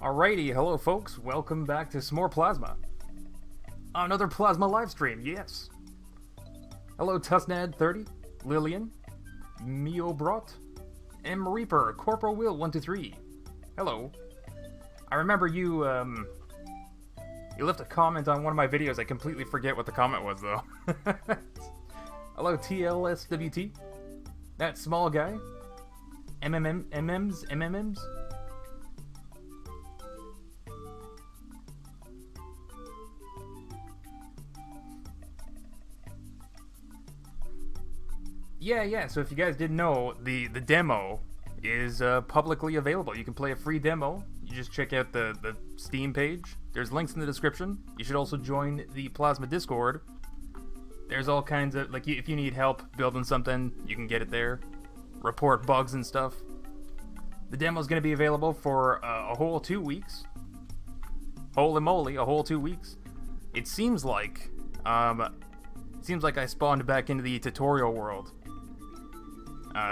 Alrighty, hello folks, welcome back to some more Plasma. Another Plasma livestream, yes. Hello Tusnad30, Lillian, Miobrot, M Reaper, Corporal Will 123. Hello. I remember you left a comment on one of my videos. I completely forget what the comment was though. Hello TLSWT, that small guy, MMMs. Yeah, so if you guys didn't know, the demo is publicly available. You can play a free demo. You just check out the Steam page. There's links in the description. You should also join the Plasma Discord. There's all kinds of, like, if you need help building something, you can get it there. Report bugs and stuff. The demo's going to be available for a whole 2 weeks. Holy moly, a whole 2 weeks. It seems like I spawned back into the tutorial world.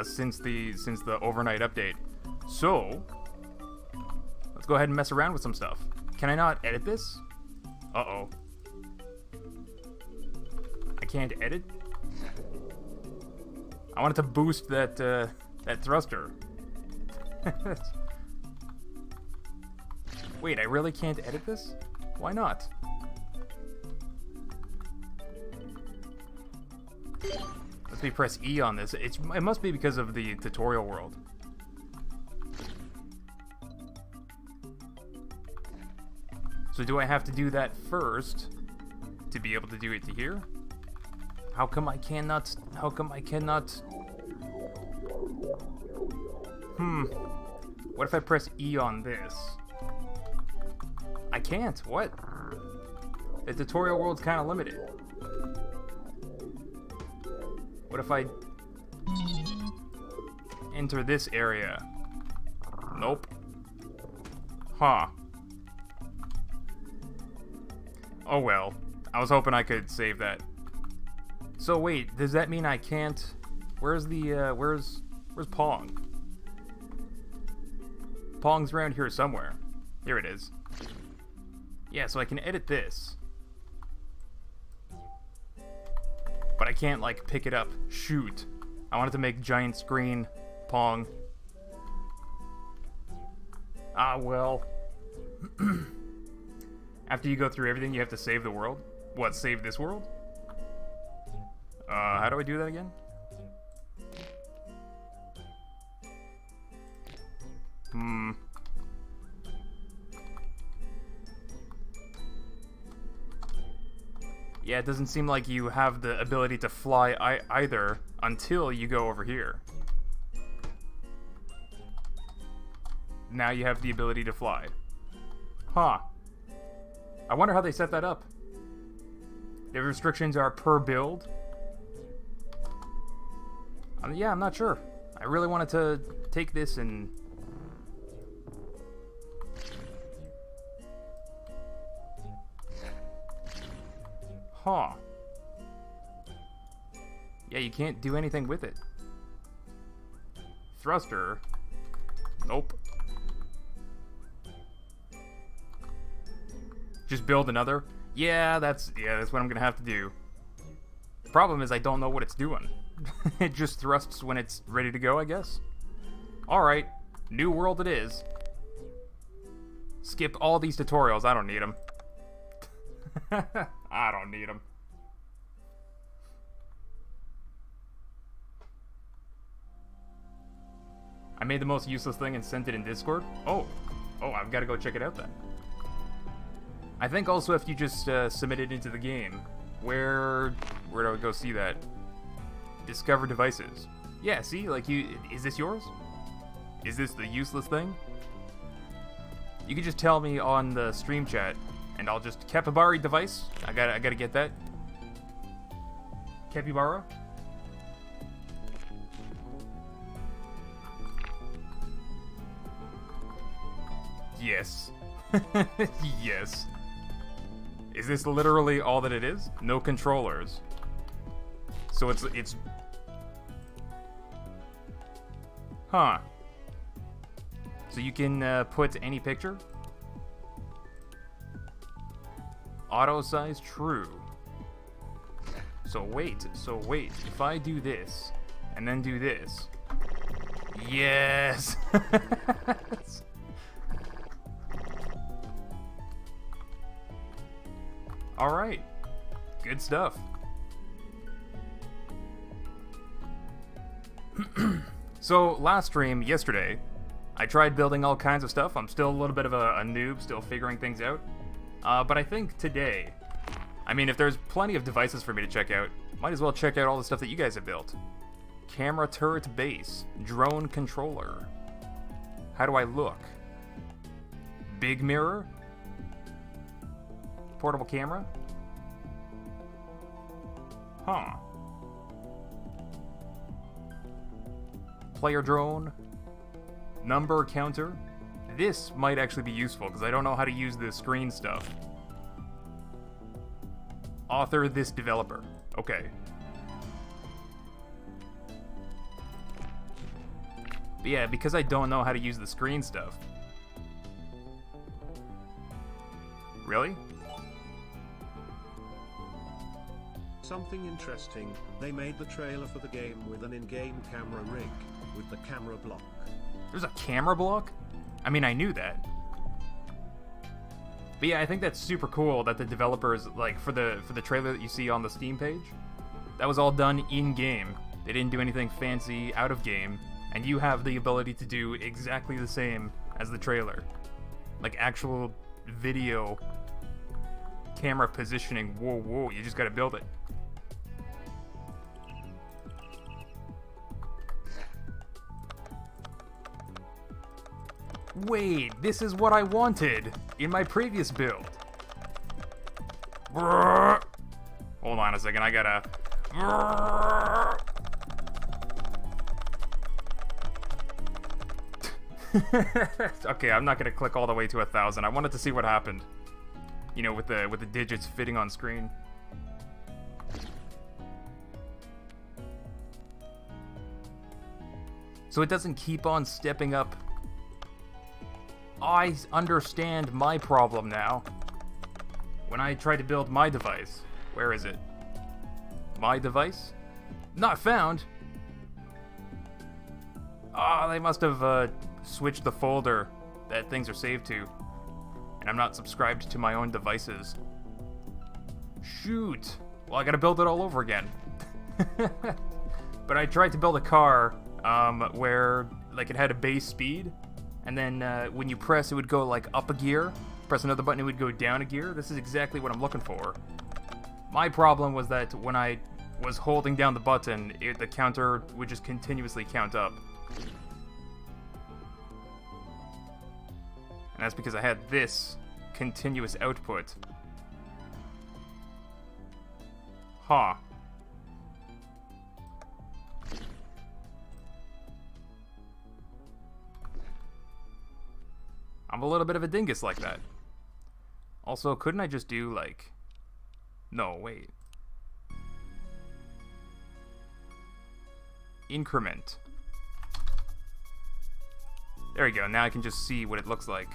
Since the overnight update. So, let's go ahead and mess around with some stuff. Can I not edit this? Uh-oh. I can't edit? I wanted to boost that thruster. Wait, I really can't edit this? Why not? Let me press E on this. It must be because of the tutorial world. So do I have to do that first to be able to do it to here? How come I cannot? What if I press E on this? I can't. What? The tutorial world's kind of limited. What if I enter this area? Nope. Huh. Oh well. I was hoping I could save that. So wait, does that mean I can't... Where's Pong? Pong's around here somewhere. Here it is. Yeah, so I can edit this. But I can't, like, pick it up. Shoot. I wanted to make giant screen Pong. Ah, well. After you go through everything, you have to save the world? What, save this world? How do I do that again? Yeah, it doesn't seem like you have the ability to fly either until you go over here. Now you have the ability to fly. Huh. I wonder how they set that up. The restrictions are per build. Yeah, I'm not sure. I really wanted to take this and... Huh. Yeah, you can't do anything with it. Thruster. Nope. Just build another? Yeah, that's what I'm gonna have to do. The problem is I don't know what it's doing. It just thrusts when it's ready to go, I guess. Alright, new world it is. Skip all these tutorials, I don't need them. I don't need them. I made the most useless thing and sent it in Discord? Oh, I've got to go check it out then. I think also if you just submit it into the game, where do I go see that? Discover devices. Yeah, see, like is this yours? Is this the useless thing? You can just tell me on the stream chat, and I'll just capybara device. I gotta get that. Capybara. Yes. Yes. Is this literally all that it is? No controllers. So it's... Huh. So you can put any picture? Auto size true. So wait. If I do this, and then do this. Yes! Alright. Good stuff. So, last stream, yesterday, I tried building all kinds of stuff. I'm still a little bit of a noob, still figuring things out. But I think today, I mean, if there's plenty of devices for me to check out, might as well check out all the stuff that you guys have built. Camera turret base, drone controller. How do I look? Big mirror? Portable camera? Huh. Player drone? Number counter? This might actually be useful because I don't know how to use the screen stuff. Author this developer. Okay. But yeah, because I don't know how to use the screen stuff. Really? Something interesting, they made the trailer for the game with an in-game camera rig, with the camera block. There's a camera block? I mean, I knew that. But yeah, I think that's super cool that the developers, like, for the trailer that you see on the Steam page, that was all done in-game. They didn't do anything fancy out of game, and you have the ability to do exactly the same as the trailer. Like, actual video camera positioning. Whoa, you just gotta build it. Wait, this is what I wanted in my previous build. Brrr. Hold on a second, I gotta... Okay, I'm not gonna click all the way to 1,000. I wanted to see what happened. You know, with the digits fitting on screen. So it doesn't keep on stepping up. I understand my problem now. When I try to build my device. Where is it? My device? Not found. Ah, they must have switched the folder that things are saved to. And I'm not subscribed to my own devices. Shoot. Well, I gotta build it all over again. But I tried to build a car where like it had a base speed. And then when you press, it would go like up a gear. Press another button, it would go down a gear. This is exactly what I'm looking for. My problem was that when I was holding down the button, the counter would just continuously count up. And that's because I had this continuous output. Huh. I'm a little bit of a dingus like that. Also, couldn't I just do, like... No, wait. Increment. There we go, now I can just see what it looks like.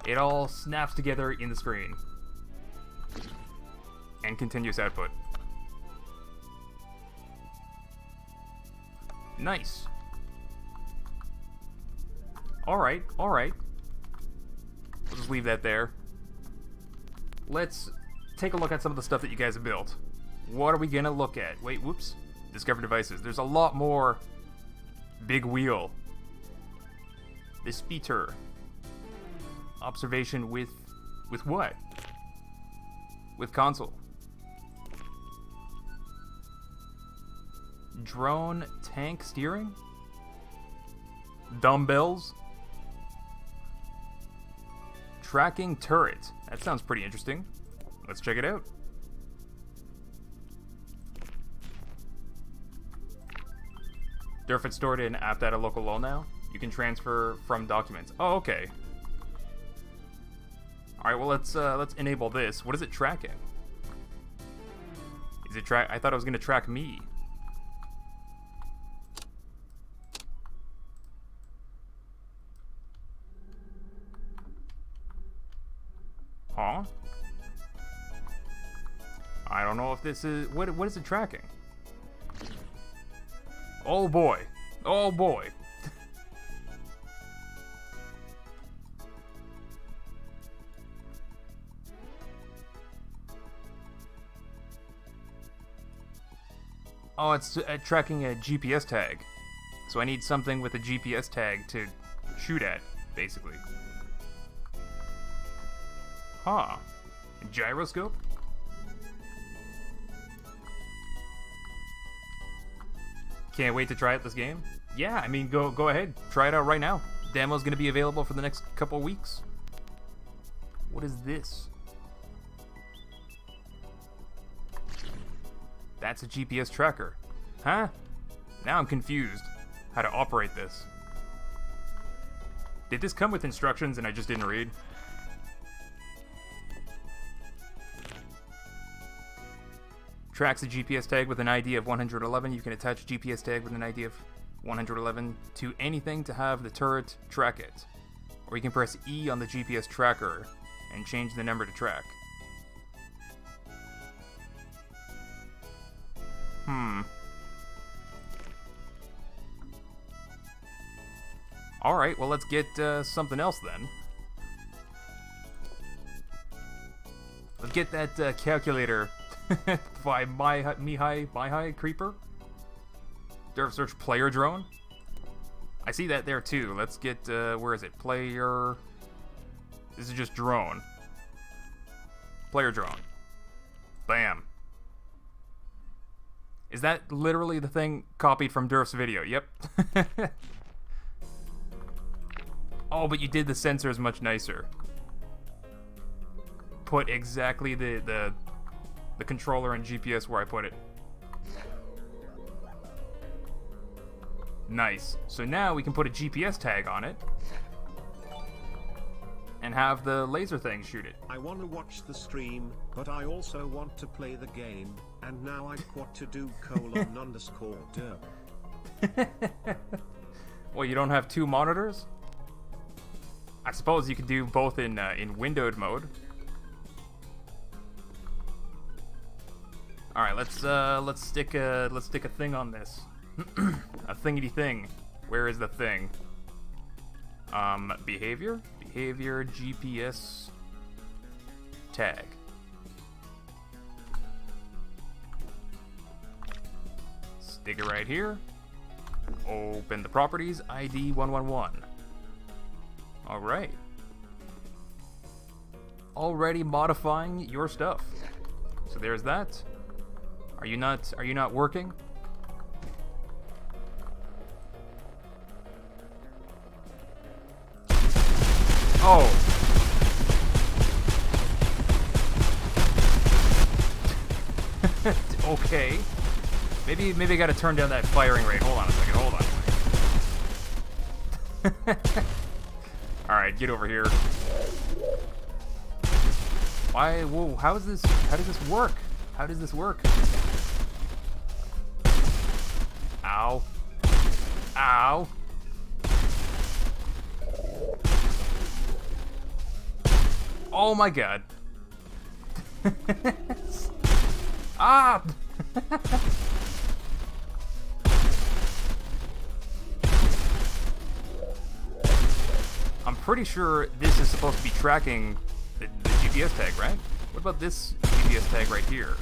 It all snaps together in the screen. And continuous output. Nice. Alright. We'll just leave that there. Let's take a look at some of the stuff that you guys have built. What are we gonna look at? Wait, whoops. Discover devices. There's a lot more. Big wheel. The speeder. Observation with what? With console. Drone tank steering? Dumbbells? Tracking turret. That sounds pretty interesting. Let's check it out. Durf is stored in app data local lol now. You can transfer from documents. Oh, okay. All right, well let's enable this. What is it tracking? Is it track? I thought it was gonna track me. if this is... What is it tracking? Oh boy. Oh boy. Oh, it's tracking a GPS tag. So I need something with a GPS tag to shoot at, basically. Huh. A gyroscope? Can't wait to try out this game. Yeah, I mean, go ahead. Try it out right now. Demo's gonna be available for the next couple weeks. What is this? That's a GPS tracker. Huh? Now I'm confused. How to operate this. Did this come with instructions and I just didn't read? Tracks a GPS tag with an ID of 111. You can attach a GPS tag with an ID of 111 to anything to have the turret track it. Or you can press E on the GPS tracker and change the number to track. Alright, well let's get something else then. Let's get that calculator by my Creeper. Durf search player drone. I see that there too. Let's get, where is it? Player... This is just drone. Player drone. Bam. Is that literally the thing copied from Durf's video? Yep. Oh, but you did the sensors much nicer. Put exactly the controller and GPS where I put it. Nice. So now we can put a GPS tag on it and have the laser thing shoot it. I want to watch the stream, but I also want to play the game, and now I what to do : Durf. Well, you don't have two monitors? I suppose you could do both in windowed mode. All right, let's stick a thing on this. A thingity thing. Where is the thing? Behavior GPS tag. Stick it right here. Open the properties. ID 111. All right. Already modifying your stuff. So there's that. Are you not working? Oh. Okay. Maybe I gotta turn down that firing rate. Hold on a second. Alright, get over here. Why? Whoa, how does this work? How does this work? Ow. Ow. Oh my god. Ah! I'm pretty sure this is supposed to be tracking the GPS tag, right? What about this GPS tag right here?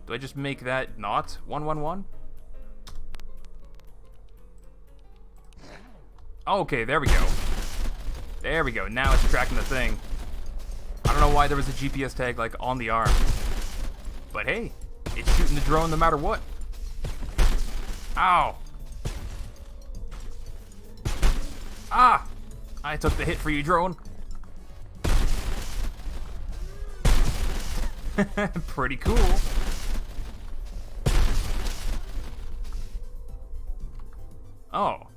Do I just make that not 111? Okay, there we go. There we go. Now it's tracking the thing. I don't know why there was a GPS tag like on the arm. But hey, it's shooting the drone no matter what. Ow. Ah! I took the hit for you, drone. Pretty cool. Oh.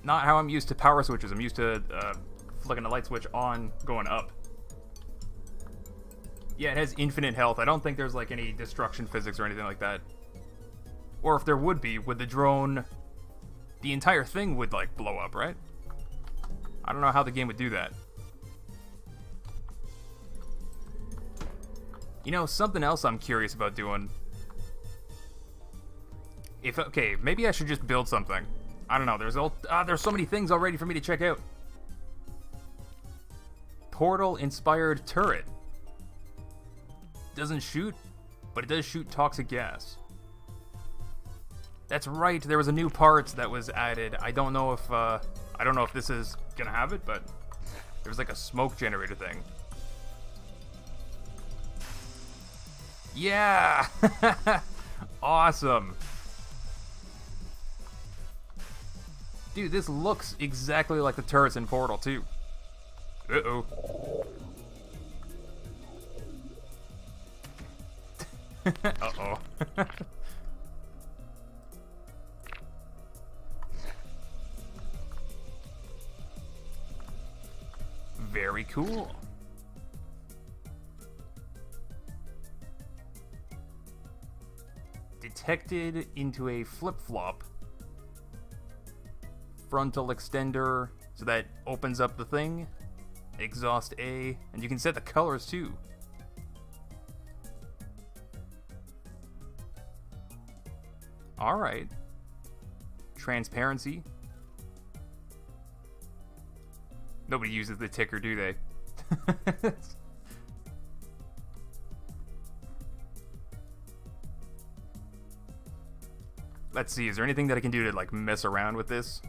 Not how I'm used to power switches. I'm used to flicking the light switch on, going up. Yeah, it has infinite health. I don't think there's like any destruction physics or anything like that. Or if there would be, would the drone... The entire thing would like blow up, right? I don't know how the game would do that. You know, something else I'm curious about doing. Okay, maybe I should just build something. I don't know. There's so many things already for me to check out. Portal-inspired turret. Doesn't shoot, but it does shoot toxic gas. That's right. There was a new part that was added. I don't know if this is gonna have it, but there was like a smoke generator thing. Yeah! Awesome. Dude, this looks exactly like the turrets in Portal 2. Uh-oh. Uh-oh. Very cool. Detected into a flip-flop. Frontal extender, so that opens up the thing. Exhaust A, and you can set the colors too. Alright. Transparency. Nobody uses the ticker, do they? Let's see, is there anything that I can do to like mess around with this?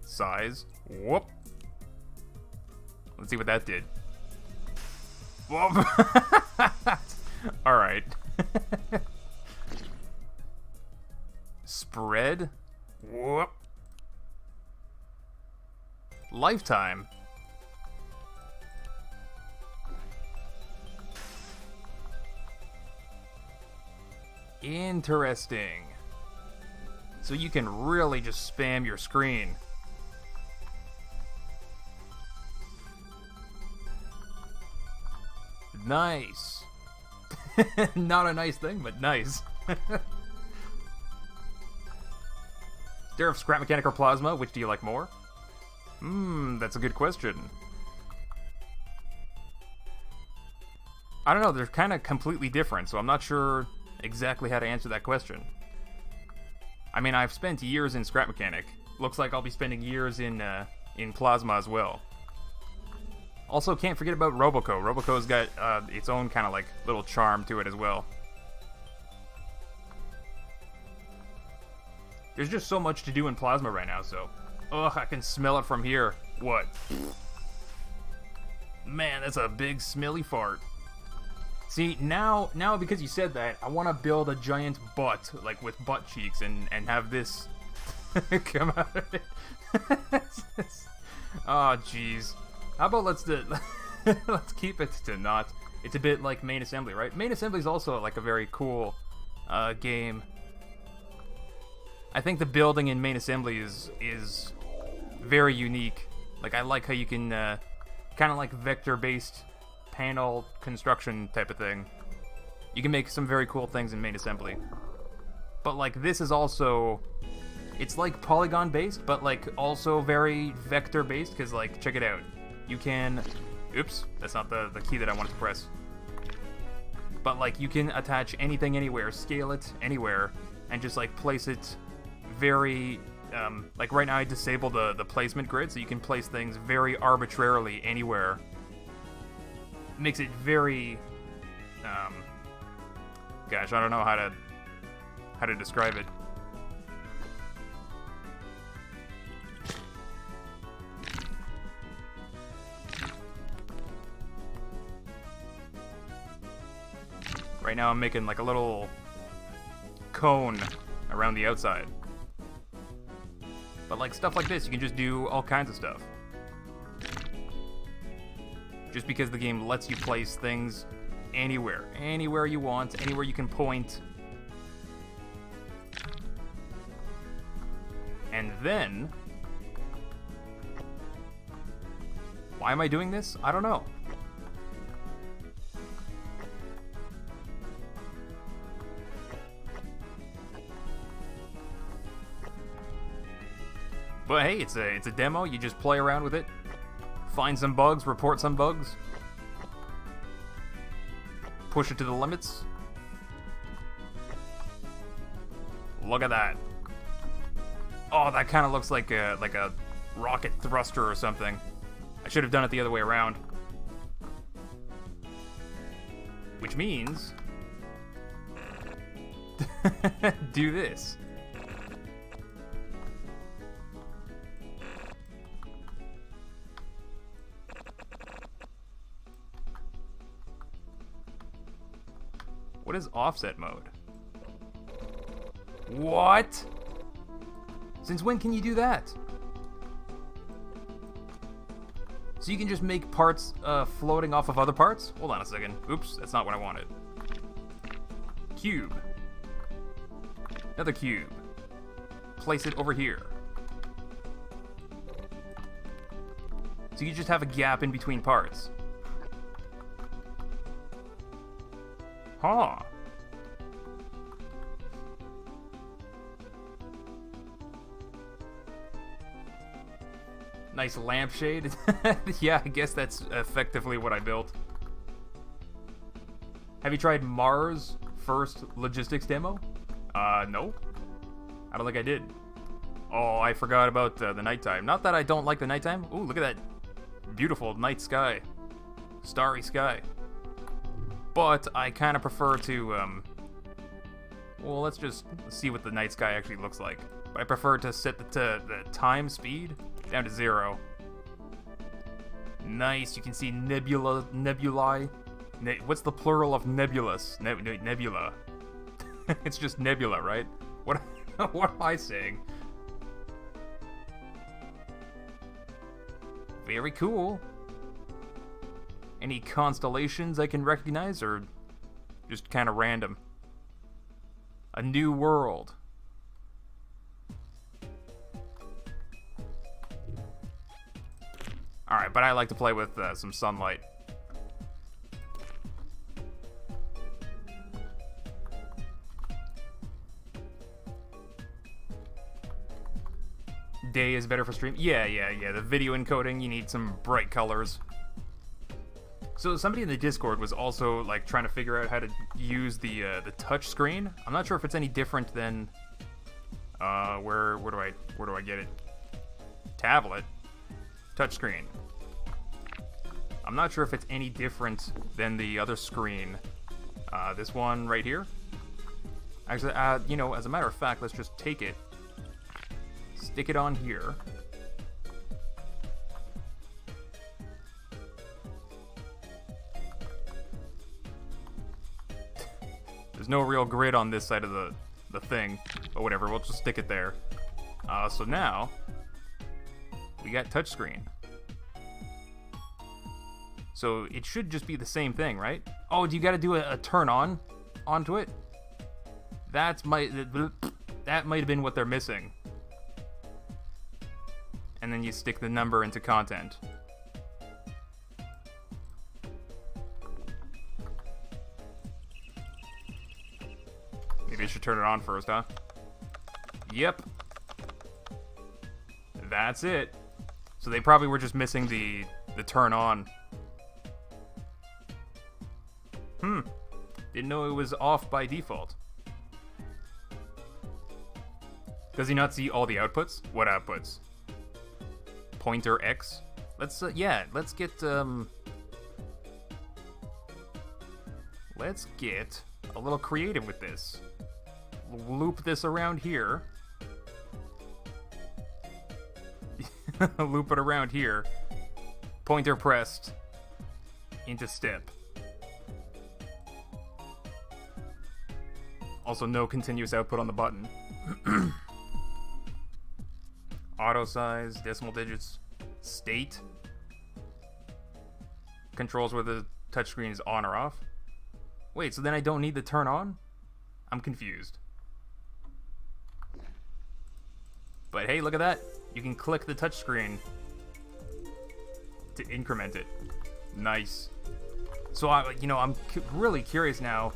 Size. Whoop. Let's see what that did. Whoop. Alright. Spread. Whoop. Lifetime. Interesting. So you can really just spam your screen. Nice. Not a nice thing, but nice. Durf, scrap mechanic or plasma, which do you like more? That's a good question. I don't know, they're kind of completely different, so I'm not sure exactly how to answer that question. I mean, I've spent years in scrap mechanic. Looks like I'll be spending years in plasma as well. Also, can't forget about Roboco. Roboco's got its own kind of like little charm to it as well. There's just so much to do in plasma right now, so... Ugh, I can smell it from here. What? Man, that's a big smelly fart. See, now because you said that, I want to build a giant butt, like with butt cheeks, and have this come out of it. Oh, jeez. How about let's keep it to not. It's a bit like Main Assembly, right? Main Assembly is also like a very cool game. I think the building in Main Assembly is very unique. Like, I like how you can kind of like vector-based panel construction type of thing. You can make some very cool things in Main Assembly. But like, this is also, it's like polygon-based, but like also very vector-based, because like, check it out. You can, oops, that's not the key that I wanted to press. But like, you can attach anything anywhere, scale it anywhere, and just like place it very, like right now I disable the placement grid, so you can place things very arbitrarily anywhere. Makes it very, gosh, I don't know how to describe it. Right now I'm making like a little cone around the outside. But like stuff like this, you can just do all kinds of stuff. Just because the game lets you place things anywhere. Anywhere you want, anywhere you can point. And then... why am I doing this? I don't know. But hey, it's a demo. You just play around with it, find some bugs, report some bugs, push it to the limits. Look at that. Oh, that kind of looks like a rocket thruster or something. I should have done it the other way around. Which means... do this. What is offset mode? What? Since when can you do that? So you can just make parts floating off of other parts? Hold on a second. Oops, that's not what I wanted. Cube. Another cube. Place it over here. So you just have a gap in between parts. Huh. Nice lampshade. Yeah, I guess that's effectively what I built. Have you tried Mars first logistics demo? No. I don't think I did. Oh, I forgot about the nighttime. Not that I don't like the nighttime. Ooh, look at that beautiful night sky. Starry sky. But I kind of prefer to, well, let's see what the night sky actually looks like. But I prefer to set the time speed down to 0. Nice, you can see nebulae. What's the plural of nebulous? Nebula. It's just nebula, right? What am I saying? Very cool. Any constellations I can recognize, or just kind of random? A new world. Alright, but I like to play with some sunlight. Day is better for stream. Yeah. The video encoding, you need some bright colors. So somebody in the Discord was also like trying to figure out how to use the touch screen. I'm not sure if it's any different than where do I get it? Tablet. Touchscreen. I'm not sure if it's any different than the other screen. This one right here. Actually, you know, as a matter of fact, let's just take it, stick it on here. There's no real grid on this side of the thing, but whatever, we'll just stick it there. So now we got touchscreen. So it should just be the same thing, right? Oh, do you got to do a turn on onto it? That might have been what they're missing. And then you stick the number into content. Maybe I should turn it on first, huh? Yep. That's it. So they probably were just missing the turn on. Didn't know it was off by default. Does he not see all the outputs? What outputs? Pointer X? Let's get a little creative with this. Loop this around here. Loop it around here. Pointer pressed into step. Also, no continuous output on the button. Auto size, decimal digits, state. Controls whether the touchscreen is on or off. Wait, so then I don't need the turn on? I'm confused. But hey, look at that. You can click the touchscreen to increment it. Nice. So I'm really curious now.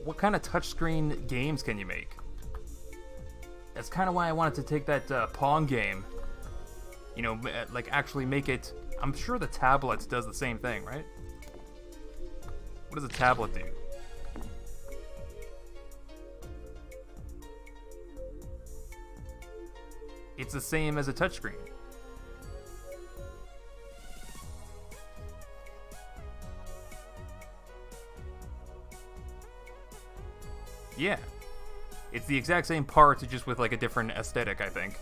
What kind of touchscreen games can you make? That's kind of why I wanted to take that Pong game. You know, like actually make it. I'm sure the tablet does the same thing, right? What does a tablet do? it's the same as a touchscreen. Yeah. It's the exact same parts, just with like a different aesthetic, I think.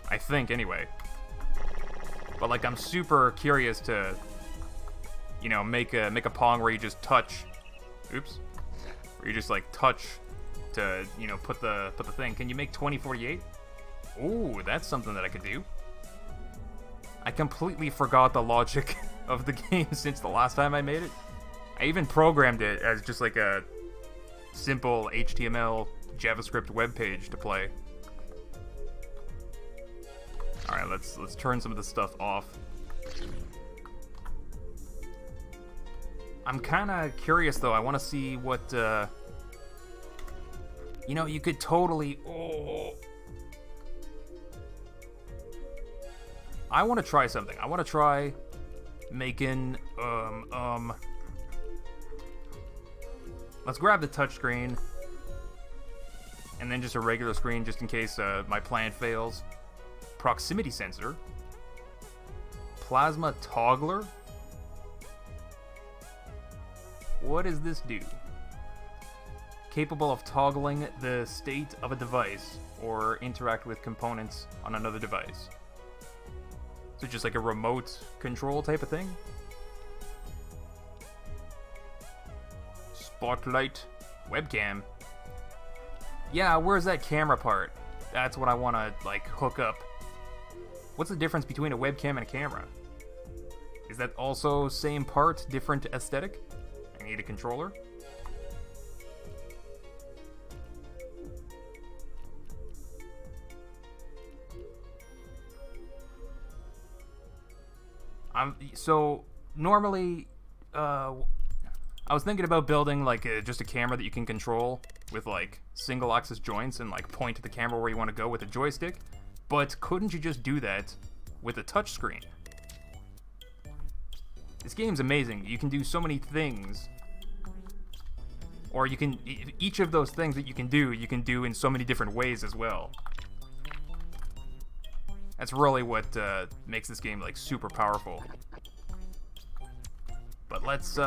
I think, anyway. But like, I'm super curious to, you know, make a Pong where you just touch. Oops. Where you just like touch to, you know, put the thing. Can you make 2048? Ooh, that's something that I could do. I completely forgot the logic of the game since the last time I made it. I even programmed it as just like a simple HTML JavaScript web page to play. All right, let's turn some of this stuff off. I'm kind of curious though. I want to see what you know, you could totally I want to try something. I want to try making let's grab the touchscreen and then just a regular screen just in case my plan fails. Proximity sensor. Plasma toggler. What does this do? Capable of toggling the state of a device or interact with components on another device. So just like a remote control type of thing? Spotlight. Webcam. Yeah, where's that camera part? That's what I want to, like, hook up. What's the difference between a webcam and a camera? Is that also same part, different aesthetic? I need a controller. So normally, I was thinking about building like just a camera that you can control with like single axis joints and like point to the camera where you want to go with a joystick. But couldn't you just do that with a touchscreen? This game's amazing. You can do so many things. Or you can, each of those things that you can do in so many different ways as well. That's really what makes this game like super powerful. But let's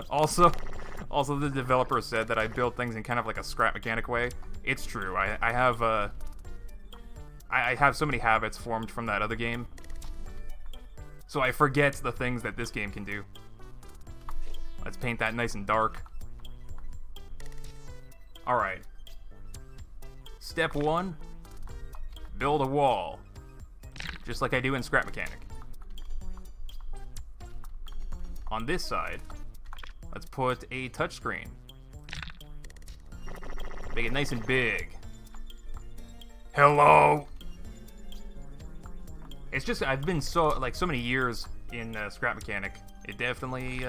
also the developer said that I build things in kind of like a scrap mechanic way. It's true. I have so many habits formed from that other game. So I forget the things that this game can do. Let's paint that nice and dark. Alright. Step 1. Build a wall. Just like I do in Scrap Mechanic. On this side, let's put a touchscreen. Make it nice and big. Hello! It's just, I've been so many years in Scrap Mechanic. It definitely,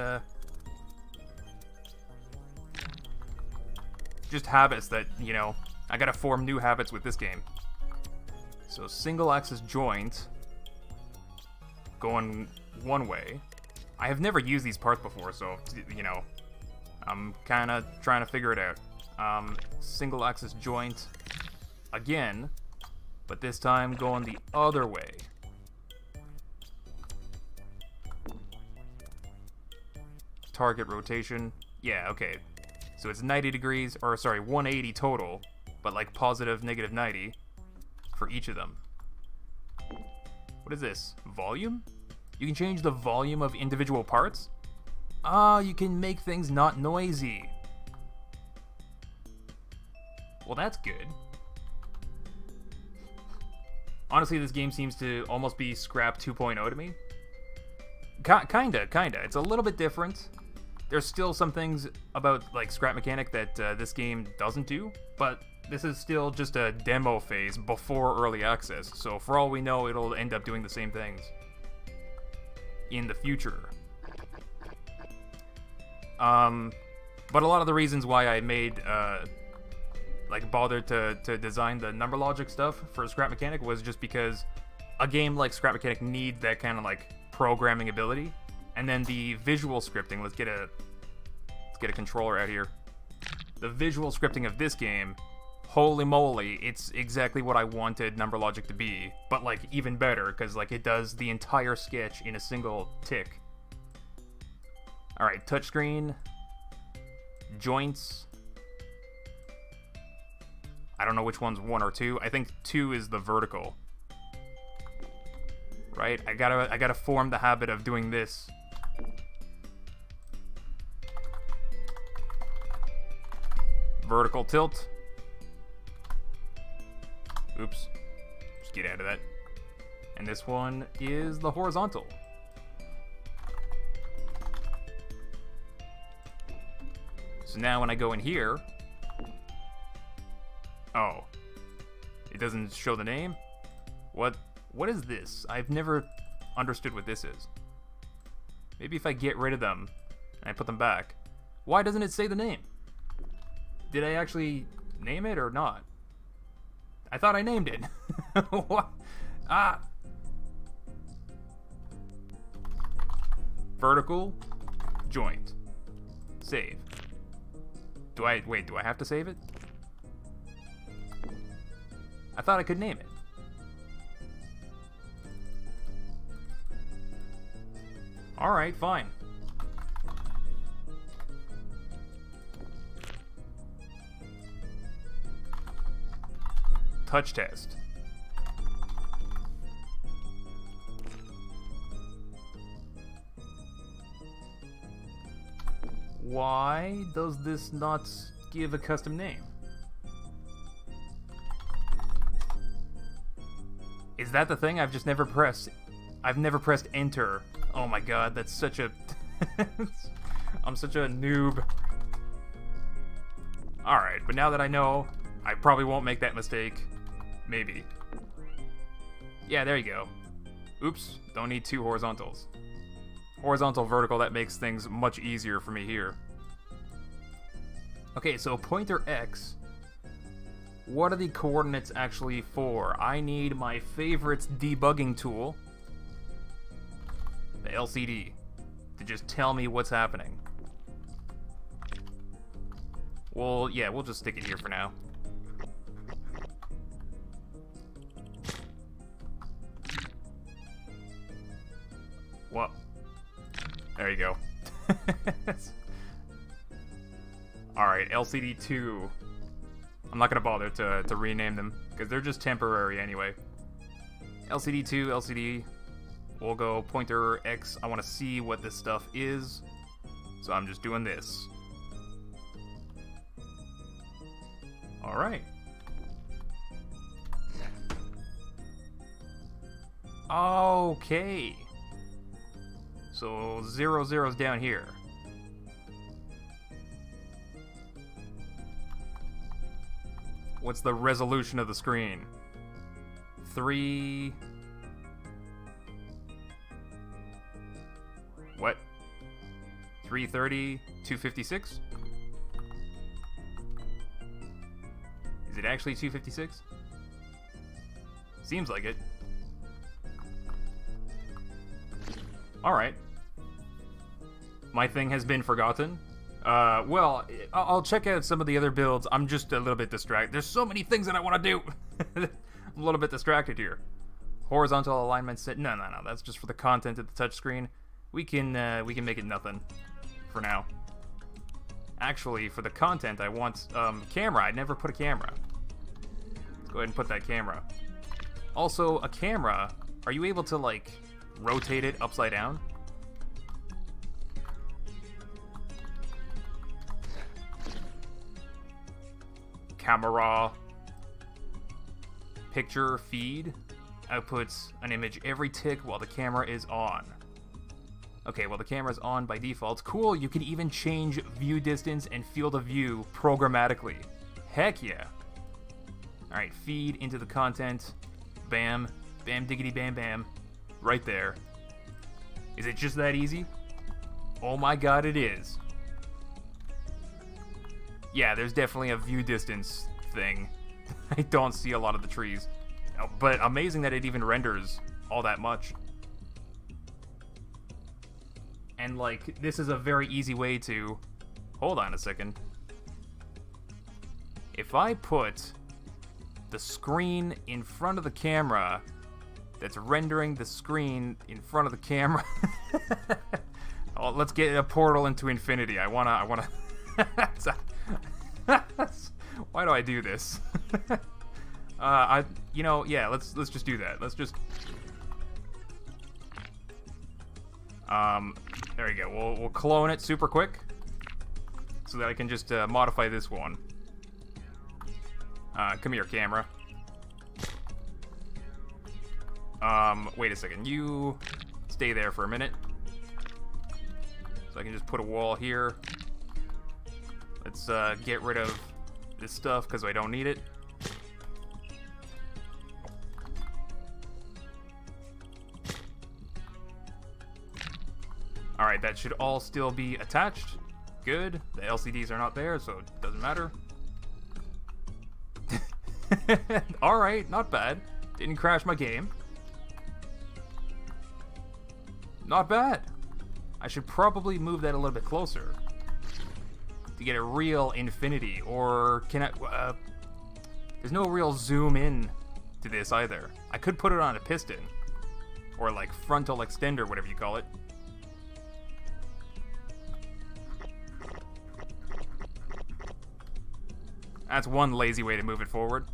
just habits that, you know, I gotta form new habits with this game. So single axis joint, going one way. I have never used these parts before, so, you know, I'm kind of trying to figure it out. Single axis joint again, but this time going the other way. Target rotation. Yeah, okay. So it's 90 degrees, or sorry, 180 total, but like positive, negative 90 for each of them. What is this? Volume? You can change the volume of individual parts? Ah, you can make things not noisy. Well, that's good. Honestly, this game seems to almost be Scrap 2.0 to me. Kinda. It's a little bit different. There's still some things about like Scrap Mechanic that this game doesn't do, but this is still just a demo phase before early access, so for all we know, it'll end up doing the same things in the future. But a lot of the reasons why I made like bothered to design the number logic stuff for Scrap Mechanic was just because a game like Scrap Mechanic needs that kind of like programming ability, and then the visual scripting. Let's get a controller out here. The visual scripting of this game, holy moly, it's exactly what I wanted number logic to be, but like even better, because like it does the entire sketch in a single tick. Alright, touchscreen, joints. I don't know which one's 1 or 2. I think 2 is the vertical. Right? I gotta form the habit of doing this. Vertical tilt. Oops. Just get out of that. And this one is the horizontal. So now when I go in here... Oh. It doesn't show the name? What is this? I've never understood what this is. Maybe if I get rid of them and I put them back. Why doesn't it say the name? Did I actually name it or not? I thought I named it. What? Ah! Vertical joint. Save. Do I have to save it? I thought I could name it. Alright, fine. Touch test. Why does this not give a custom name? Is that the thing? I've just never pressed. I've never pressed enter. Oh my god, that's such a... I'm such a noob. Alright, but now that I know, I probably won't make that mistake. Maybe. Yeah, there you go. Oops, don't need 2 horizontals. Horizontal, vertical, that makes things much easier for me here. Okay, so pointer X. What are the coordinates actually for? I need my favorite debugging tool, the LCD, to just tell me what's happening. Well, yeah, we'll just stick it here for now. What? There you go. Alright, LCD 2. I'm not going to bother to rename them, because they're just temporary anyway. LCD 2, LCD. We'll go pointer X. I want to see what this stuff is, so I'm just doing this. Alright. Okay. So 0, 0's down here. What's the resolution of the screen? 3... What? 330, 256? Is it actually 256? Seems like it. Alright. My thing has been forgotten. Well, I'll check out some of the other builds. I'm just a little bit distracted. There's so many things that I want to do. I'm a little bit distracted here. Horizontal alignment set. No. That's just for the content of the touchscreen. We can make it nothing for now. Actually, for the content, I want camera. I never put a camera. Let's go ahead and put that camera. Also, a camera. Are you able to like rotate it upside down? Camera. Picture feed outputs an image every tick while the camera is on. Okay, well the camera's on by default. Cool, you can even change view distance and field of view programmatically. Heck yeah. Alright, feed into the content. Bam. Bam diggity bam bam. Right there. Is it just that easy? Oh my god, it is. Yeah, there's definitely a view distance thing. I don't see a lot of the trees. But amazing that it even renders all that much. And like, this is a very easy way to... Hold on a second. If I put the screen in front of the camera that's rendering the screen in front of the camera. Oh, let's get a portal into infinity. I wanna. Why do I do this? Yeah, let's just do that. Let's just. There we go. We'll clone it super quick, so that I can just modify this one. Come here, camera. Wait a second. You stay there for a minute. So I can just put a wall here. Let's get rid of this stuff because I don't need it. Alright, that should all still be attached. Good. The LCDs are not there, so it doesn't matter. Alright, not bad. Didn't crash my game. Not bad. I should probably move that a little bit closer to get a real infinity, or can I... there's no real zoom in to this either. I could put it on a piston, or like frontal extender, whatever you call it. That's one lazy way to move it forward.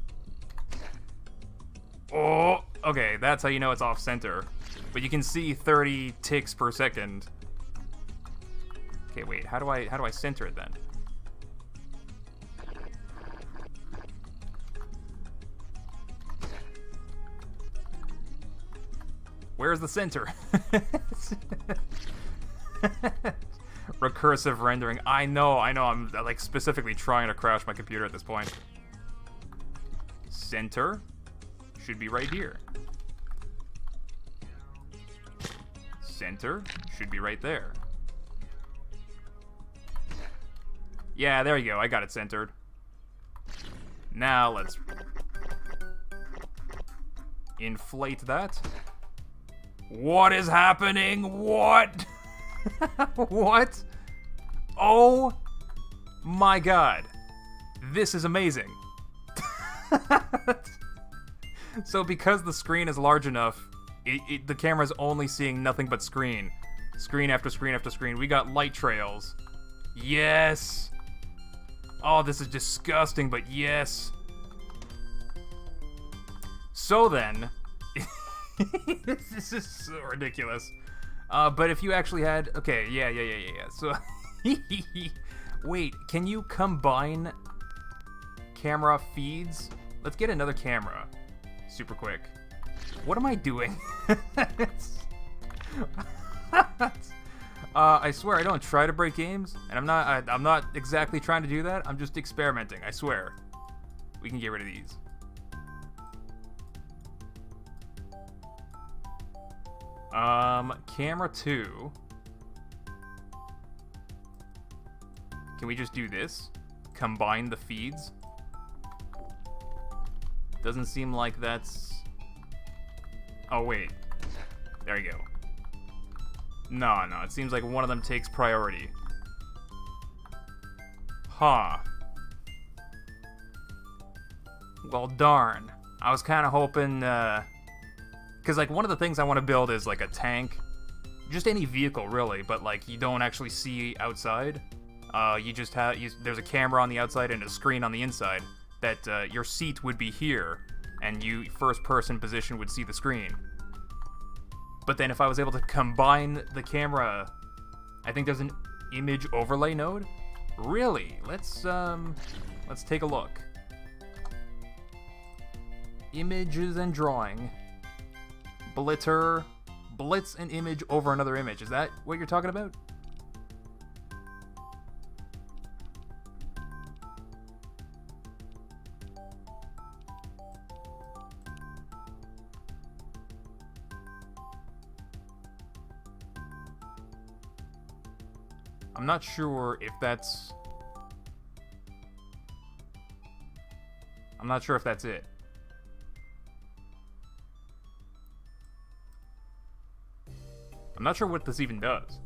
Oh, okay, that's how you know it's off center. But you can see 30 ticks per second. Okay, wait, how do I center it then? Where's the center? Recursive rendering. I know, I'm like specifically trying to crash my computer at this point. Center should be right here. Center should be right there. Yeah, there you go. I got it centered. Now let's inflate that. What is happening? What? What? Oh my god. This is amazing. So because the screen is large enough, the camera's only seeing nothing but screen. Screen after screen after screen. We got light trails. Yes. Oh, this is disgusting, but yes. So then, this is so ridiculous. But if you actually had, okay, yeah. So, wait, can you combine camera feeds? Let's get another camera, super quick. What am I doing? I swear I don't try to break games, and I'm not exactly trying to do that. I'm just experimenting. I swear. We can get rid of these. Camera 2. Can we just do this? Combine the feeds? Doesn't seem like that's... Oh, wait. There you go. No, it seems like one of them takes priority. Huh. Well, darn. I was kind of hoping, because, like, one of the things I want to build is, like, a tank. Just any vehicle, really, but, like, you don't actually see outside. You just have... there's a camera on the outside and a screen on the inside that your seat would be here, and you, first-person position, would see the screen. But then if I was able to combine the camera... I think there's an image overlay node? Really? Let's take a look. Images and drawing. Blitter. Blitz an image over another image. Is that what you're talking about? I'm not sure if that's... I'm not sure if that's it. I'm not sure what this even does.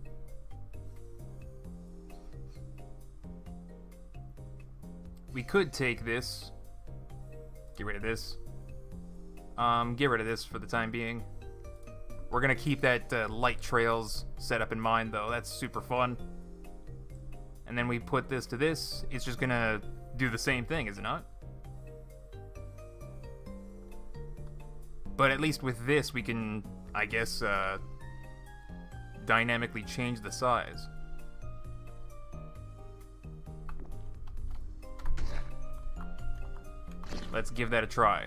We could take this Get rid of this. Get rid of this for the time being. We're gonna keep that light trails setup in mind, though. That's super fun. And then we put this to this. It's just gonna do the same thing, is it not? But at least with this, we can, I guess, dynamically change the size. Let's give that a try.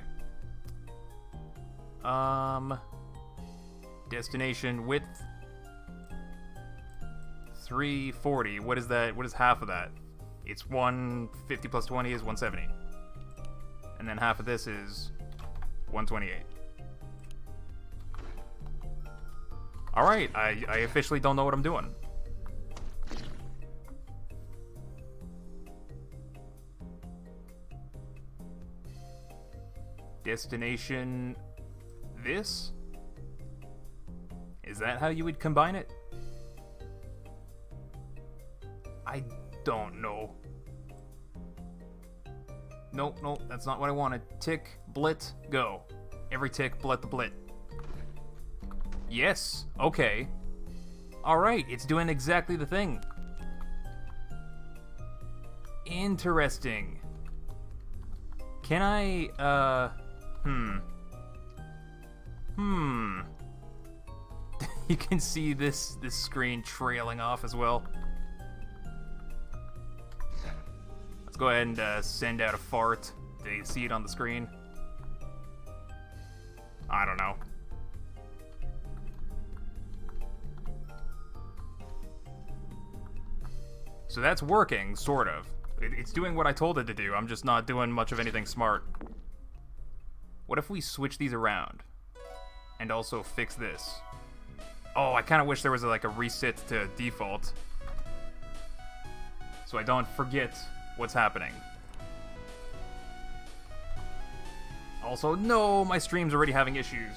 Destination width 340. What is that? What is half of that? It's 150 plus 20 is 170. And then half of this is 128. Alright, I officially don't know what I'm doing. Destination this? Is that how you would combine it? I don't know. Nope, that's not what I wanted. Tick, blit, go. Every tick, blit the blit. Yes, okay. Alright, it's doing exactly the thing. Interesting. Can I, You can see this screen trailing off as well. Let's go ahead and send out a fart. Do you see it on the screen? I don't know. So that's working, sort of. It's doing what I told it to do. I'm just not doing much of anything smart. What if we switch these around? And also fix this? Oh, I kind of wish there was like a reset to default. So I don't forget what's happening. Also, no, my stream's already having issues.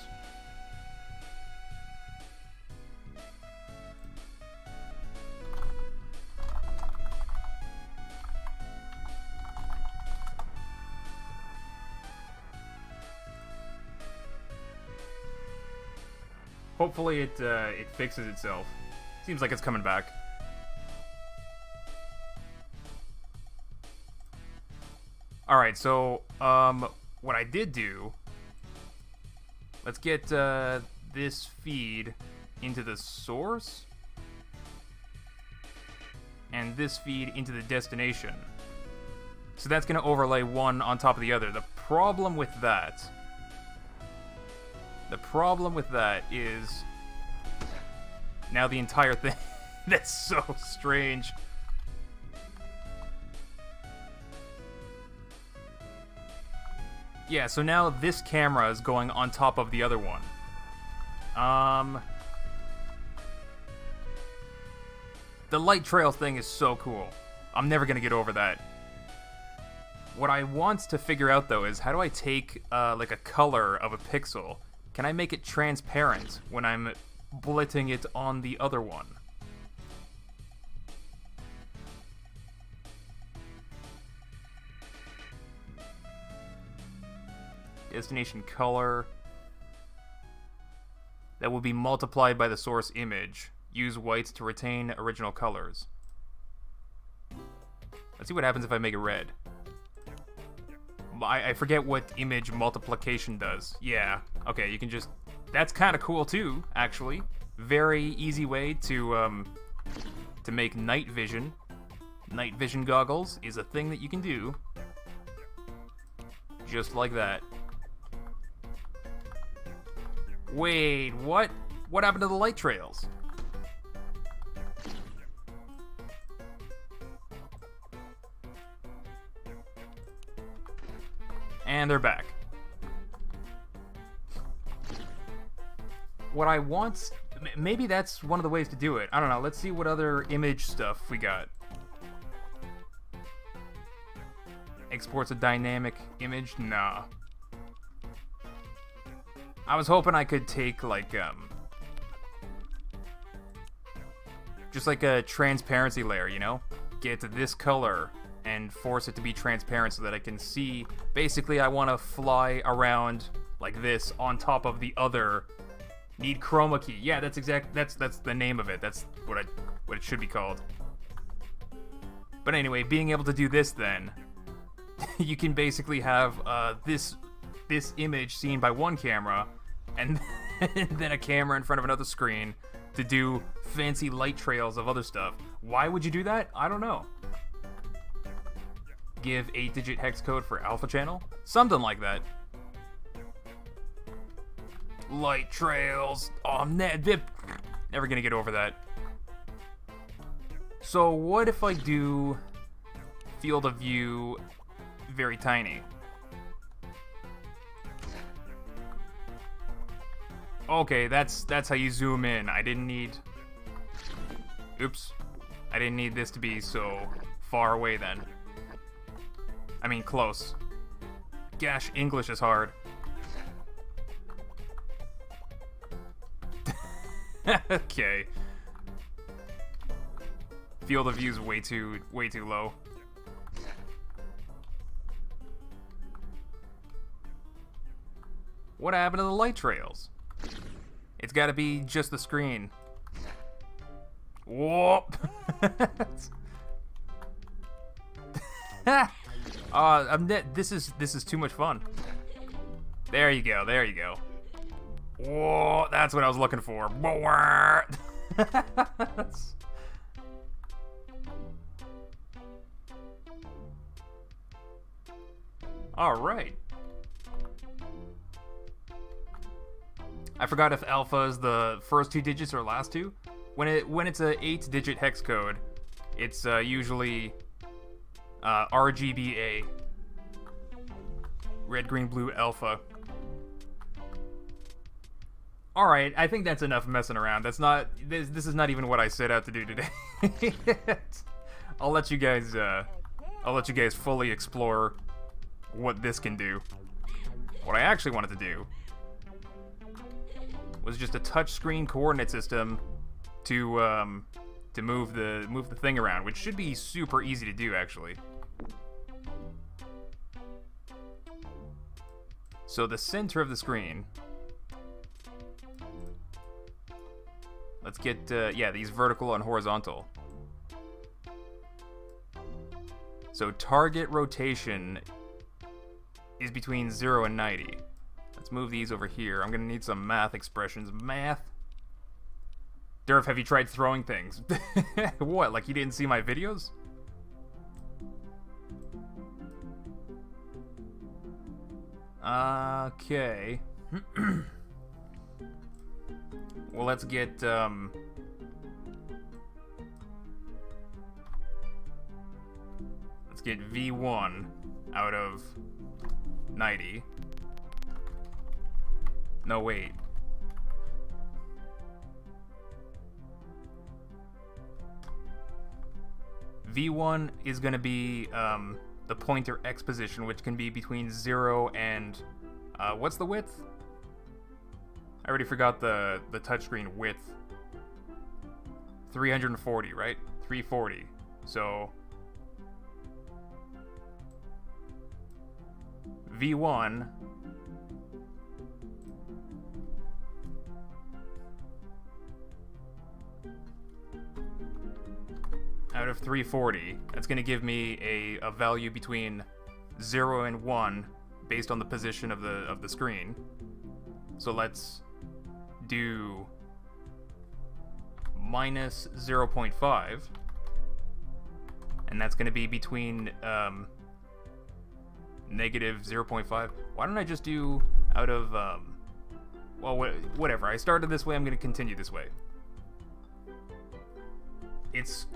Hopefully it fixes itself. Seems like it's coming back. Alright, so, what I did do... Let's get, this feed into the source. And this feed into the destination. So that's gonna overlay one on top of the other. The problem with that is now the entire thing. That's so strange. Yeah, so now this camera is going on top of the other one. The light trail thing is so cool. I'm never gonna get over that. What I want to figure out though is how do I take like a color of a pixel? Can I make it transparent when I'm blitting it on the other one? Destination color. That will be multiplied by the source image. Use whites to retain original colors. Let's see what happens if I make it red. I forget what image multiplication does. Yeah, okay, you can just... That's kind of cool too, actually. Very easy way to make night vision. Night vision goggles is a thing that you can do. Just like that. Wait, what? What happened to the light trails? And they're back. What I want... Maybe that's one of the ways to do it. I don't know. Let's see what other image stuff we got. Exports a dynamic image? Nah. I was hoping I could take, like, just like a transparency layer, you know? Get this color and force it to be transparent so that I can see. Basically, I want to fly around like this on top of the other. Need chroma key. Yeah, that's the name of it. That's what it should be called. But anyway, being able to do this, then you can basically have this image seen by one camera, and then a camera in front of another screen to do fancy light trails of other stuff. Why would you do that? I don't know. Give 8-digit hex code for alpha channel? Something like that. Light trails. Oh, I'm never gonna get over that. So what if I do field of view very tiny? Okay, that's how you zoom in. I didn't need... Oops. I didn't need this to be so far away then. I mean, close. Gosh, English is hard. Okay. Field of view is way too low. What happened to the light trails? It's got to be just the screen. Whoop! This is too much fun. There you go. There you go. Whoa! That's what I was looking for. All right. I forgot if alpha is the first 2 digits or last 2. When it's a 8-digit hex code, it's usually RGBA, red, green, blue, alpha. All right, I think that's enough messing around. This is not even what I set out to do today. I'll let you guys fully explore what this can do. What I actually wanted to do was just a touchscreen coordinate system to move the thing around, which should be super easy to do actually. So the center of the screen. Let's get these vertical and horizontal. So target rotation is between 0 and 90. Let's move these over here. I'm gonna need some math expressions. Math. Durf, have you tried throwing things? What, like you didn't see my videos? Okay. Well, let's get V1 out of 90. No, wait. V1 is going to be the pointer X position, which can be between 0 and... what's the width? I already forgot the touchscreen width. 340, right? 340. So... V1... out of 340, that's going to give me a value between 0 and 1 based on the position of the screen. So let's do minus 0.5, and that's going to be between negative 0.5. Why don't I just do out of well, whatever. I started this way, I'm going to continue this way. It's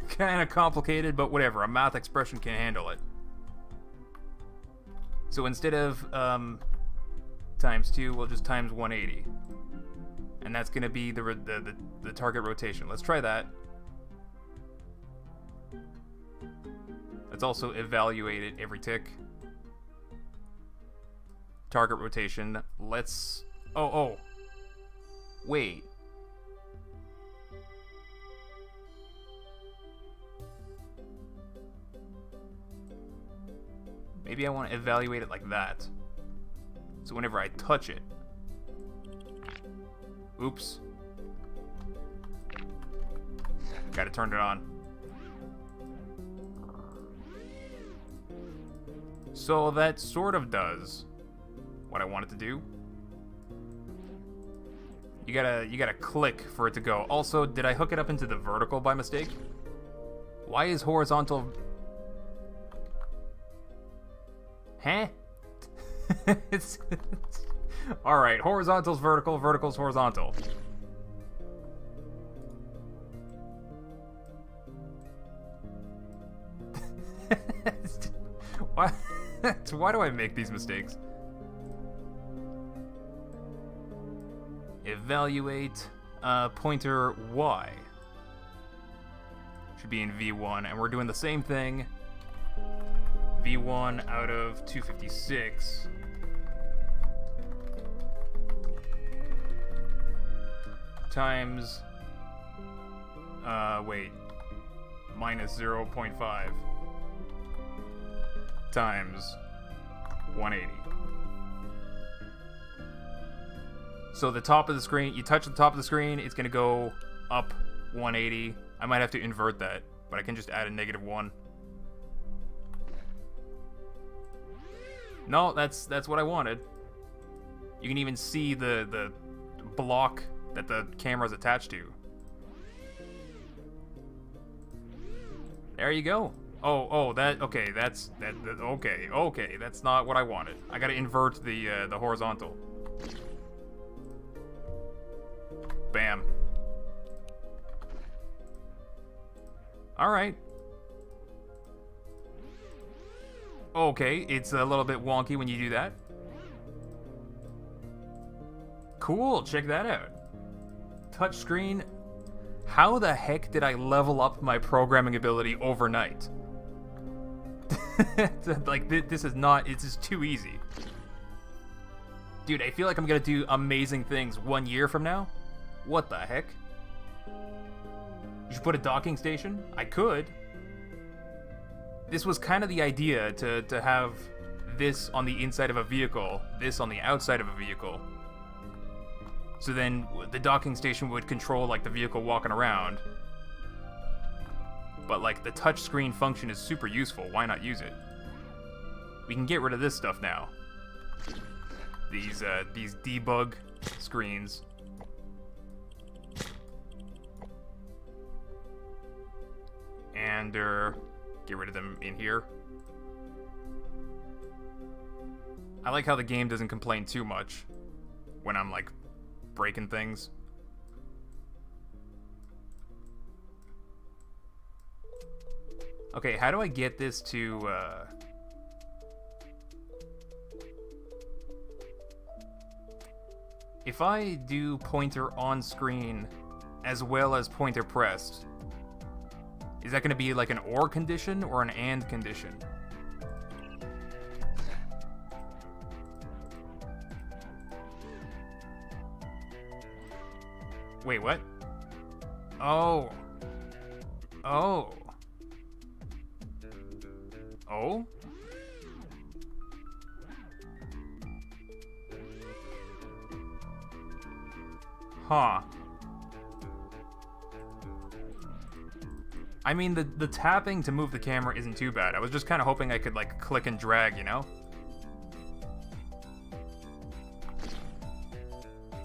kind of complicated, but whatever. A math expression can handle it. So instead of times 2, we'll just times 180. And that's going to be the target rotation. Let's try that. Let's also evaluate it every tick. Target rotation. Let's... Oh. Wait. Maybe I want to evaluate it like that. So whenever I touch it... Oops. Gotta turn it on. So that sort of does what I want it to do. You gotta click for it to go. Also, did I hook it up into the vertical by mistake? Why is horizontal... Huh? it's... Alright, horizontal's vertical, vertical's horizontal. Why? Why do I make these mistakes? Evaluate pointer Y. Should be in V1, and we're doing the same thing. V1 out of 256. Times, wait, minus 0.5 times 180. So the top of the screen, you touch the top of the screen, it's gonna go up 180. I might have to invert that, but I can just add a -1. No, that's what I wanted. You can even see the block that the camera's attached to. There you go. Oh, that, okay, okay, that's not what I wanted. I gotta invert the horizontal. Bam. Alright. Okay, it's a little bit wonky when you do that. Cool, check that out. Touchscreen. How the heck did I level up my programming ability overnight? Like, this is not, it's just too easy. Dude, I feel like I'm gonna do amazing things 1 year from now. What the heck? You should put a docking station? I could. This was kind of the idea, to have this on the inside of a vehicle, this on the outside of a vehicle. So then the docking station would control, like, the vehicle walking around. But, like, the touchscreen function is super useful. Why not use it? We can get rid of this stuff now. These debug screens. And, get rid of them in here. I like how the game doesn't complain too much when I'm, like, breaking things. Okay, how do I get this to, If I do pointer on screen as well as pointer pressed, is that going to be like an or condition or an and condition? Wait, what? Oh. Oh. Oh? Huh. I mean, the tapping to move the camera isn't too bad. I was just kind of hoping I could, like, click and drag, you know?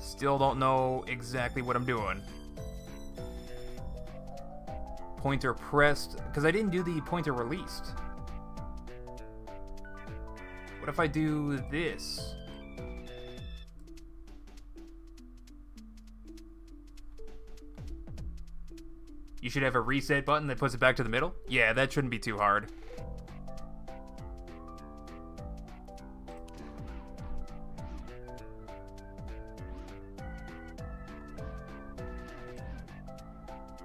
Still don't know exactly what I'm doing. Pointer pressed, because I didn't do the pointer released. What if I do this? You should have a reset button that puts it back to the middle? Yeah, that shouldn't be too hard.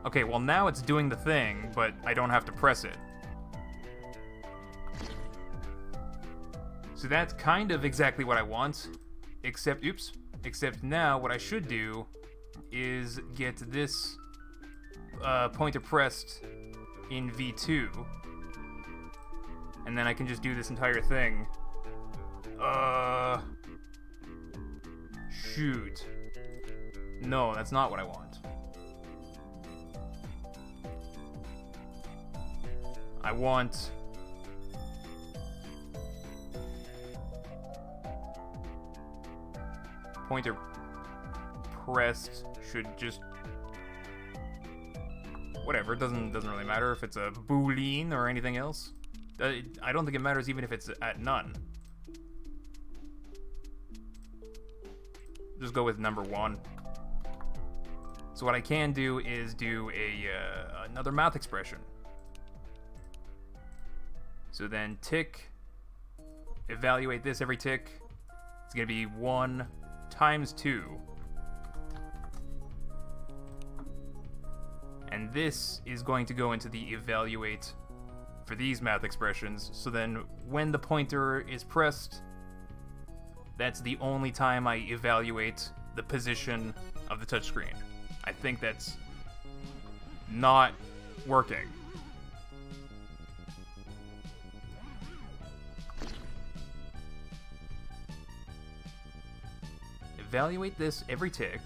Okay, well now it's doing the thing, but I don't have to press it. So that's kind of exactly what I want, except, oops, except now what I should do is get this pointer pressed in V2. and then I can just do this entire thing. Shoot. No, that's not what I want. I want... pointer pressed should just... whatever, it doesn't really matter if it's a boolean or anything else. I don't think it matters even if it's at none. Just go with number 1. So what I can do is do another math expression. So then tick, evaluate this every tick. It's going to be 1 times 2. And this is going to go into the evaluate for these math expressions. So then when the pointer is pressed, that's the only time I evaluate the position of the touchscreen. I think that's not working. Evaluate this every tick.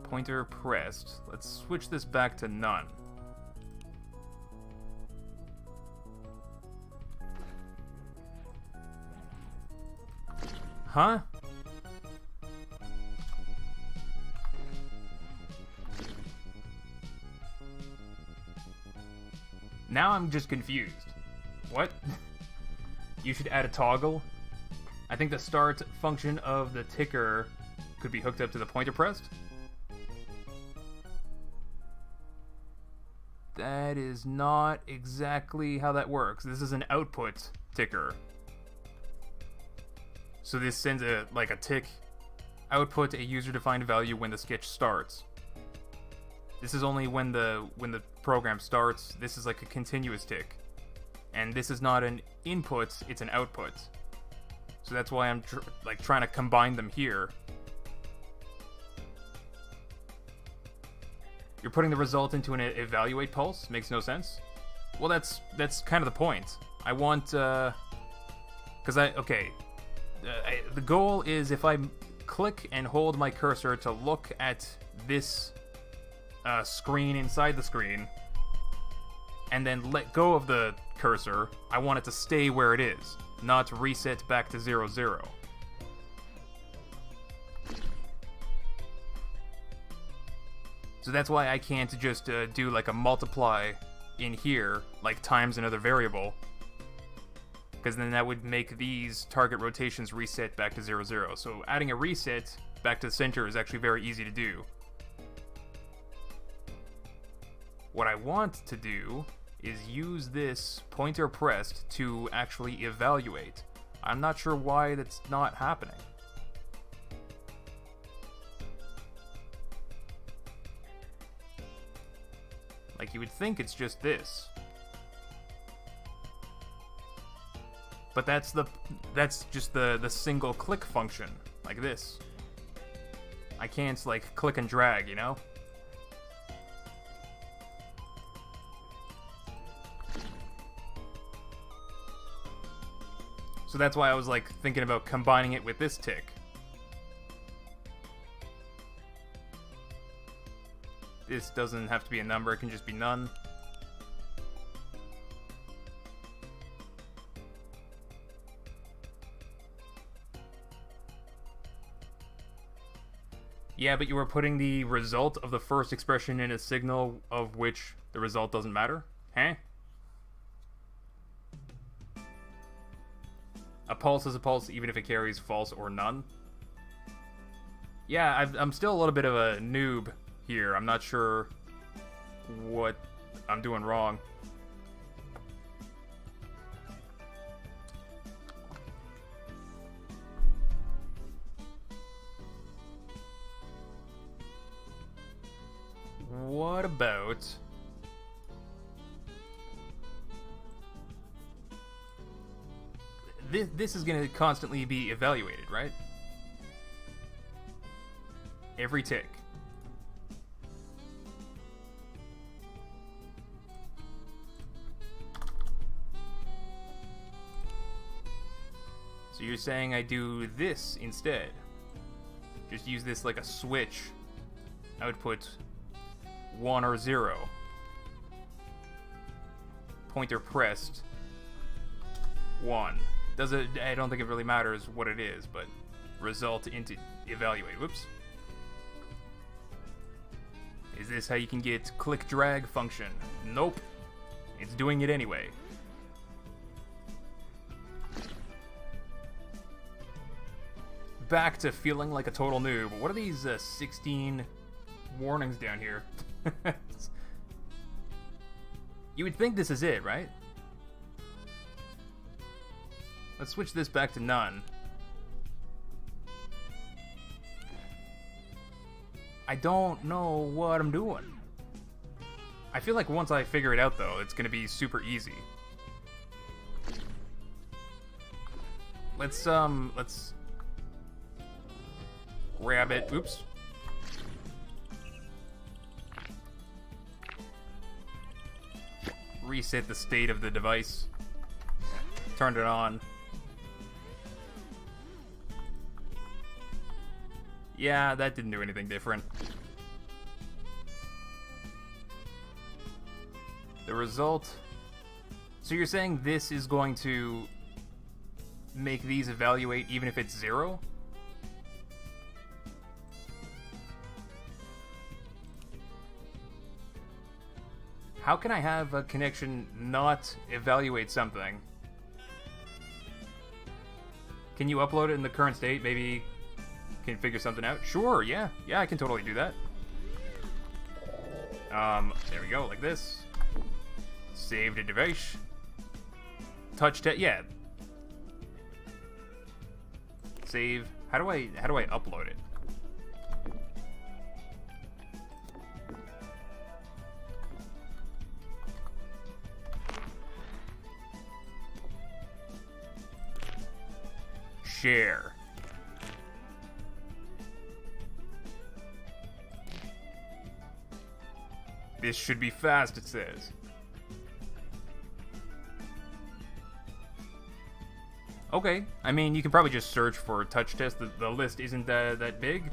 Pointer pressed. Let's switch this back to none. Huh? Now I'm just confused. What? You should add a toggle? I think the start function of the ticker could be hooked up to the pointer pressed? That is not exactly how that works. This is an output ticker. So this sends a tick output a user-defined value when the sketch starts. This is only when the program starts. This is like a continuous tick. And this is not an input, it's an output. So that's why I'm trying to combine them here. You're putting the result into an evaluate pulse? Makes no sense. Well, that's kind of the point. I want, the goal is if I click and hold my cursor to look at this screen inside the screen, and then let go of the cursor, I want it to stay where it is, not reset back to 0, 0. So that's why I can't just do like a multiply in here, like times another variable, because then that would make these target rotations reset back to 0, 0. So adding a reset back to the center is actually very easy to do. What I want to do is use this pointer pressed to actually evaluate. I'm not sure why that's not happening. Like, you would think it's just this. But that's just the single click function, like this. I can't, like, click and drag, you know? So that's why I was, like, thinking about combining it with this tick. This doesn't have to be a number, it can just be none. Yeah, but you were putting the result of the first expression in a signal of which the result doesn't matter? Huh? A pulse is a pulse even if it carries false or none? Yeah, I'm still a little bit of a noob here. I'm not sure what I'm doing wrong. What about... This is going to constantly be evaluated, right? Every tick. So you're saying I do this instead? Just use this like a switch. Output 1 or 0. Pointer pressed. 1. I don't think it really matters what it is, but result into evaluate. Whoops. Is this how you can get click drag function? Nope. It's doing it anyway. Back to feeling like a total noob. What are these 16 warnings down here? You would think this is it, right? Let's switch this back to none. I don't know what I'm doing. I feel like once I figure it out, though, it's gonna be super easy. Let's grab it. Oops. Reset the state of the device. Turned it on. Yeah, that didn't do anything different. The result... So you're saying this is going to make these evaluate even if it's 0? How can I have a connection not evaluate something? Can you upload it in the current state? Maybe can figure something out? Sure, yeah. Yeah, I can totally do that. There we go, like this. Save the device. Touch test, yeah. Save. How do I upload it? Share. This should be fast, it says. Okay, I mean, you can probably just search for touch test. The list isn't that big,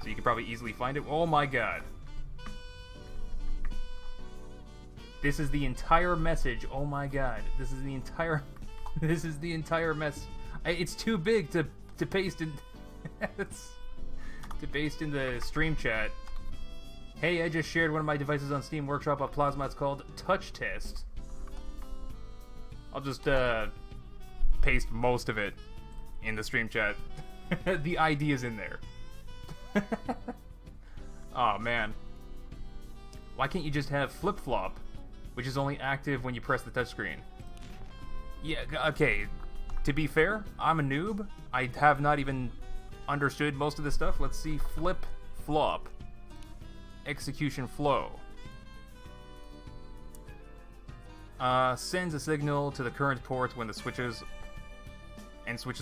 so you can probably easily find it. Oh my god. This is the entire message. Oh my god. This is the entire... This is the entire mess. It's too big to paste in... to paste in the stream chat. Hey, I just shared one of my devices on Steam Workshop on Plasma. It's called Touch Test. I'll just paste most of it in the stream chat. The idea's in there. Oh man. Why can't you just have flip-flop, which is only active when you press the touchscreen? Yeah, okay. To be fair, I'm a noob. I have not even understood most of this stuff. Let's see. Flip-flop. Execution flow. Sends a signal to the current port when the switches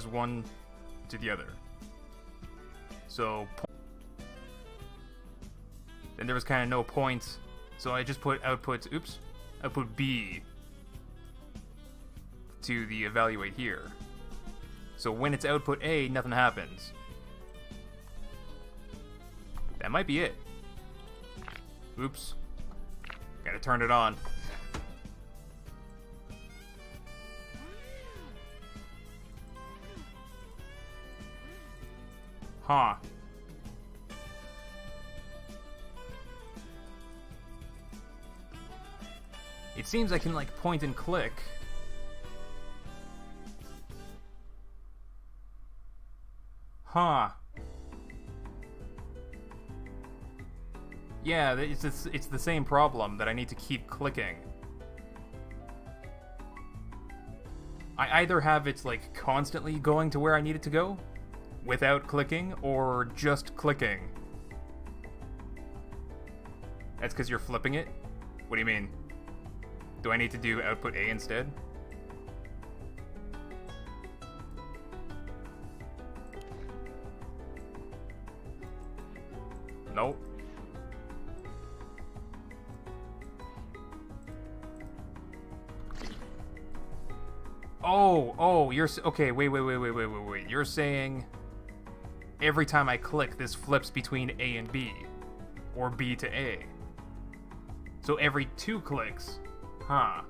one to the other. So then there was kind of no point, so I just put output B to the evaluate here. So when it's output A, nothing happens. That might be it. Oops. Gotta turn it on. Huh. It seems I can, like, point and click. Huh. Yeah, it's the same problem that I need to keep clicking. I either have it's like constantly going to where I need it to go without clicking, or just clicking. That's because you're flipping it? What do you mean? Do I need to do output A instead? Nope. Oh, you're okay. Wait. You're saying every time I click, this flips between A and B, or B to A. So every 2 clicks, huh?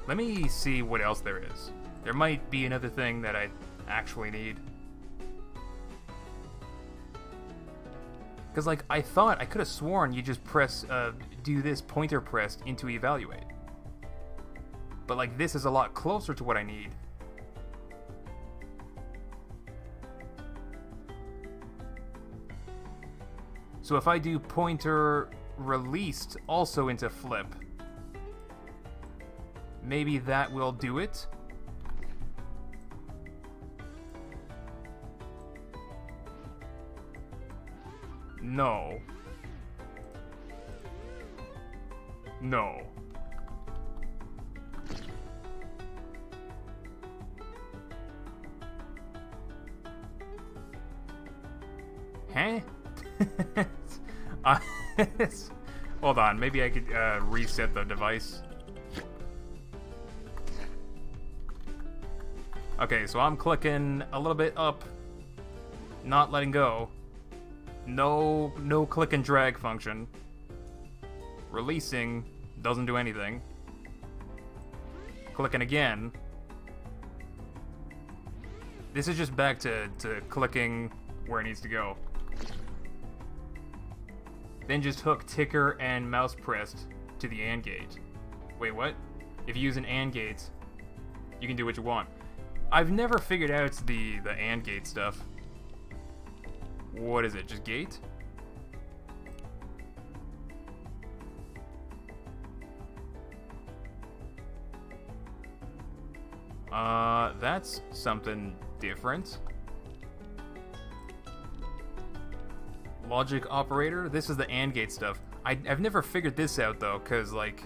Let me see what else there is. There might be another thing that I actually need. Because, like, I could have sworn you just press, do this pointer pressed into evaluate. But, like, this is a lot closer to what I need. So if I do pointer released also into flip, maybe that will do it? No. No. Huh? Hold on, maybe I could reset the device. Okay, so I'm clicking a little bit up, not letting go. No click and drag function. Releasing doesn't do anything. Clicking again. This is just back to clicking where it needs to go. Then just hook ticker and mouse pressed to the AND gate. Wait, what? If you use an AND gate, you can do what you want. I've never figured out the AND gate stuff. What is it, just gate? That's something different. Logic operator? This is the AND gate stuff. I've never figured this out though, cause like,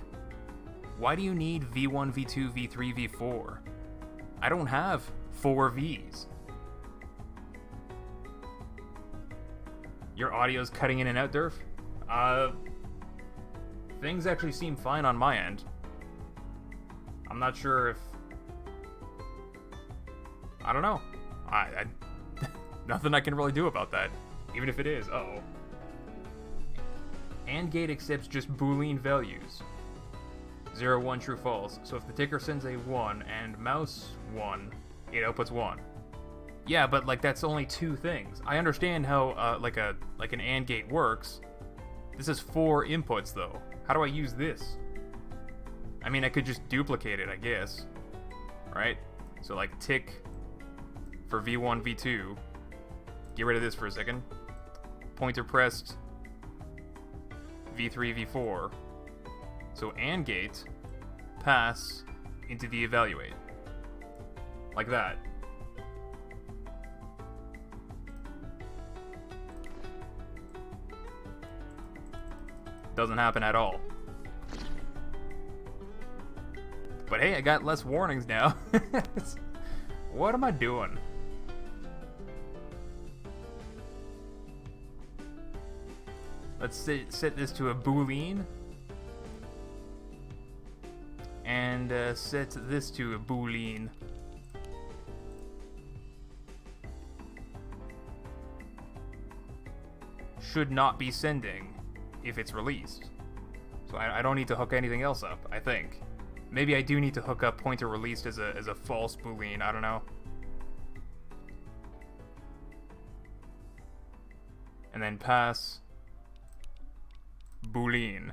why do you need V1, V2, V3, V4? I don't have 4 Vs. Your audio's cutting in and out, Durf? Things actually seem fine on my end. I'm not sure if... I don't know. I nothing I can really do about that. Even if it is. Uh-oh. AND gate accepts just Boolean values. 0, 1, true, false. So if the ticker sends a 1 and mouse 1, it outputs 1. Yeah, but like that's only 2 things. I understand how like an AND gate works. This is 4 inputs though. How do I use this? I mean, I could just duplicate it, I guess. Right? So like tick for V1, V2. Get rid of this for a second. Pointer pressed V3, V4. So AND gate pass into the evaluate. Like that. Doesn't happen at all. But hey, I got less warnings now. What am I doing? Let's set this to a Boolean. And set this to a Boolean. Should not be sending if it's released. So I don't need to hook anything else up, I think. Maybe I do need to hook up pointer released as a false Boolean, I don't know. And then pass Boolean.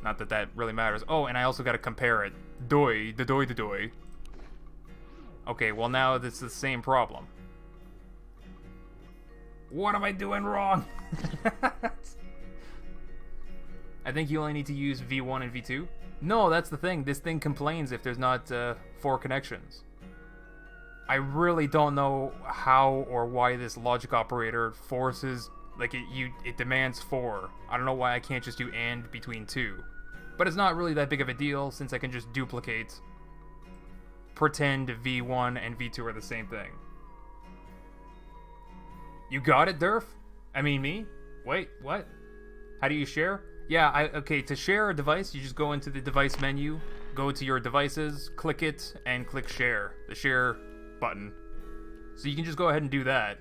Not that that really matters. Oh, and I also gotta compare it. Doi. Okay, well now it's the same problem. What am I doing wrong? I think you only need to use V1 and V2. No, that's the thing. This thing complains if there's not 4 connections. I really don't know how or why this logic operator forces, like it demands 4. I don't know why I can't just do AND between 2. But it's not really that big of a deal since I can just duplicate, pretend V1 and V2 are the same thing. You got it, Durf? I mean me? Wait, what? How do you share? Yeah, okay, to share a device, you just go into the device menu, go to your devices, click it, and click share. The share button. So you can just go ahead and do that.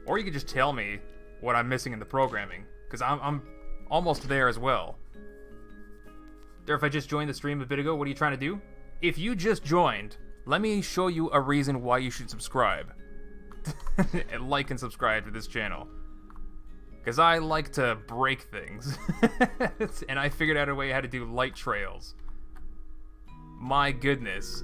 Or you can just tell me what I'm missing in the programming, because I'm almost there as well. Durf, I just joined the stream a bit ago. What are you trying to do? If you just joined, let me show you a reason why you should subscribe. And like and subscribe to this channel. Because I like to break things. And I figured out a way how to do light trails. My goodness.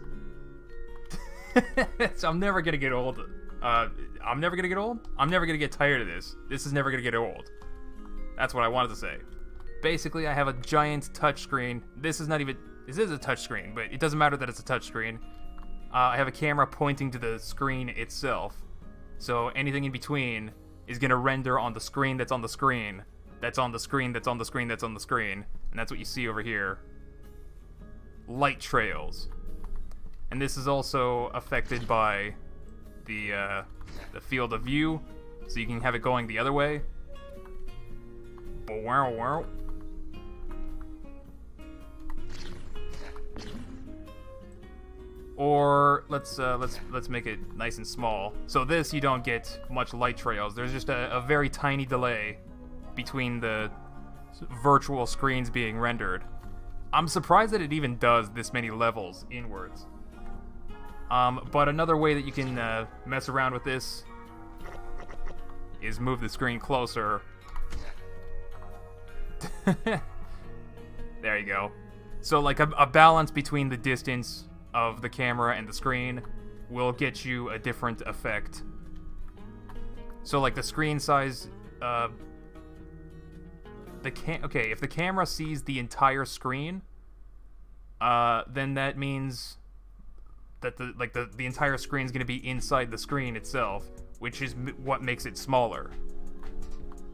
So I'm never gonna get old. I'm never gonna get old? I'm never gonna get tired of this. This is never gonna get old. That's what I wanted to say. Basically, I have a giant touchscreen. This is a touchscreen, but it doesn't matter that it's a touchscreen. I have a camera pointing to the screen itself. So anything in between is gonna render on the screen that's on the screen. That's on the screen that's on the screen that's on the screen. And that's what you see over here. Light trails. And this is also affected by the field of view. So you can have it going the other way. Wow. Or let's make it nice and small. So this, you don't get much light trails. There's just a very tiny delay between the virtual screens being rendered. I'm surprised that it even does this many levels inwards. But another way that you can mess around with this is move the screen closer. There you go. So like a balance between the distance of the camera and the screen will get you a different effect. So like the screen size, okay, if the camera sees the entire screen, then that means that the entire screen is going to be inside the screen itself, which is what makes it smaller.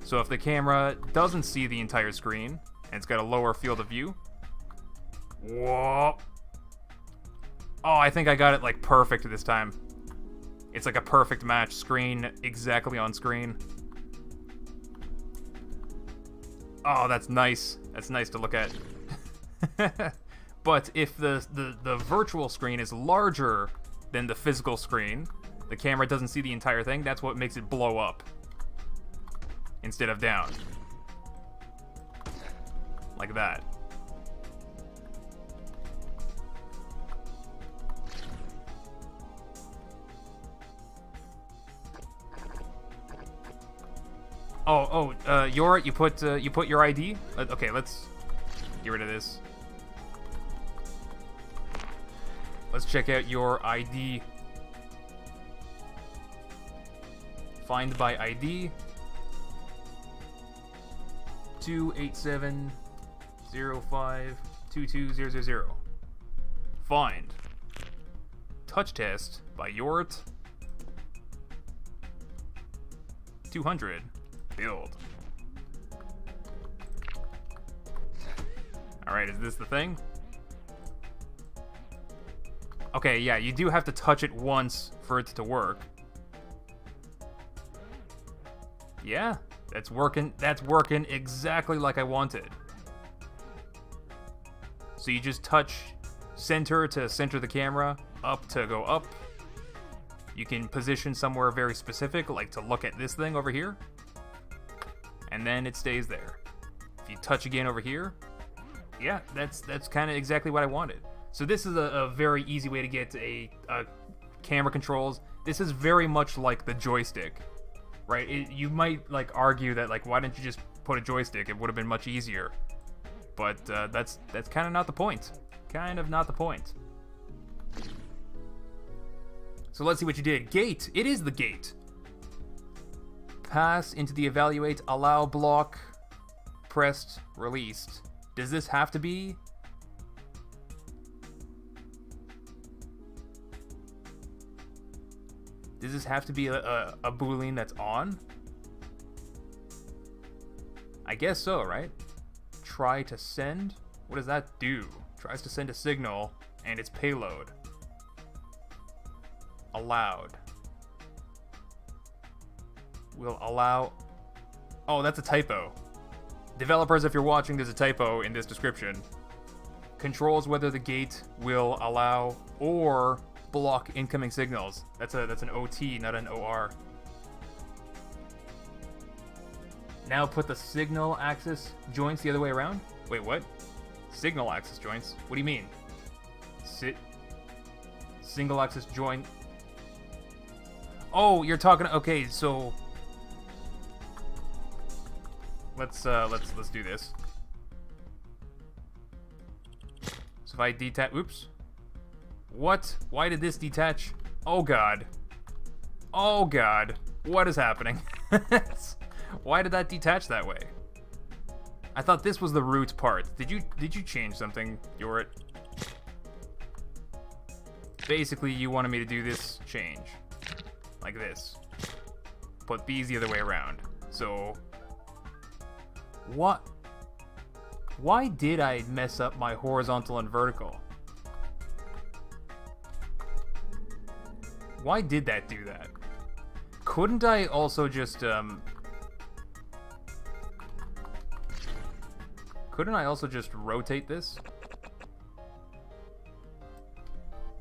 So if the camera doesn't see the entire screen and it's got a lower field of view, whoa. Oh, I think I got it like perfect this time. It's like a perfect match, screen exactly on screen. Oh, that's nice. That's nice to look at. But if the virtual screen is larger than the physical screen, the camera doesn't see the entire thing, that's what makes it blow up instead of down. Like that. You put your ID? Okay, let's get rid of this. Let's check out your ID. Find by ID. 287052200. Find. Touch test by Yort. 200. Build. Alright, is this the thing? Okay, yeah, you do have to touch it once for it to work. Yeah, that's working exactly like I wanted. So you just touch center to center the camera, up to go up. You can position somewhere very specific, like to look at this thing over here. And then it stays there. If you touch again over here, yeah, that's kind of exactly what I wanted. So this is a very easy way to get a camera controls. This is very much like the joystick, right? You might like argue that like, why didn't you just put a joystick? It would have been much easier. But that's kind of not the point. Kind of not the point. So let's see what you did. Gate. It is the gate. Pass into the evaluate, allow block, pressed, released. Does this have to be? Does this have to be a Boolean that's on? I guess so, right? Try to send? What does that do? Tries to send a signal, and it's payload. Allowed. will allow... Oh, that's a typo. Developers, if you're watching, there's a typo in this description. Controls whether the gate will allow or block incoming signals. That's an OT, not an OR. Now put the signal axis joints the other way around? Wait, what? Signal axis joints? What do you mean? Single axis joint. Oh, you're talking... Okay, so... Let's do this. So if I detach... Oops. What? Why did this detach? Oh, God. Oh, God. What is happening? Why did that detach that way? I thought this was the root part. Did you change something, Yorit? Basically, you wanted me to do this change. Like this. Put these the other way around. So... What? Why did I mess up my horizontal and vertical? Why did that do that? Couldn't I also just, Couldn't I also just rotate this?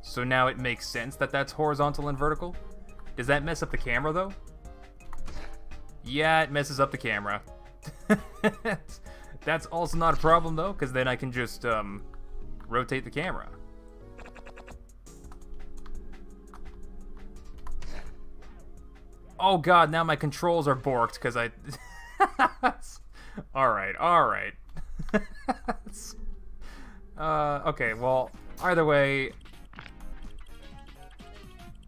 So now it makes sense that that's horizontal and vertical? Does that mess up the camera, though? Yeah, it messes up the camera. That's also not a problem, though, because then I can just, rotate the camera. Oh god, now my controls are borked, because I... Alright. Okay, well, either way...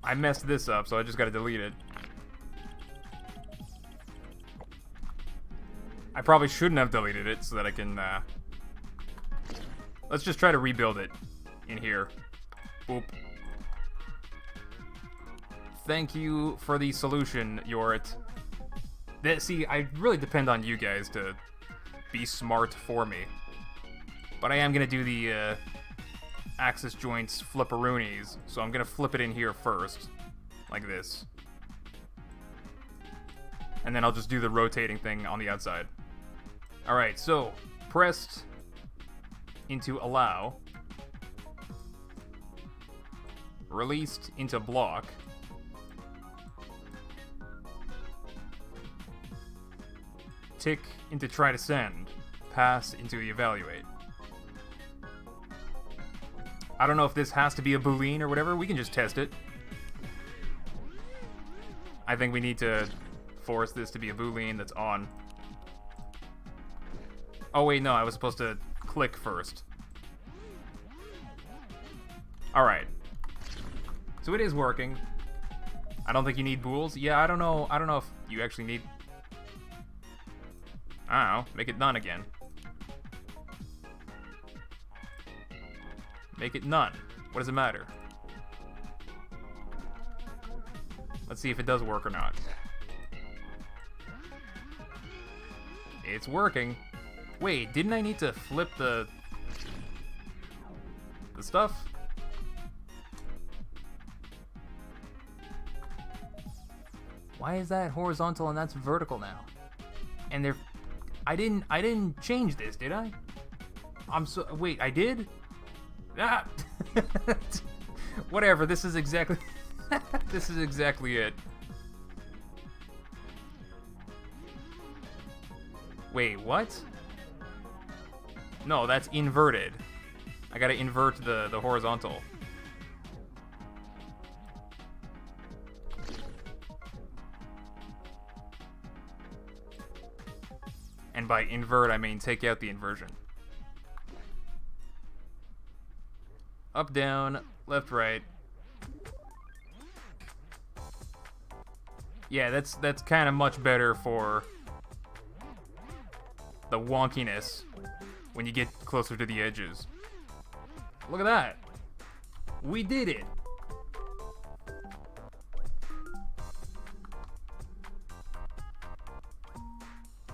I messed this up, so I just gotta delete it. I probably shouldn't have deleted it, so that I can, Let's just try to rebuild it in here. Boop. Thank you for the solution, Yorit. See, I really depend on you guys to be smart for me. But I am gonna do the, axis joints flipperoonies, so I'm gonna flip it in here first. Like this. And then I'll just do the rotating thing on the outside. Alright, so, pressed into allow. Released into block. Tick into try to send. Pass into evaluate. I don't know if this has to be a Boolean or whatever. We can just test it. I think we need to force this to be a Boolean that's on. Oh wait, no, I was supposed to click first. Alright. So it is working. I don't think you need bools. Yeah, I don't know if you actually need... I don't know, make it none again. Make it none. What does it matter? Let's see if it does work or not. It's working. Wait, didn't I need to flip the stuff? Why is that horizontal and that's vertical now? And they're... I didn't change this, did I? Wait, I did? Ah! Whatever, this is exactly... this is exactly it. Wait, what? No, that's inverted. I gotta invert the horizontal. And by invert, I mean take out the inversion. Up, down, left, right. Yeah, that's kind of much better for the wonkiness when you get closer to the edges. Look at that. We did it.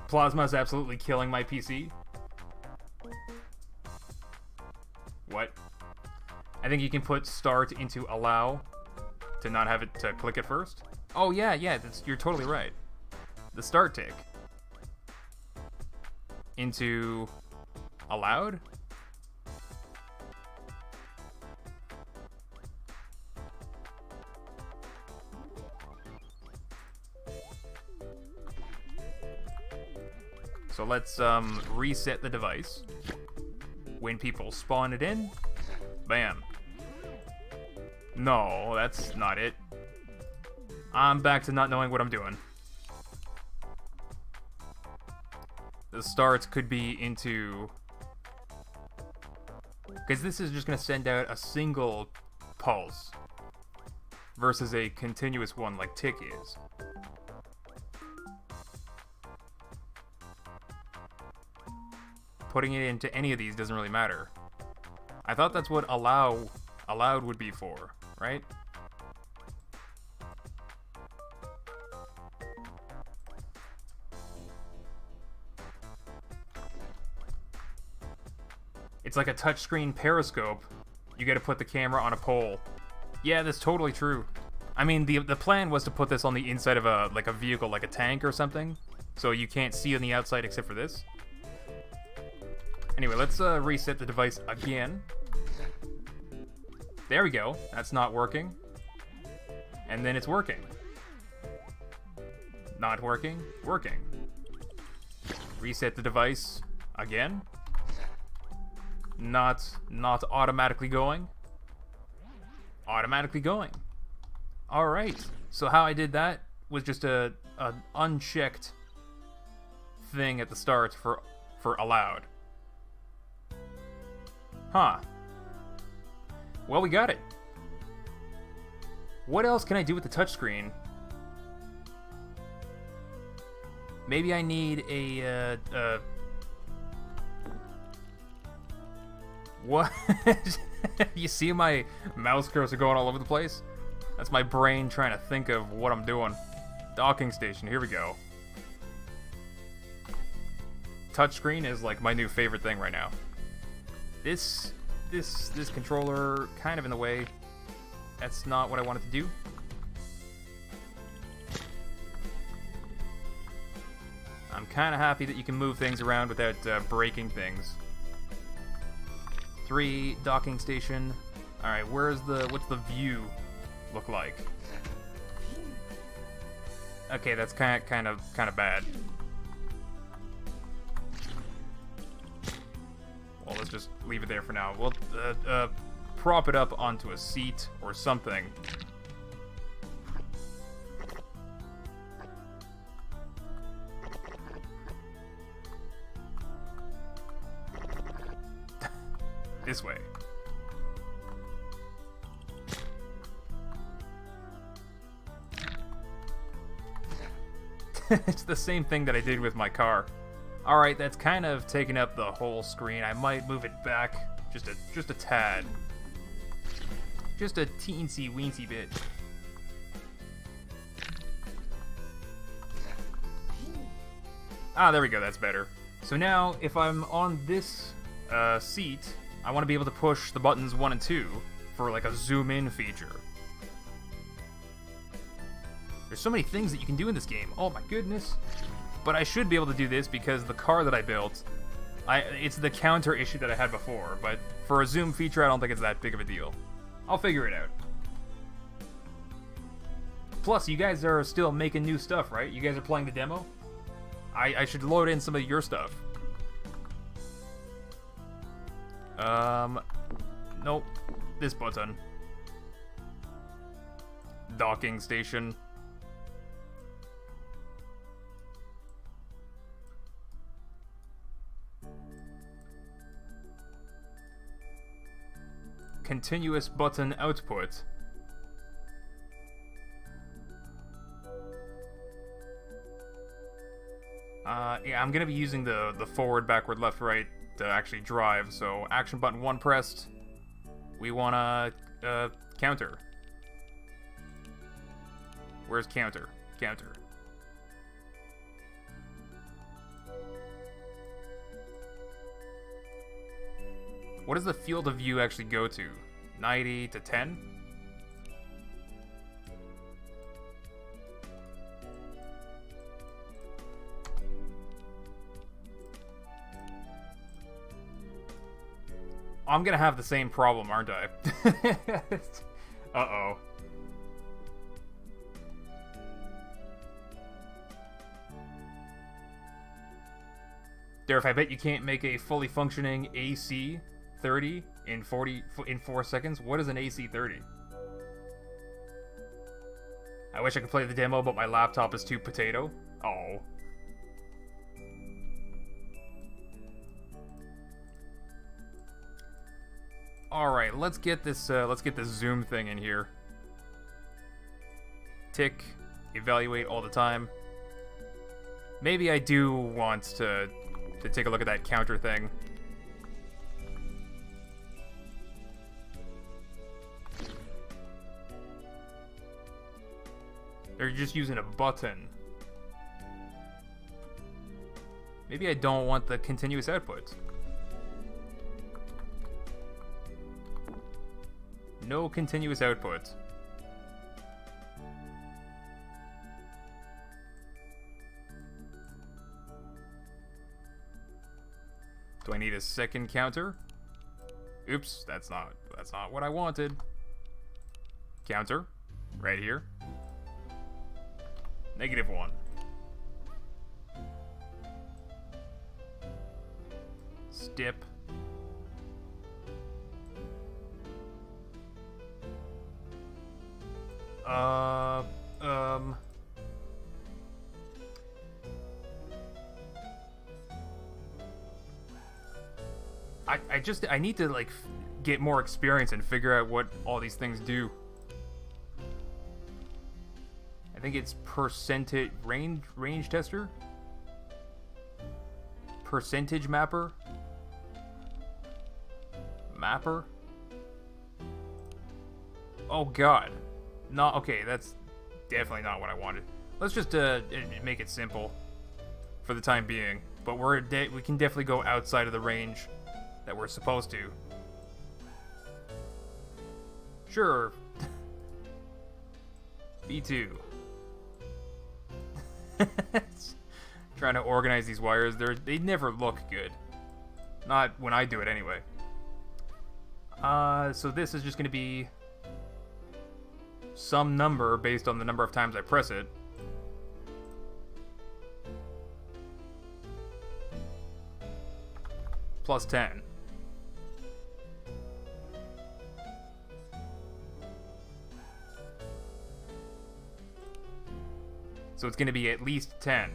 Plasma is absolutely killing my PC. What? I think you can put start into allow to not have it to click it first. Oh yeah, you're totally right. the start tick into allowed. So let's reset the device. When people spawn it in, bam. No, that's not it. I'm back to not knowing what I'm doing. The starts could be into... because this is just going to send out a single pulse versus a continuous one like tick is. Putting it into any of these doesn't really matter. I thought that's what allowed would be for, right? It's like a touchscreen periscope. You gotta put the camera on a pole. Yeah, that's totally true. I mean, the plan was to put this on the inside of a vehicle, like a tank or something, so you can't see on the outside except for this. Anyway, let's reset the device again. There we go. That's not working. And then it's working. Not working. Working. Reset the device again. Not automatically going. Automatically going. Alright. So how I did that was just an unchecked thing at the start for allowed. Huh. Well, we got it. What else can I do with the touchscreen? Maybe I need a, what? You see my mouse cursor going all over the place? That's my brain trying to think of what I'm doing. Docking station, here we go. Touchscreen is like my new favorite thing right now. This controller kind of in the way. That's not what I wanted to do. I'm kind of happy that you can move things around without breaking things. 3 docking station. All right, what's the view look like? Okay, that's kind of bad. Well, let's just leave it there for now. We'll prop it up onto a seat or something. This way. It's the same thing that I did with my car. Alright, that's kind of taking up the whole screen. I might move it back just a tad. Just a teensy weensy bit. Ah, there we go, that's better. So now, if I'm on this seat, I want to be able to push the buttons 1 and 2 for like a zoom in feature. There's so many things that you can do in this game. Oh my goodness. But I should be able to do this because the car that I built, it's the counter issue that I had before, but for a zoom feature, I don't think it's that big of a deal. I'll figure it out. Plus, you guys are still making new stuff, right? You guys are playing the demo? I should load in some of your stuff. Nope. This button. Docking station. Continuous button output. Yeah, I'm gonna be using the forward, backward, left, right to actually drive. So action button 1 pressed. We wanna counter. Where's counter? Counter. What does the field of view actually go to? 90 to 10? I'm gonna have the same problem, aren't I? Uh-oh. Durf, I bet you can't make a fully functioning AC 30 in 4 seconds. What is an AC 30? I wish I could play the demo, but my laptop is too potato. Oh. Alright, let's get this zoom thing in here. Tick, evaluate all the time. Maybe I do want to take a look at that counter thing. They're just using a button. Maybe I don't want the continuous output. No continuous output. Do I need a second counter? Oops, that's not what I wanted. Counter, right here. -1. Step. I need to like get more experience and figure out what all these things do. I think it's percentage range tester, percentage mapper. Oh god, no. Okay, that's definitely not what I wanted. Let's just make it simple for the time being. But we can definitely go outside of the range that we're supposed to. Sure. B2. Trying to organize these wires, they never look good. Not when I do it anyway. So this is just going to be some number based on the number of times I press it. Plus 10. So it's going to be at least 10,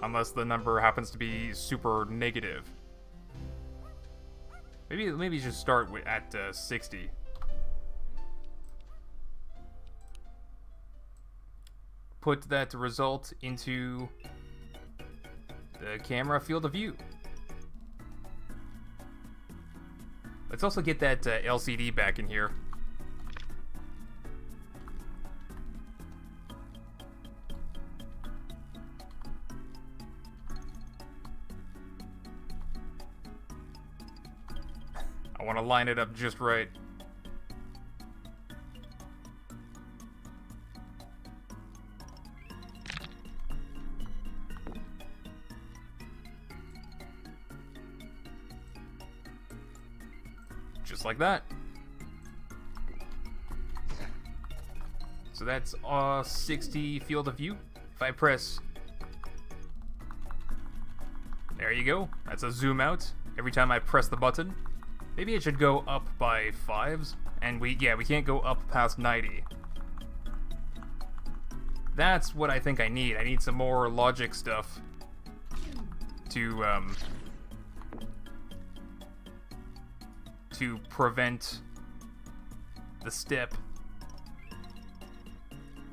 unless the number happens to be super negative. Maybe just start at 60. Put that result into the camera field of view. Let's also get that LCD back in here. I want to line it up just right. Just like that. So that's 60 field of view. If I press... There you go. That's a zoom out every time I press the button. Maybe it should go up by 5s, and we can't go up past 90. That's what I think I need. I need some more logic stuff to prevent the step.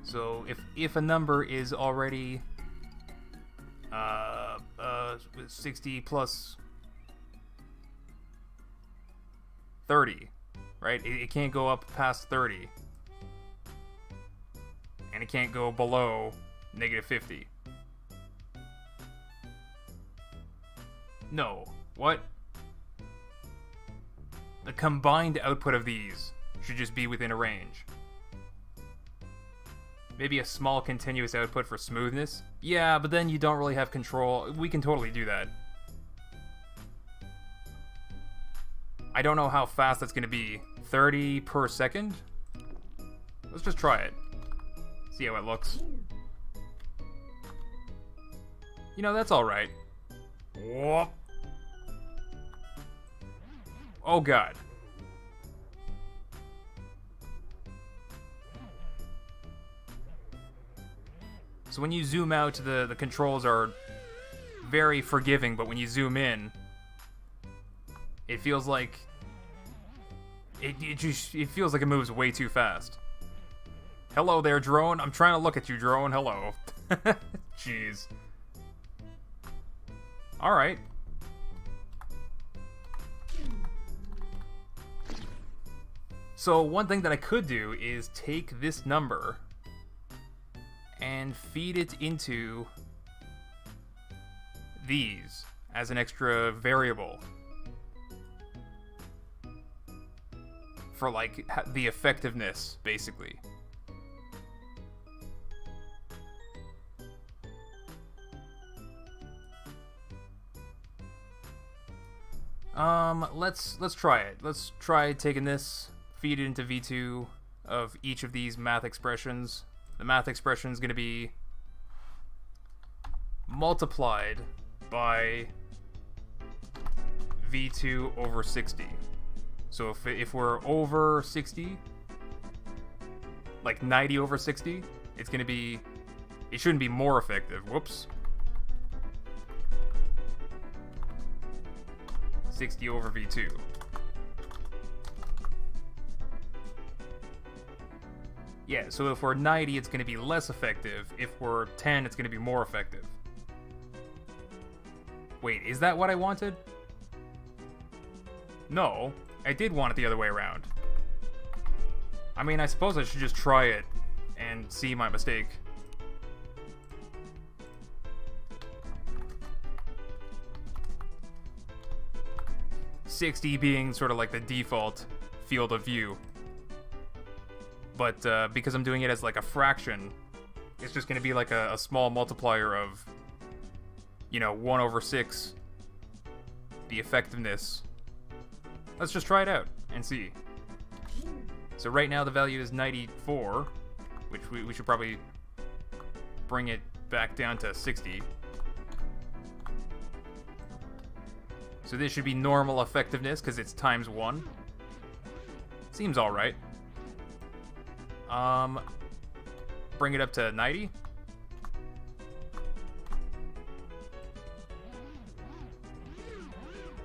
So if a number is already 60 plus 30, right? It can't go up past 30. And it can't go below -50. No. What? The combined output of these should just be within a range. Maybe a small continuous output for smoothness? Yeah, but then you don't really have control. We can totally do that. I don't know how fast that's going to be. 30 per second? Let's just try it. See how it looks. You know, that's alright. Whoop. Oh god. So when you zoom out, the controls are very forgiving, but when you zoom in, it feels like it feels like it moves way too fast. Hello there, drone. I'm trying to look at you, drone. Hello. Jeez. All right. So one thing that I could do is take this number and feed it into these as an extra variable for like the effectiveness, basically. Let's try it. Let's try taking this, feed it into V2 of each of these math expressions. The math expression is going to be multiplied by V2 over 60. So if we're over 60, like 90 over 60, it's going to be, it shouldn't be more effective. Whoops. 60 over V2. Yeah, so if we're 90, it's going to be less effective. If we're 10, it's going to be more effective. Wait, is that what I wanted? No, I did want it the other way around. I mean, I suppose I should just try it and see my mistake. $60 being sort of like the default field of view. But because I'm doing it as like a fraction, it's just going to be like a small multiplier of, you know, 1 over 6, the effectiveness. Let's just try it out and see. So right now the value is 94, which we should probably bring it back down to 60. So this should be normal effectiveness because it's times 1. Seems alright. Bring it up to 90.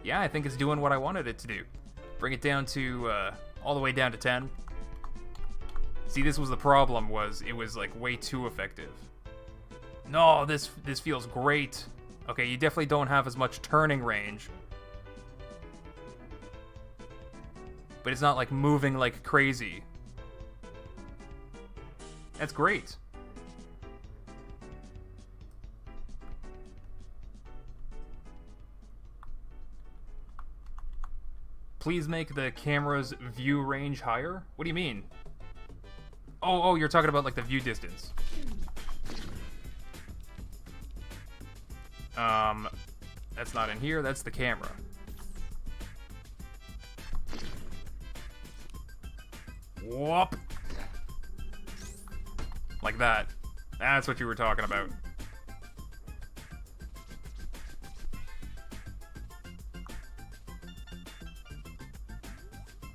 Yeah, I think it's doing what I wanted it to do. Bring it down to, all the way down to 10. See, this was the problem, was it was like way too effective. No, this feels great. Okay, you definitely don't have as much turning range. But it's not like moving like crazy. That's great. Please make the camera's view range higher? What do you mean? Oh, you're talking about like the view distance. That's not in here, that's the camera. Whoop! Like that. That's what you were talking about.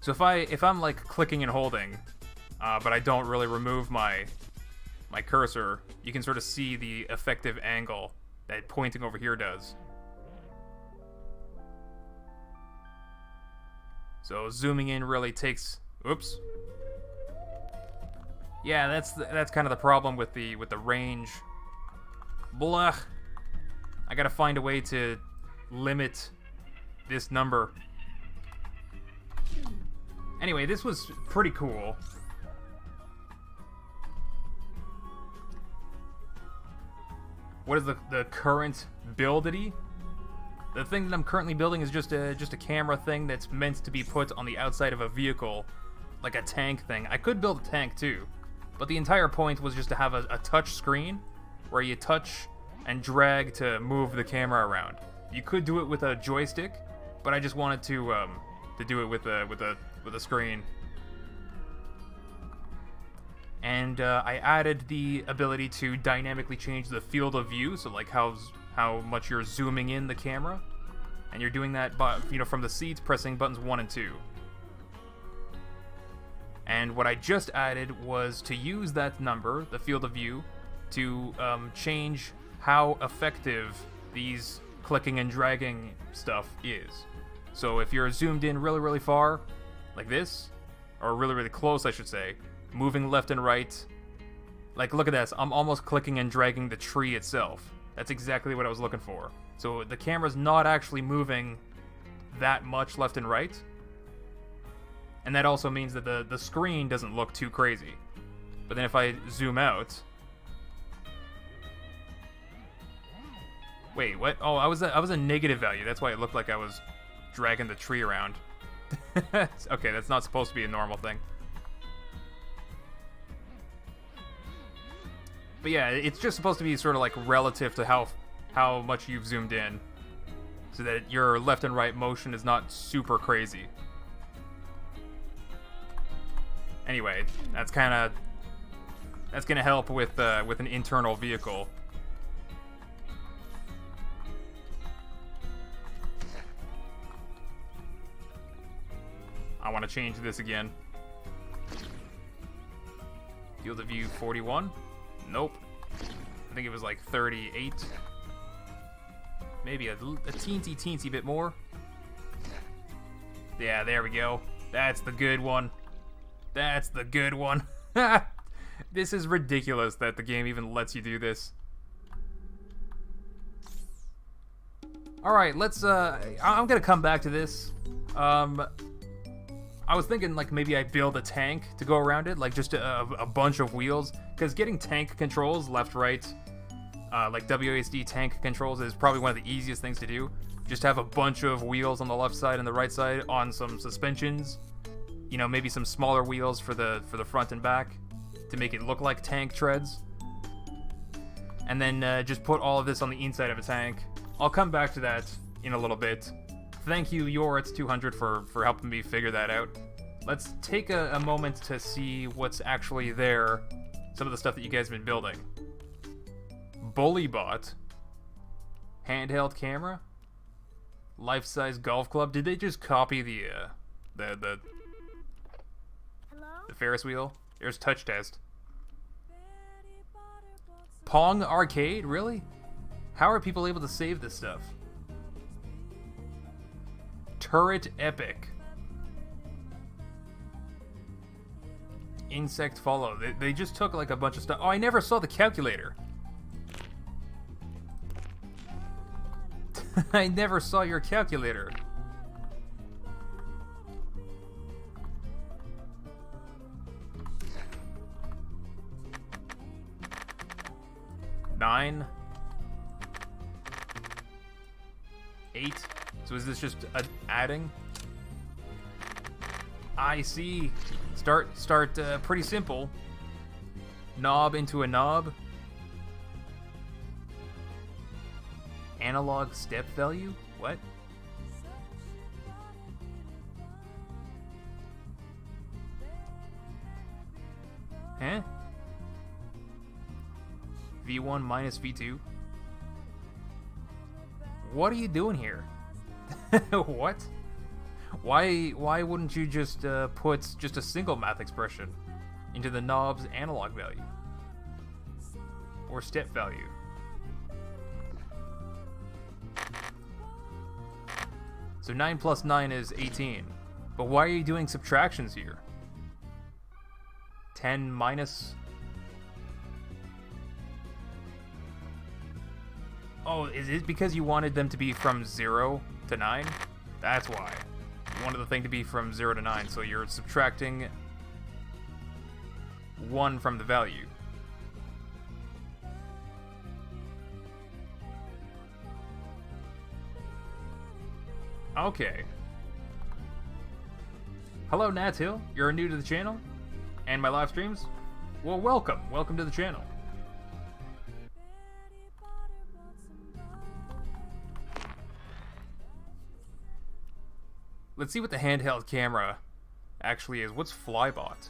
So if I'm like clicking and holding, but I don't really remove my cursor, you can sort of see the effective angle that pointing over here does. So zooming in really takes. Oops. Yeah, that's kind of the problem with the range. Blah. I gotta find a way to limit this number. Anyway, this was pretty cool. What is the current buildity? The thing that I'm currently building is just a camera thing that's meant to be put on the outside of a vehicle, like a tank thing. I could build a tank too, but the entire point was just to have a touch screen where you touch and drag to move the camera around. You could do it with a joystick, but I just wanted to to do it with a screen. And I added the ability to dynamically change the field of view, so like how much you're zooming in the camera, and you're doing that by, from the seats, pressing buttons 1 and 2. And what I just added was to use that number, the field of view, to change how effective these clicking and dragging stuff is. So if you're zoomed in really, really far, like this, or really, really close, I should say, moving left and right, like look at this, I'm almost clicking and dragging the tree itself. That's exactly what I was looking for. So the camera's not actually moving that much left and right. And that also means that the screen doesn't look too crazy. But then if I zoom out... Wait, what? Oh, I was a negative value. That's why it looked like I was dragging the tree around. Okay, that's not supposed to be a normal thing. But yeah, it's just supposed to be sort of like relative to how much you've zoomed in, so that your left and right motion is not super crazy. Anyway, that's gonna help with an internal vehicle. I want to change this again. Field of view 41. Nope. I think it was like 38. Maybe a teensy bit more. Yeah, there we go. That's the good one. That's the good one. This is ridiculous that the game even lets you do this. Alright, let's, I'm gonna come back to this. I was thinking, like, maybe I build a tank to go around it, like, just a bunch of wheels. Because getting tank controls, left, right, like WASD tank controls is probably one of the easiest things to do. Just have a bunch of wheels on the left side and the right side on some suspensions. Maybe some smaller wheels for the front and back to make it look like tank treads. And then just put all of this on the inside of a tank. I'll come back to that in a little bit. Thank you, Yoritz200, for helping me figure that out. Let's take a moment to see what's actually there. Some of the stuff that you guys have been building. Bullybot. Handheld camera. Life-size golf club. Did they just copy the Ferris wheel? There's touch test. Pong arcade? Really? How are people able to save this stuff? Turret epic. Insect follow. They just took like a bunch of stuff. Oh, I never saw the calculator. I never saw your calculator. Nine. 8. So is this just adding? I see. Start pretty simple. Knob into a knob. Analog step value? What? Huh? V1 minus V2? What are you doing here? What? Why wouldn't you just put just a single math expression into the knob's analog value? Or step value? So 9 plus 9 is 18. But why are you doing subtractions here? 10 minus... Oh, is it because you wanted them to be from 0 to 9? That's why. You wanted the thing to be from 0 to 9, so you're subtracting 1 from the value. Okay. Hello, Nats Hill. You're new to the channel and my live streams? Well, welcome. Welcome to the channel. Let's see what the handheld camera actually is. What's Flybot?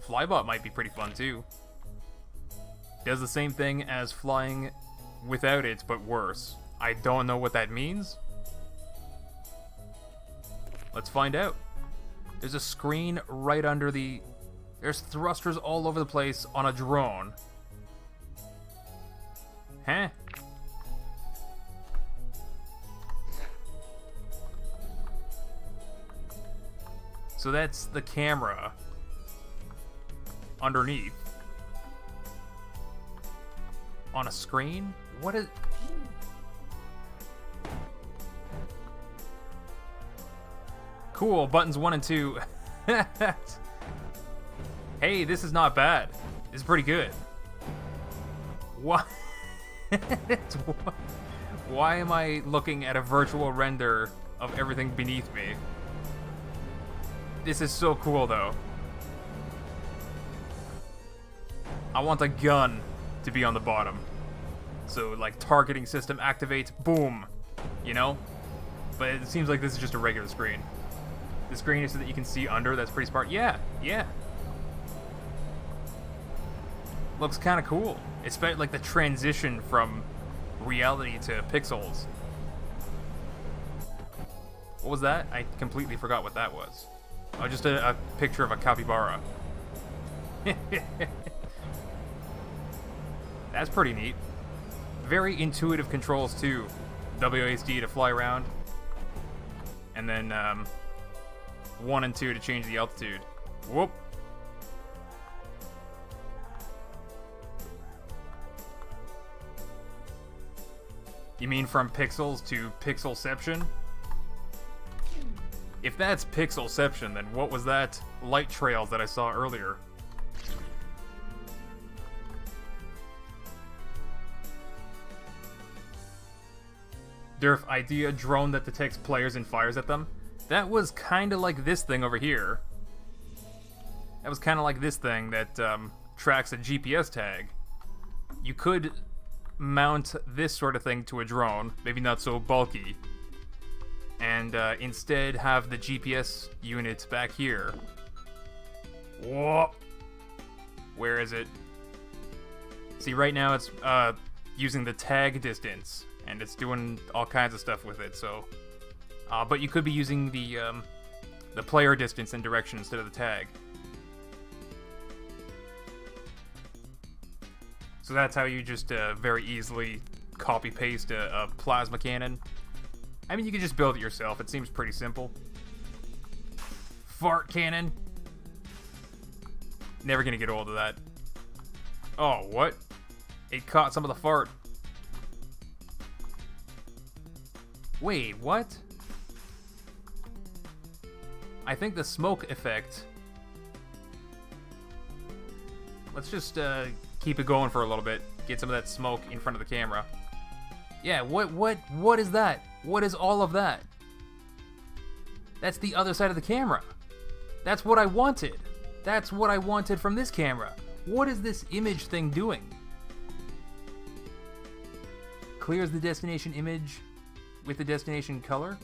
Flybot might be pretty fun too. Does the same thing as flying without it, but worse. I don't know what that means. Let's find out. There's a screen right under the... There's thrusters all over the place on a drone. Huh? So that's the camera underneath on a screen? What is... Cool, buttons 1 and 2. Hey, this is not bad. This is pretty good. What? Why am I looking at a virtual render of everything beneath me? This is so cool, though. I want a gun to be on the bottom. So, like, targeting system activates, boom. You know? But it seems like this is just a regular screen. The screen is so that you can see under, that's pretty smart. Yeah, yeah. Looks kind of cool. Especially, like, the transition from reality to pixels. What was that? I completely forgot what that was. Oh, just a picture of a capybara. That's pretty neat. Very intuitive controls too. WASD to fly around. And then 1 and 2 to change the altitude. Whoop. You mean from pixels to pixelception? If that's pixelception, then what was that light trails that I saw earlier? Durf, idea drone that detects players and fires at them. That was kind of like this thing over here. That was kind of like this thing that tracks a GPS tag. You could mount this sort of thing to a drone, maybe not so bulky, and instead have the GPS unit back here. Whoa! Where is it? See, right now it's using the tag distance, and it's doing all kinds of stuff with it. So, but you could be using the player distance and direction instead of the tag. So that's how you just very easily copy-paste a plasma cannon. I mean, you can just build it yourself. It seems pretty simple. Fart cannon. Never gonna get old of that. Oh, what? It caught some of the fart. Wait, what? I think the smoke effect... Let's just keep it going for a little bit. Get some of that smoke in front of the camera. Yeah, what is that? What is all of that? That's the other side of the camera. That's what I wanted. That's what I wanted from this camera. What is this image thing doing? Clears the destination image with the destination color?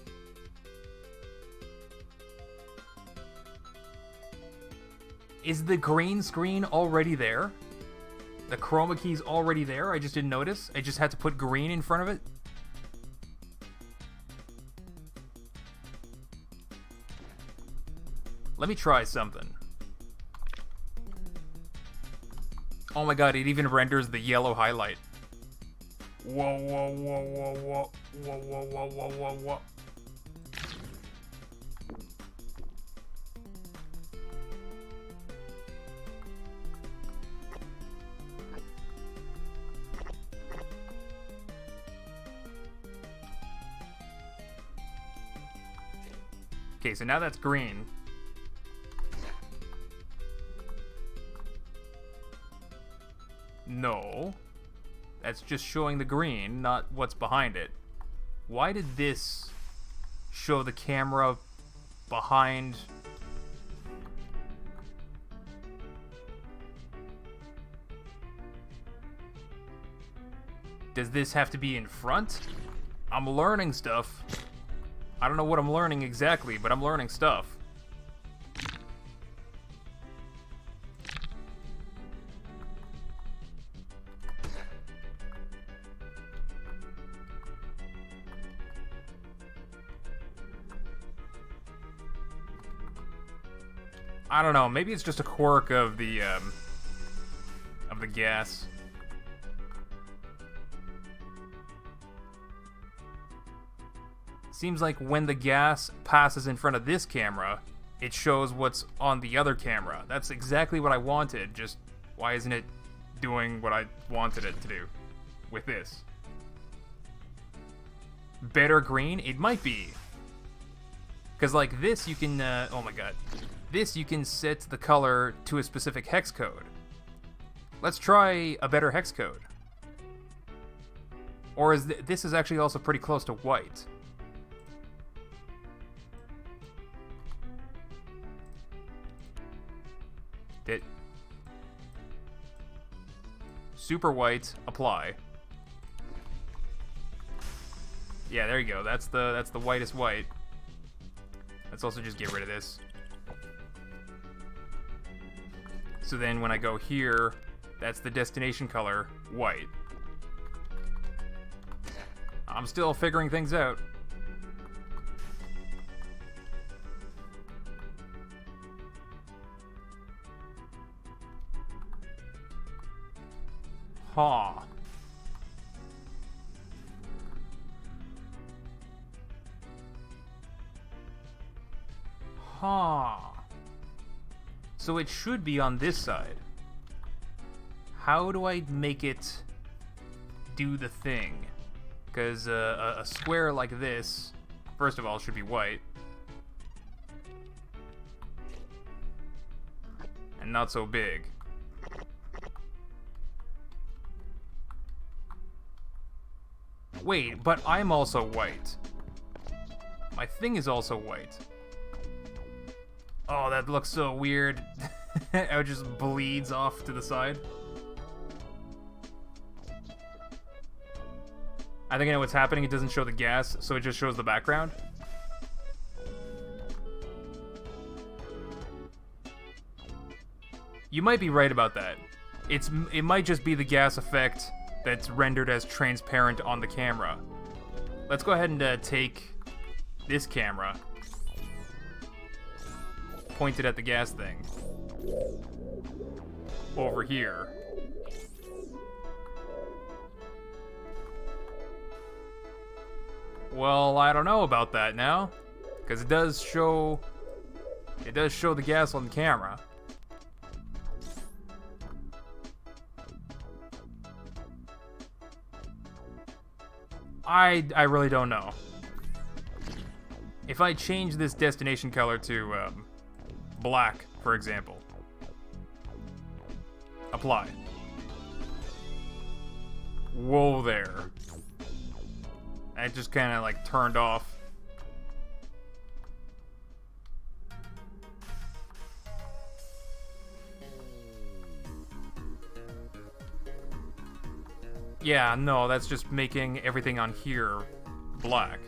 Is the green screen already there? The chroma key's already there? I just didn't notice. I just had to put green in front of it. Let me try something. Oh my god, it even renders the yellow highlight. Whoa, whoa, whoa, whoa, whoa, whoa, whoa, whoa, whoa, whoa, whoa. Okay, so now that's green. No. That's just showing the green, not what's behind it. Why did this show the camera behind? Does this have to be in front? I'm learning stuff. I don't know what I'm learning exactly, but I'm learning stuff. I don't know, maybe it's just a quirk of the gas. Seems like when the gas passes in front of this camera, it shows what's on the other camera. That's exactly what I wanted, just why isn't it doing what I wanted it to do with this? Better green? It might be. Because like this you can, oh my god. This you can set the color to a specific hex code. Let's try a better hex code. Or is this is actually also pretty close to white. Super white, apply. Yeah, there you go. That's the whitest white. Let's also just get rid of this. So then when I go here, that's the destination color, white. I'm still figuring things out. Ha. Ha. So it should be on this side. How do I make it do the thing? Because a square like this, first of all, should be white. And not so big. Wait, but I'm also white. My thing is also white. Oh, that looks so weird. It just bleeds off to the side. I think I know what's happening. It doesn't show the gas, so it just shows the background. You might be right about that. It might just be the gas effect that's rendered as transparent on the camera. Let's go ahead and take this camera, point it at the gas thing, over here. Well, I don't know about that now, because it does show the gas on the camera. I really don't know. If I change this destination color to black, for example, apply. Whoa there. It just kind of like turned off. Yeah, no, that's just making everything on here black.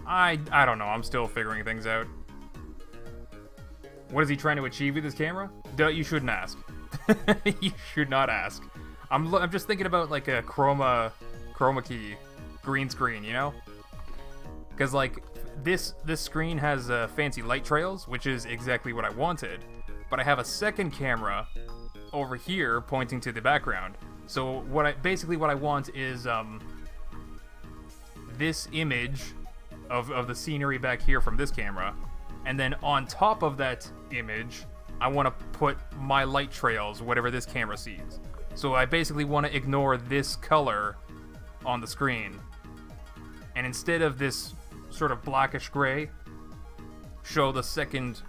I don't know, I'm still figuring things out. What is he trying to achieve with his camera? You shouldn't ask. You should not ask. I'm just thinking about like a chroma key green screen, you know? Because like this screen has fancy light trails, which is exactly what I wanted. But I have a second camera over here pointing to the background. So basically what I want is this image of the scenery back here from this camera, and then on top of that image I want to put my light trails, whatever this camera sees. So I basically want to ignore this color on the screen, and instead of this sort of blackish gray, show the second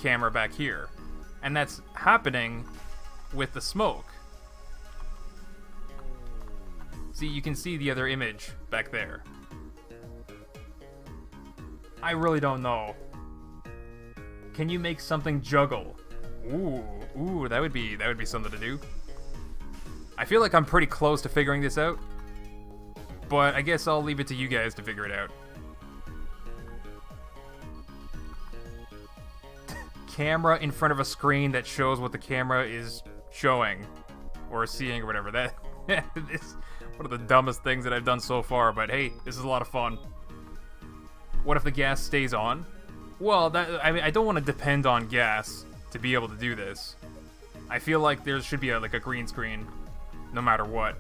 camera back here. And that's happening with the smoke. See, you can see the other image back there. I really don't know. Can you make something juggle? Ooh, that would be something to do. I feel like I'm pretty close to figuring this out, But I guess I'll leave it to you guys to figure it out. Camera in front of a screen that shows what the camera is showing or seeing or whatever. That is one of the dumbest things that I've done so far, but hey, this is a lot of fun. What if the gas stays on? Well, I don't want to depend on gas to be able to do this. I feel like there should be like a green screen no matter what.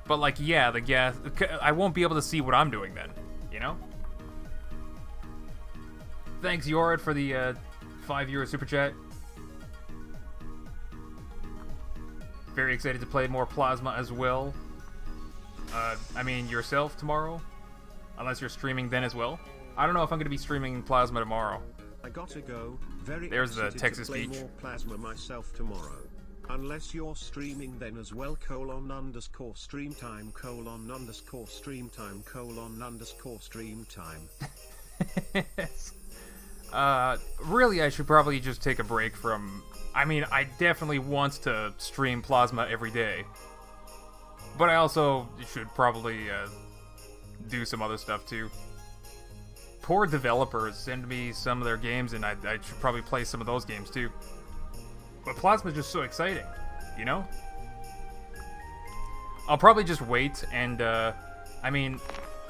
But like, yeah, the gas, I won't be able to see what I'm doing then, you know? Thanks, Yorid, for the €5 super chat. Very excited to play more Plasma as well. I mean, yourself tomorrow? Unless you're streaming then as well. I don't know if I'm going to be streaming Plasma tomorrow. I gotta go. There's the Texas Beach. More Plasma myself tomorrow. Unless you're streaming then as well, _stream time, _stream time, _stream time. Really, I should probably just take a break from... I mean, I definitely want to stream Plasma every day. But I also should probably do some other stuff too. Poor developers send me some of their games, and I should probably play some of those games too. But Plasma's just so exciting, you know? I'll probably just wait, and, I mean,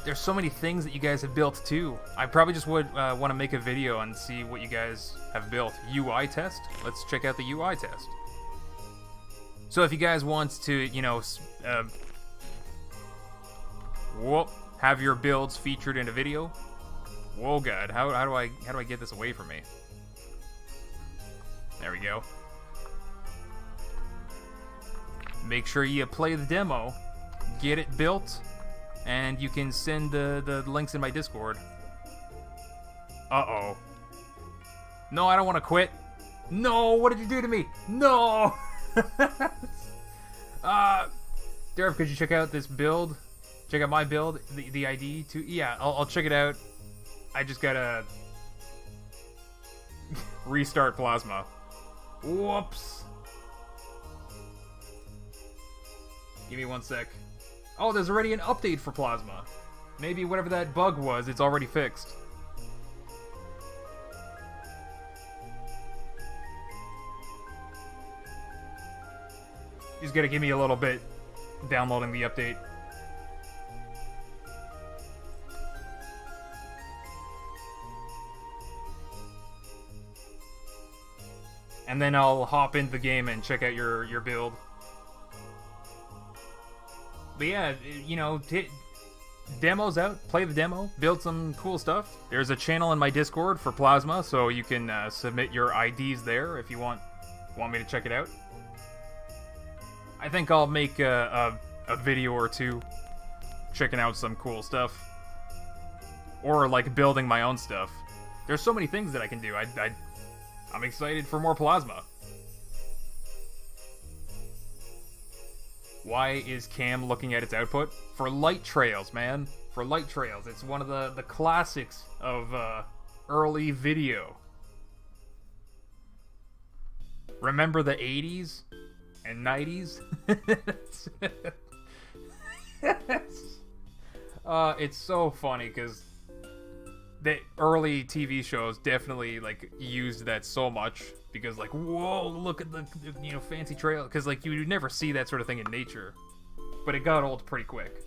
there's so many things that you guys have built, too. I probably just would want to make a video and see what you guys have built. UI test? Let's check out the UI test. So if you guys want to, you know, have your builds featured in a video, whoa, God, how do I get this away from me? There we go. Make sure you play the demo, get it built, and you can send the links in my Discord. Uh-oh. No, I don't want to quit. No, what did you do to me? No! Durf, could you check out this build? Check out my build, the ID too? Yeah, I'll check it out. I just gotta restart Plasma. Whoops. Give me 1 sec. Oh, there's already an update for Plasma. Maybe whatever that bug was, it's already fixed. You just gotta give me a little bit downloading the update. And then I'll hop into the game and check out your build. But yeah, you know, demo's out, play the demo, build some cool stuff. There's a channel in my Discord for Plasma, so you can submit your IDs there if you want me to check it out. I think I'll make a video or two checking out some cool stuff. Or like building my own stuff. There's so many things that I can do. I'm excited for more Plasma. Why is Cam looking at its output? For light trails, man. For light trails. It's one of the classics of early video. Remember the 80s and 90s? It's so funny because the early TV shows definitely like used that so much. Because like, whoa, look at the fancy trail. Because like you would never see that sort of thing in nature, but it got old pretty quick.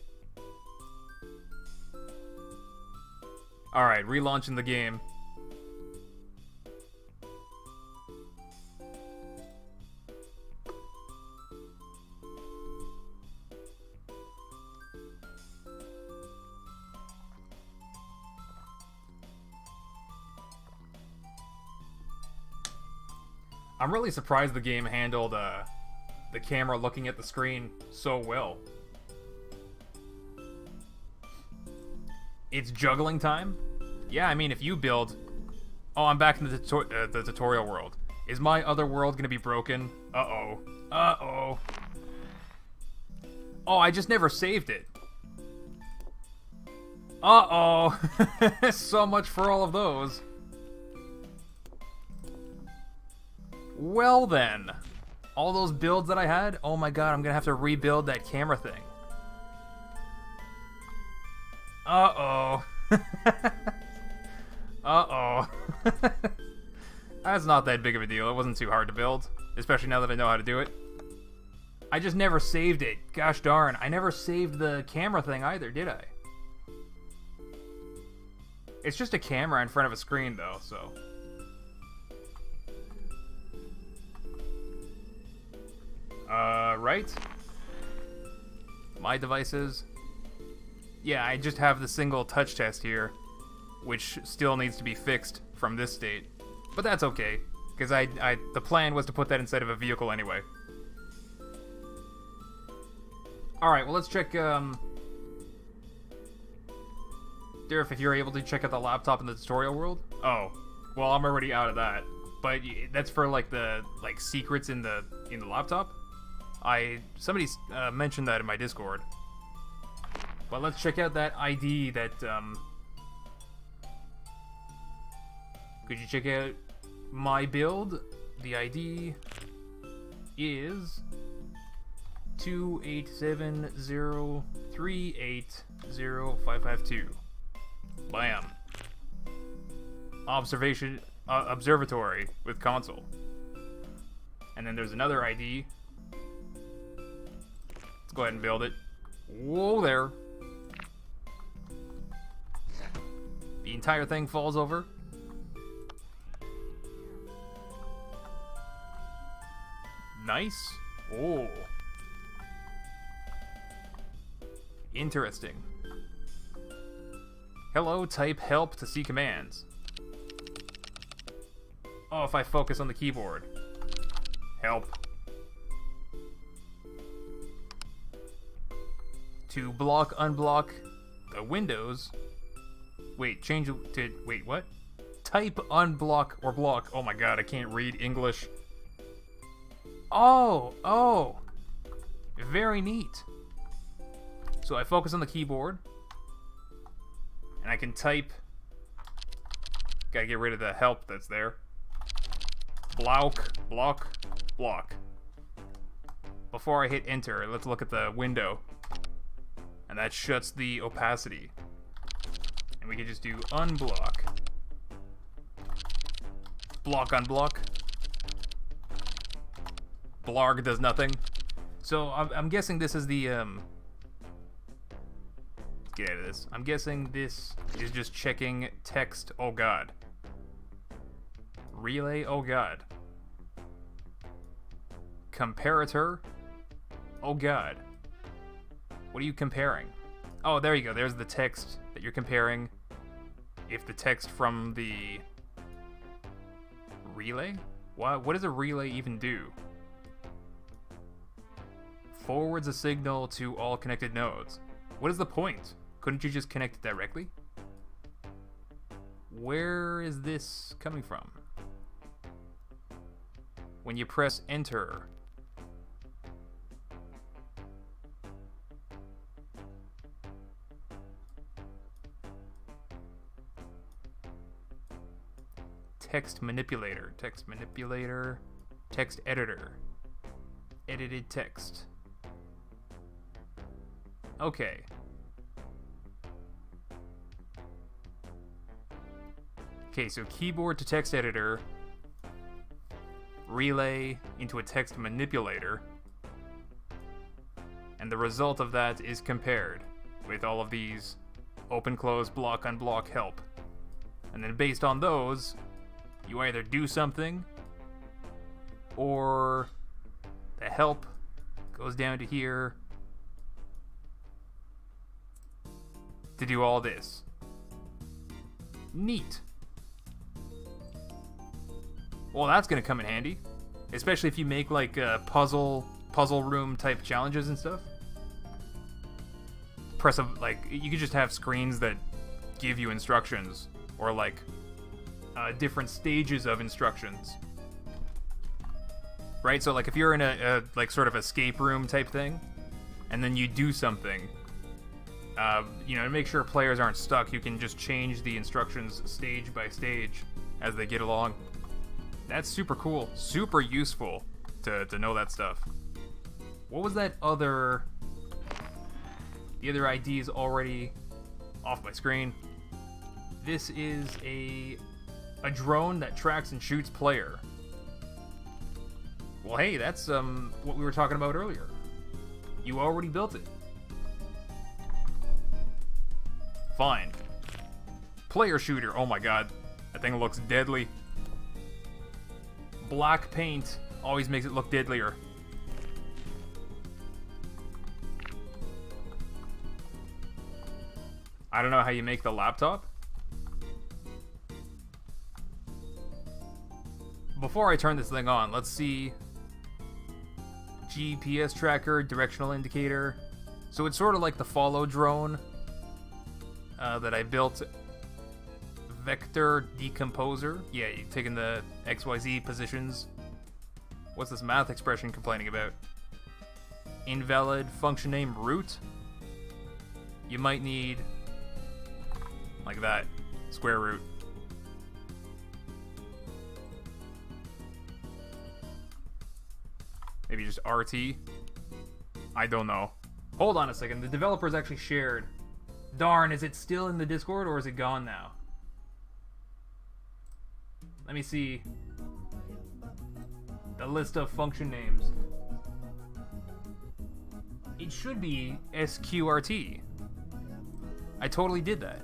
All right, relaunching the game. I'm really surprised the game handled the camera looking at the screen so well. It's juggling time? Yeah, I mean, if you build... Oh, I'm back in the tutorial world. Is my other world gonna be broken? Uh-oh. Uh-oh. Oh, I just never saved it. Uh-oh. So much for all of those. Well then, all those builds that I had, oh my god, I'm gonna have to rebuild that camera thing. Uh-oh. Uh-oh. That's not that big of a deal. It wasn't too hard to build, especially now that I know how to do it. I just never saved it. Gosh darn. I never saved the camera thing either, did I? It's just a camera in front of a screen, though, so... right? My devices. Yeah, I just have the single touch test here, which still needs to be fixed from this state. But that's okay, because the plan was to put that inside of a vehicle anyway. Alright, well let's check, Durf, if you're able to check out the laptop in the tutorial world. Oh, well I'm already out of that. But that's for like the secrets in the laptop. Somebody mentioned that in my Discord. But let's check out that ID that could you check out my build? The ID is 28703805552. Bam. Observatory with console. And then there's another ID. Let's go ahead and build it. Whoa there. The entire thing falls over. Nice. Oh. Interesting. Hello, type help to see commands. Oh, if I focus on the keyboard. Help. To block, unblock the windows. Wait, change to... Wait, what? Type, unblock, or block. Oh my god, I can't read English. Oh. Very neat. So I focus on the keyboard. And I can type. Gotta get rid of the help that's there. Block. Before I hit enter, let's look at the window. And that shuts the opacity. And we can just do unblock. Block, unblock. Blarg does nothing. So I'm guessing this is the let's get out of this. I'm guessing this is just checking text. Oh god. Relay. Oh god. Comparator. Oh god. What are you comparing? Oh, there you go. There's the text that you're comparing. If the text from the relay? What does a relay even do? Forwards a signal to all connected nodes. What is the point? Couldn't you just connect it directly? Where is this coming from? When you press enter. Text manipulator, text editor, edited text. Okay. Okay, so keyboard to text editor, relay into a text manipulator, and the result of that is compared with all of these open, close, block, unblock, help. And then based on those, you either do something, or the help goes down to here to do all this. Neat. Well, that's gonna come in handy, especially if you make like puzzle room type challenges and stuff. You could just have screens that give you instructions, or like different stages of instructions, right? So like if you're in a like sort of escape room type thing, and then you do something, to make sure players aren't stuck, you can just change the instructions stage by stage as they get along. That's super cool, super useful to know that stuff. What was that other... The other ID is already off my screen. This is a drone that tracks and shoots player. Well, hey, that's what we were talking about earlier. You already built it. Fine. Player shooter. Oh my god. That thing looks deadly. Black paint always makes it look deadlier. I don't know how you make the laptop. Before I turn this thing on, let's see. GPS tracker, directional indicator. So it's sort of like the follow drone that I built. Vector decomposer. Yeah, you're taking the XYZ positions. What's this math expression complaining about? Invalid function name root. You might need like that. Square root. Maybe just RT. I don't know. Hold on a second. The developers actually shared. Darn, is it still in the Discord or is it gone now? Let me see the list of function names. It should be SQRT. I totally did that.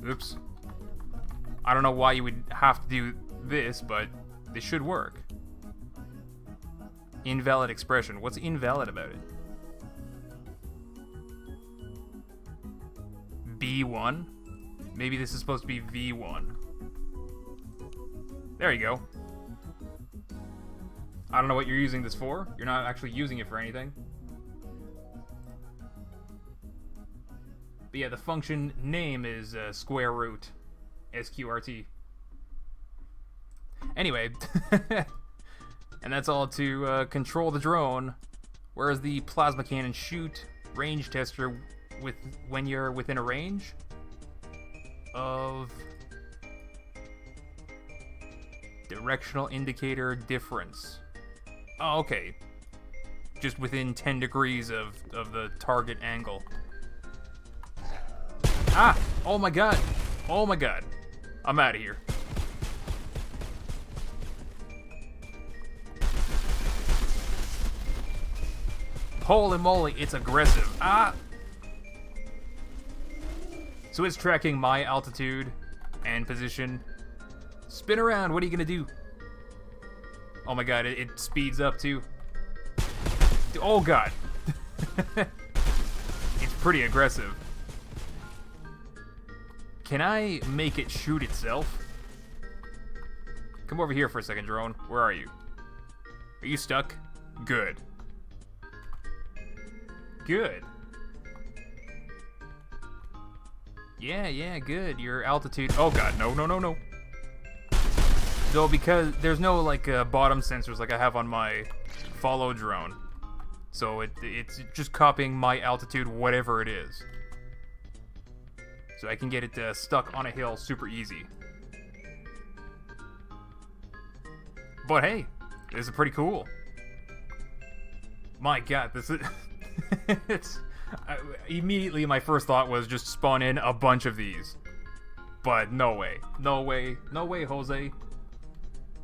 Oops. I don't know why you would have to do this, but this should work. Invalid expression. What's invalid about it? B1? Maybe this is supposed to be V1. There you go. I don't know what you're using this for. You're not actually using it for anything. But yeah, the function name is square root. SQRT. Anyway. And that's all to control the drone. Whereas the plasma cannon shoot range tester when you're within a range of directional indicator difference. Oh, okay. Just within 10 degrees of the target angle. Ah! Oh my god! Oh my god. I'm out of here. Holy moly, it's aggressive. Ah! So it's tracking my altitude and position. Spin around, what are you gonna do? Oh my god, it speeds up too. Oh god. It's pretty aggressive. Can I make it shoot itself? Come over here for a second, drone. Where are you? Are you stuck? Good. Good. Yeah, good. Your altitude. Oh god, no. So because there's no like bottom sensors like I have on my follow drone, so it's just copying my altitude, whatever it is. So I can get it stuck on a hill super easy. But hey, this is pretty cool. My god, this is... immediately my first thought was just spawn in a bunch of these. But no way, Jose.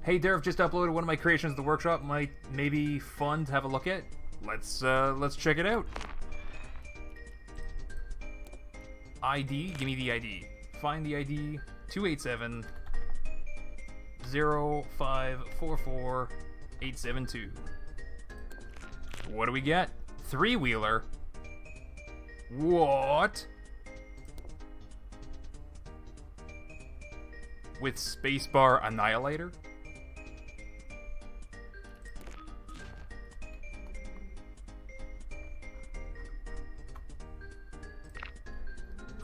Hey, Durf just uploaded one of my creations to the workshop. Might maybe fun to have a look at. Let's check it out. ID, give me the ID. Find the ID 287 0544 872. What do we get? Three-wheeler. What? With spacebar annihilator?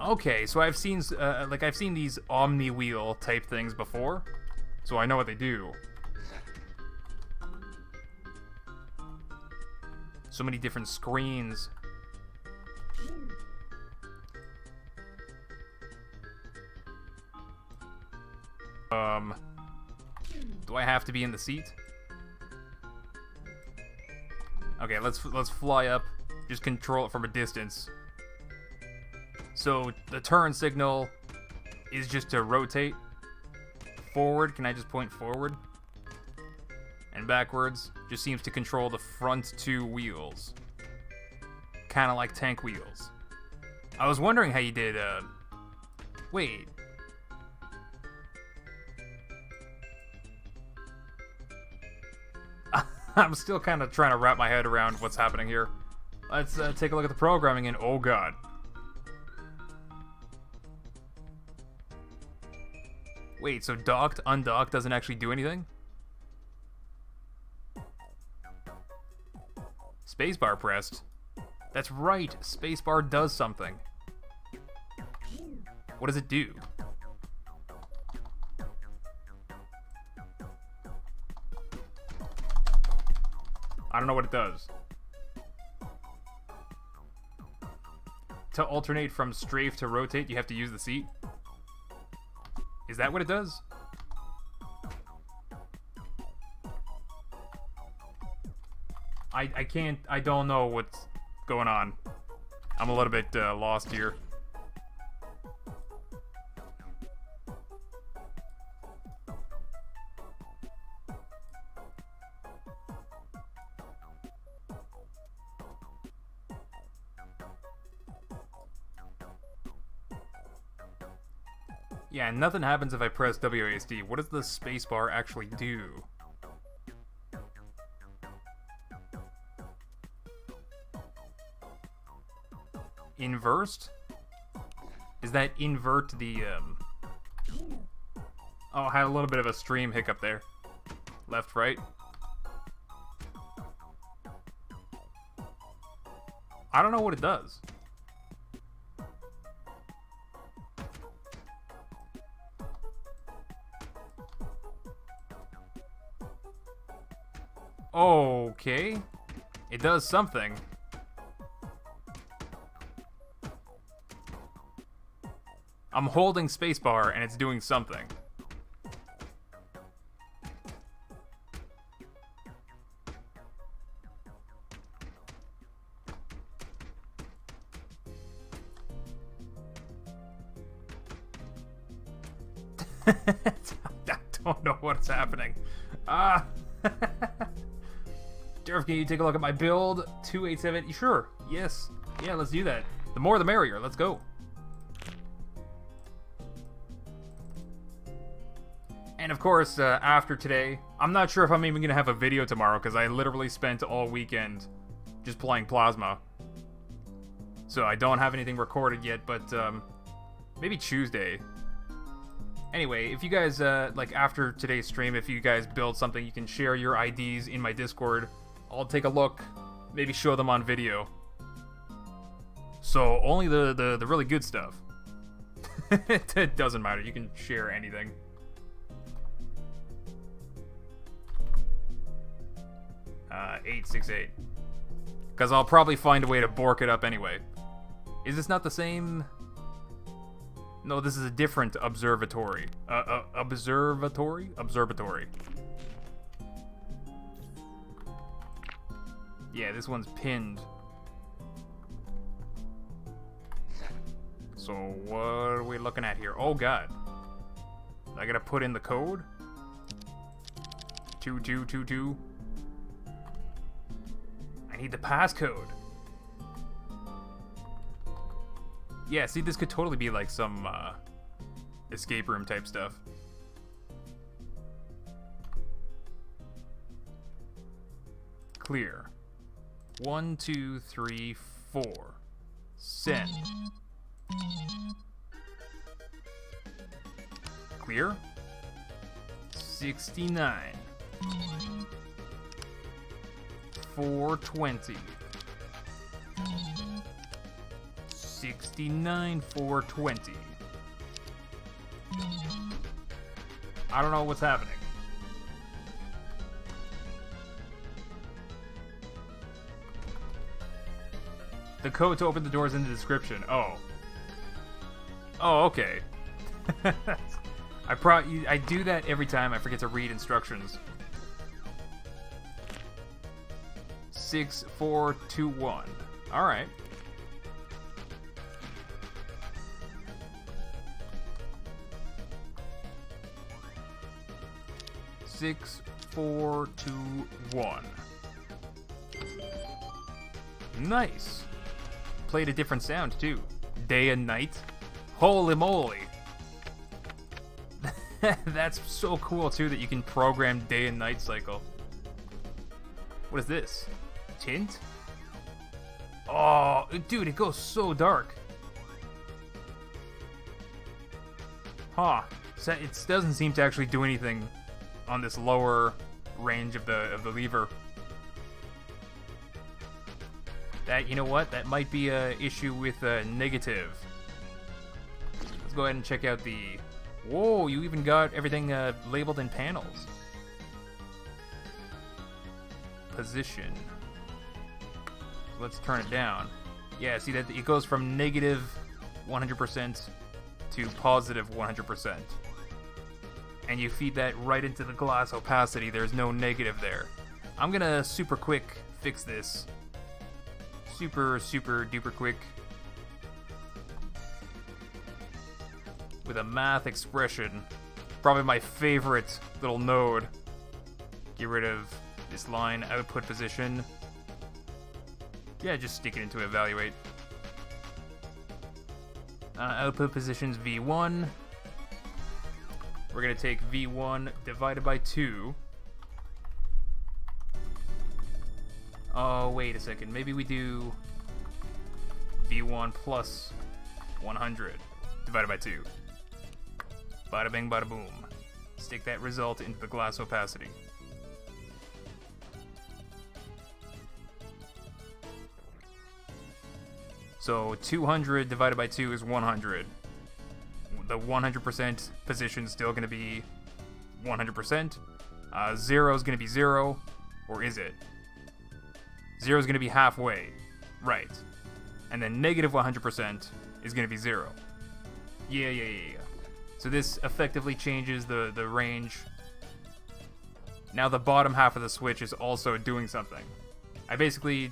Okay, so I've seen these Omni wheel type things before, so I know what they do. So many different screens. Do I have to be in the seat? Okay, let's fly up. Just control it from a distance. So the turn signal is just to rotate. Forward, can I just point forward? And backwards just seems to control the front two wheels. Kind of like tank wheels. I was wondering how you did, wait. I'm still kind of trying to wrap my head around what's happening here. Let's take a look at the programming and oh god. Wait, so docked, undocked doesn't actually do anything? Spacebar pressed. That's right, spacebar does something. What does it do? I don't know what it does. To alternate from strafe to rotate, you have to use the seat? Is that what it does? I don't know what's going on. I'm a little bit lost here. Yeah, nothing happens if I press WASD. What does the spacebar actually do? Inversed? Is that invert the, Oh, I had a little bit of a stream hiccup there. Left, right. I don't know what it does. Okay. It does something. I'm holding spacebar and it's doing something. I don't know what's happening. Durf, can you take a look at my build? 287. Sure. Yes. Yeah, let's do that. The more the merrier. Let's go. And of course, after today, I'm not sure if I'm even going to have a video tomorrow because I literally spent all weekend just playing Plasma. So I don't have anything recorded yet, but maybe Tuesday. Anyway, if you guys, like after today's stream, if you guys build something, you can share your IDs in my Discord. I'll take a look, maybe show them on video. So only the really good stuff. It doesn't matter, you can share anything. Uh, 868. Because I'll probably find a way to bork it up anyway. Is this not the same? No, this is a different observatory. Observatory? Observatory. Yeah, this one's pinned. So what are we looking at here? Oh god. I gotta put in the code? 2222. I need the passcode. Yeah, see, this could totally be like some escape room type stuff. Clear. 1, 2, 3, 4. Send. Clear. 69. 420. 69, 420. I don't know what's happening. The code to open the door is in the description. Oh. Oh, okay. I do that every time I forget to read instructions. 6, 4, 2, 1. All right. Six, 4, 2, 1. Nice. Played a different sound too. Day and night. Holy moly. That's so cool too that you can program day and night cycle. What is this? Tint? Oh, dude, it goes so dark. Huh. So it doesn't seem to actually do anything on this lower range of the lever. That, you know what? That might be a issue with negative. Let's go ahead and check out the... Whoa, you even got everything labeled in panels. Position. Let's turn it down. Yeah, see that it goes from negative 100% to positive 100%. And you feed that right into the glass opacity. There's no negative there. I'm gonna super quick fix this. Super duper quick. With a math expression. Probably my favorite little node. Get rid of this line output position. Yeah, just stick it into evaluate. Output positions V1. We're going to take V1 divided by 2. Oh, wait a second. Maybe we do V1 plus 100 divided by 2. Bada bing, bada boom. Stick that result into the glass opacity. So 200 divided by 2 is 100. The 100% position is still going to be 100%. 0 is going to be 0, or is it? 0 is going to be halfway, right? And then negative 100% is going to be 0. Yeah. So this effectively changes the range. Now the bottom half of the switch is also doing something. I basically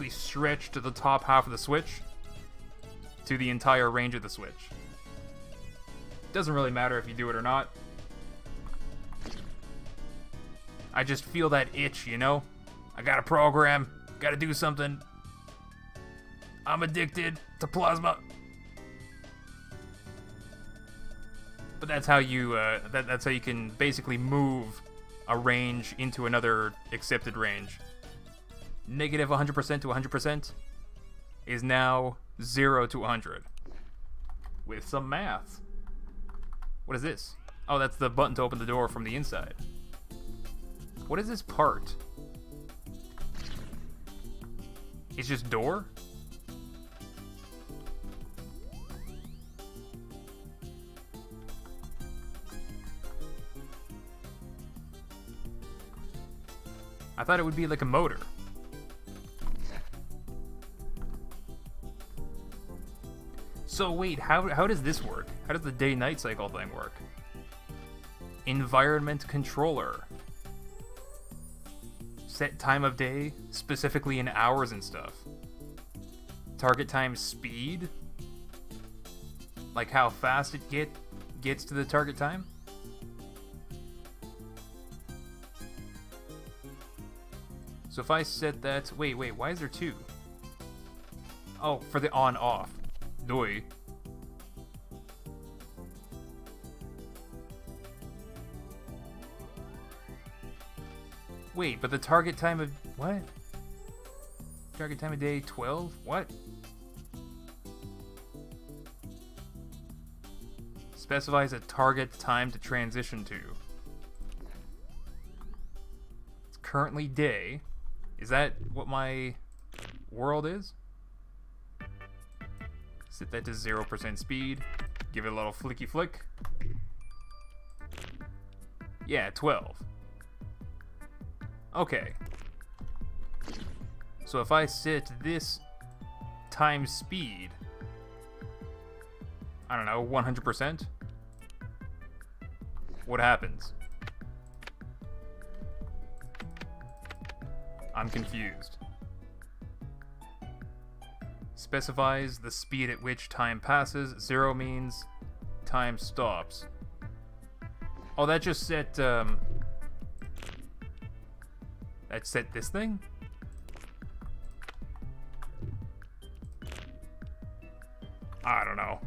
stretched the top half of the switch to the entire range of the switch. Doesn't really matter if you do it or not. I just feel that itch, you know? I got a program, gotta do something. I'm addicted to plasma. But that's how you that's how you can basically move a range into another accepted range. Negative 100% to 100% is now 0 to 100 with some math. What is this? Oh, that's the button to open the door from the inside. What is this part? It's just door? I thought it would be like a motor. So wait, how does this work? How does the day-night cycle thing work? Environment controller. Set time of day, specifically in hours and stuff. Target time speed? Like how fast it gets to the target time? So if I set that... Wait, why is there 2? Oh, for the on-off. Doi. Wait, but the target time of... What? Target time of day 12? What? Specifies a target time to transition to. It's currently day. Is that what my world is? Set that to 0% speed. Give it a little flicky flick. Yeah, 12. Okay. So if I set this times speed, I don't know, 100%? What happens? I'm confused. Specifies the speed at which time passes. 0 means time stops. Oh, that just set, that set this thing? I don't know.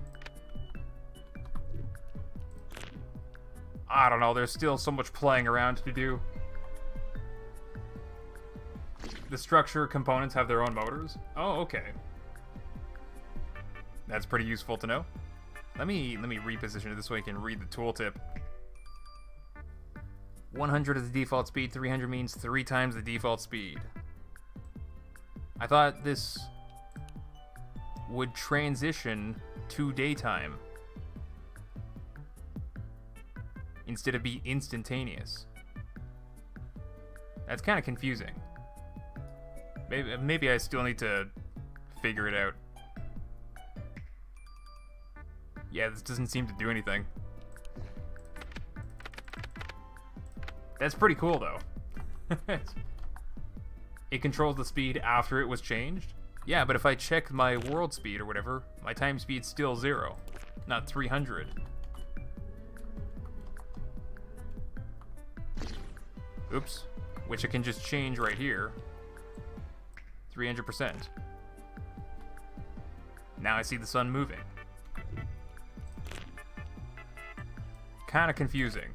I don't know, there's still so much playing around to do. The structure components have their own motors? Oh, okay. That's pretty useful to know. Let me reposition it this way I can read the tooltip. 100 is the default speed, 300 means 3 times the default speed. I thought this would transition to daytime instead of be instantaneous. That's kind of confusing. Maybe I still need to figure it out. Yeah, this doesn't seem to do anything. That's pretty cool, though. It controls the speed after it was changed? Yeah, but if I check my world speed or whatever, my time speed's still 0, not 300. Oops. Which I can just change right here. 300%. Now I see the sun moving. Kinda confusing.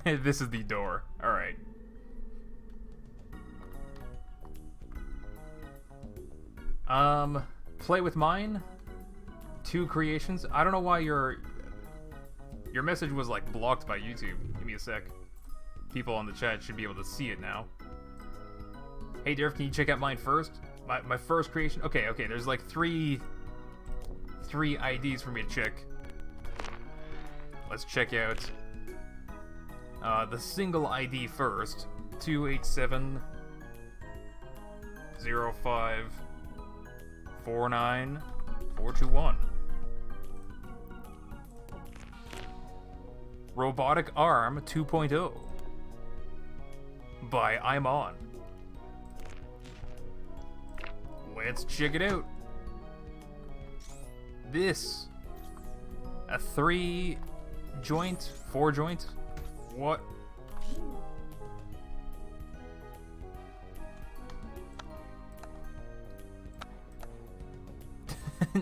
This is the door. Alright. Play with mine. 2 creations. I don't know why your message was like blocked by YouTube. Give me a sec. People on the chat should be able to see it now. Hey Durf, can you check out mine first? My first creation. Okay, there's like three IDs for me to check. Let's check out the single ID first. 287-05-49-421. Robotic Arm 2.0 by I'm On. Let's check it out. This, a 3-joint, 4-joint, what?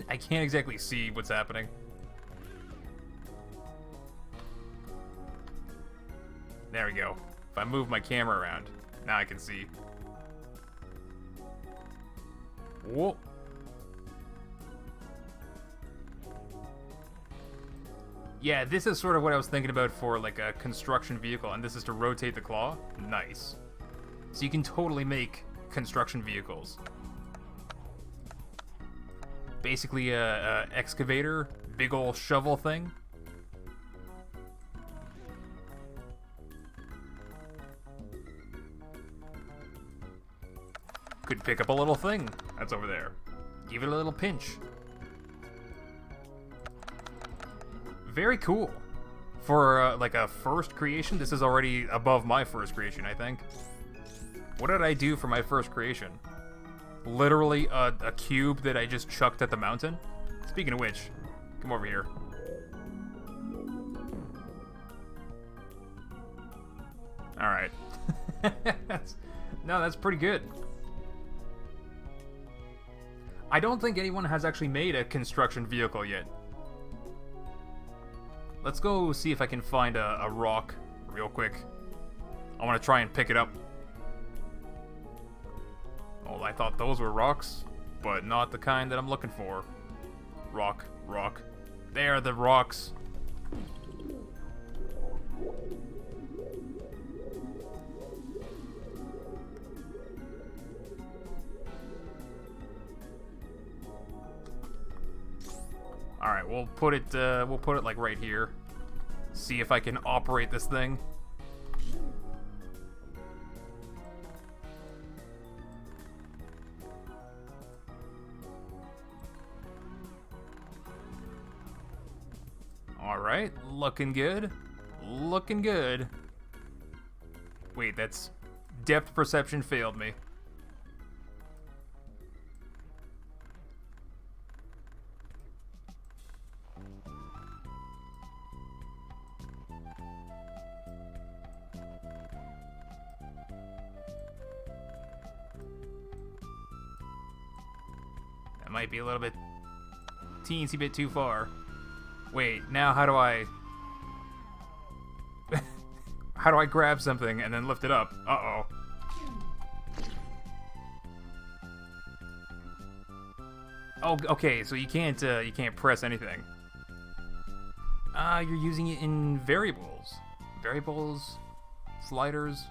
I can't exactly see what's happening. There we go. If I move my camera around, now I can see. Whoa. Yeah, this is sort of what I was thinking about for like a construction vehicle, and this is to rotate the claw. Nice. So you can totally make construction vehicles. Basically a excavator, big ol' shovel thing. Could pick up a little thing that's over there. Give it a little pinch. Very cool. For like a first creation, this is already above my first creation, I think. What did I do for my first creation? Literally a cube that I just chucked at the mountain. Speaking of which, come over here. Alright. No, that's pretty good. I don't think anyone has actually made a construction vehicle yet. Let's go see if I can find a rock real quick. I want to try and pick it up. Oh, I thought those were rocks, but not the kind that I'm looking for. Rock, rock. They are the rocks. Alright, we'll put it like right here. See if I can operate this thing. Alright, looking good. Looking good. Wait, that's... Depth perception failed me. That might be a little bit... teensy bit too far. Wait, now how do I... how do I grab something and then lift it up? Uh-oh. Oh, okay, so you can't press anything. You're using it in variables. Variables, sliders.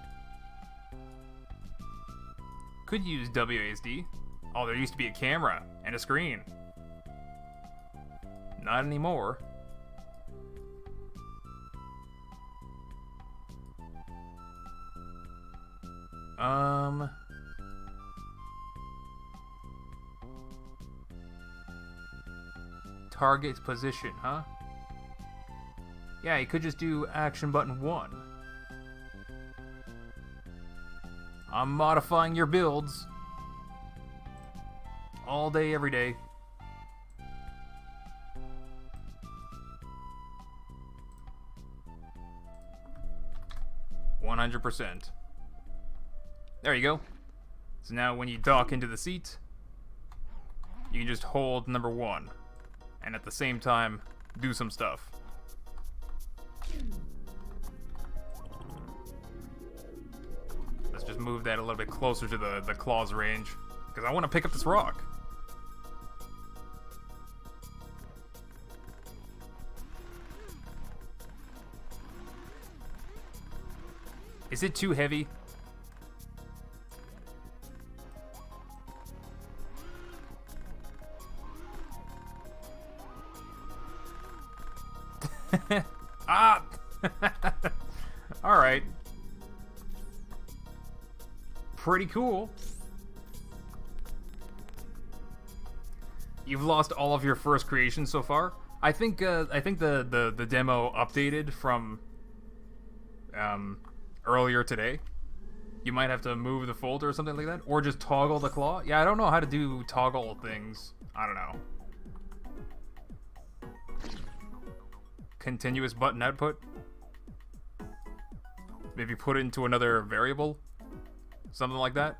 Could use WASD. Oh, there used to be a camera and a screen. Not anymore. Target position, huh? Yeah, you could just do action button 1. I'm modifying your builds. All day, every day. %. There you go. So now when you dock into the seat, you can just hold number 1. And at the same time, do some stuff. Let's just move that a little bit closer to the claw's range. Because I want to pick up this rock. Is it too heavy? Ah! Alright. Pretty cool. You've lost all of your first creations so far. I think the demo updated from earlier today. You might have to move the folder or something like that, or just toggle the claw. Yeah, I don't know how to do toggle things. I don't know. Continuous button output. Maybe put it into another variable. Something like that.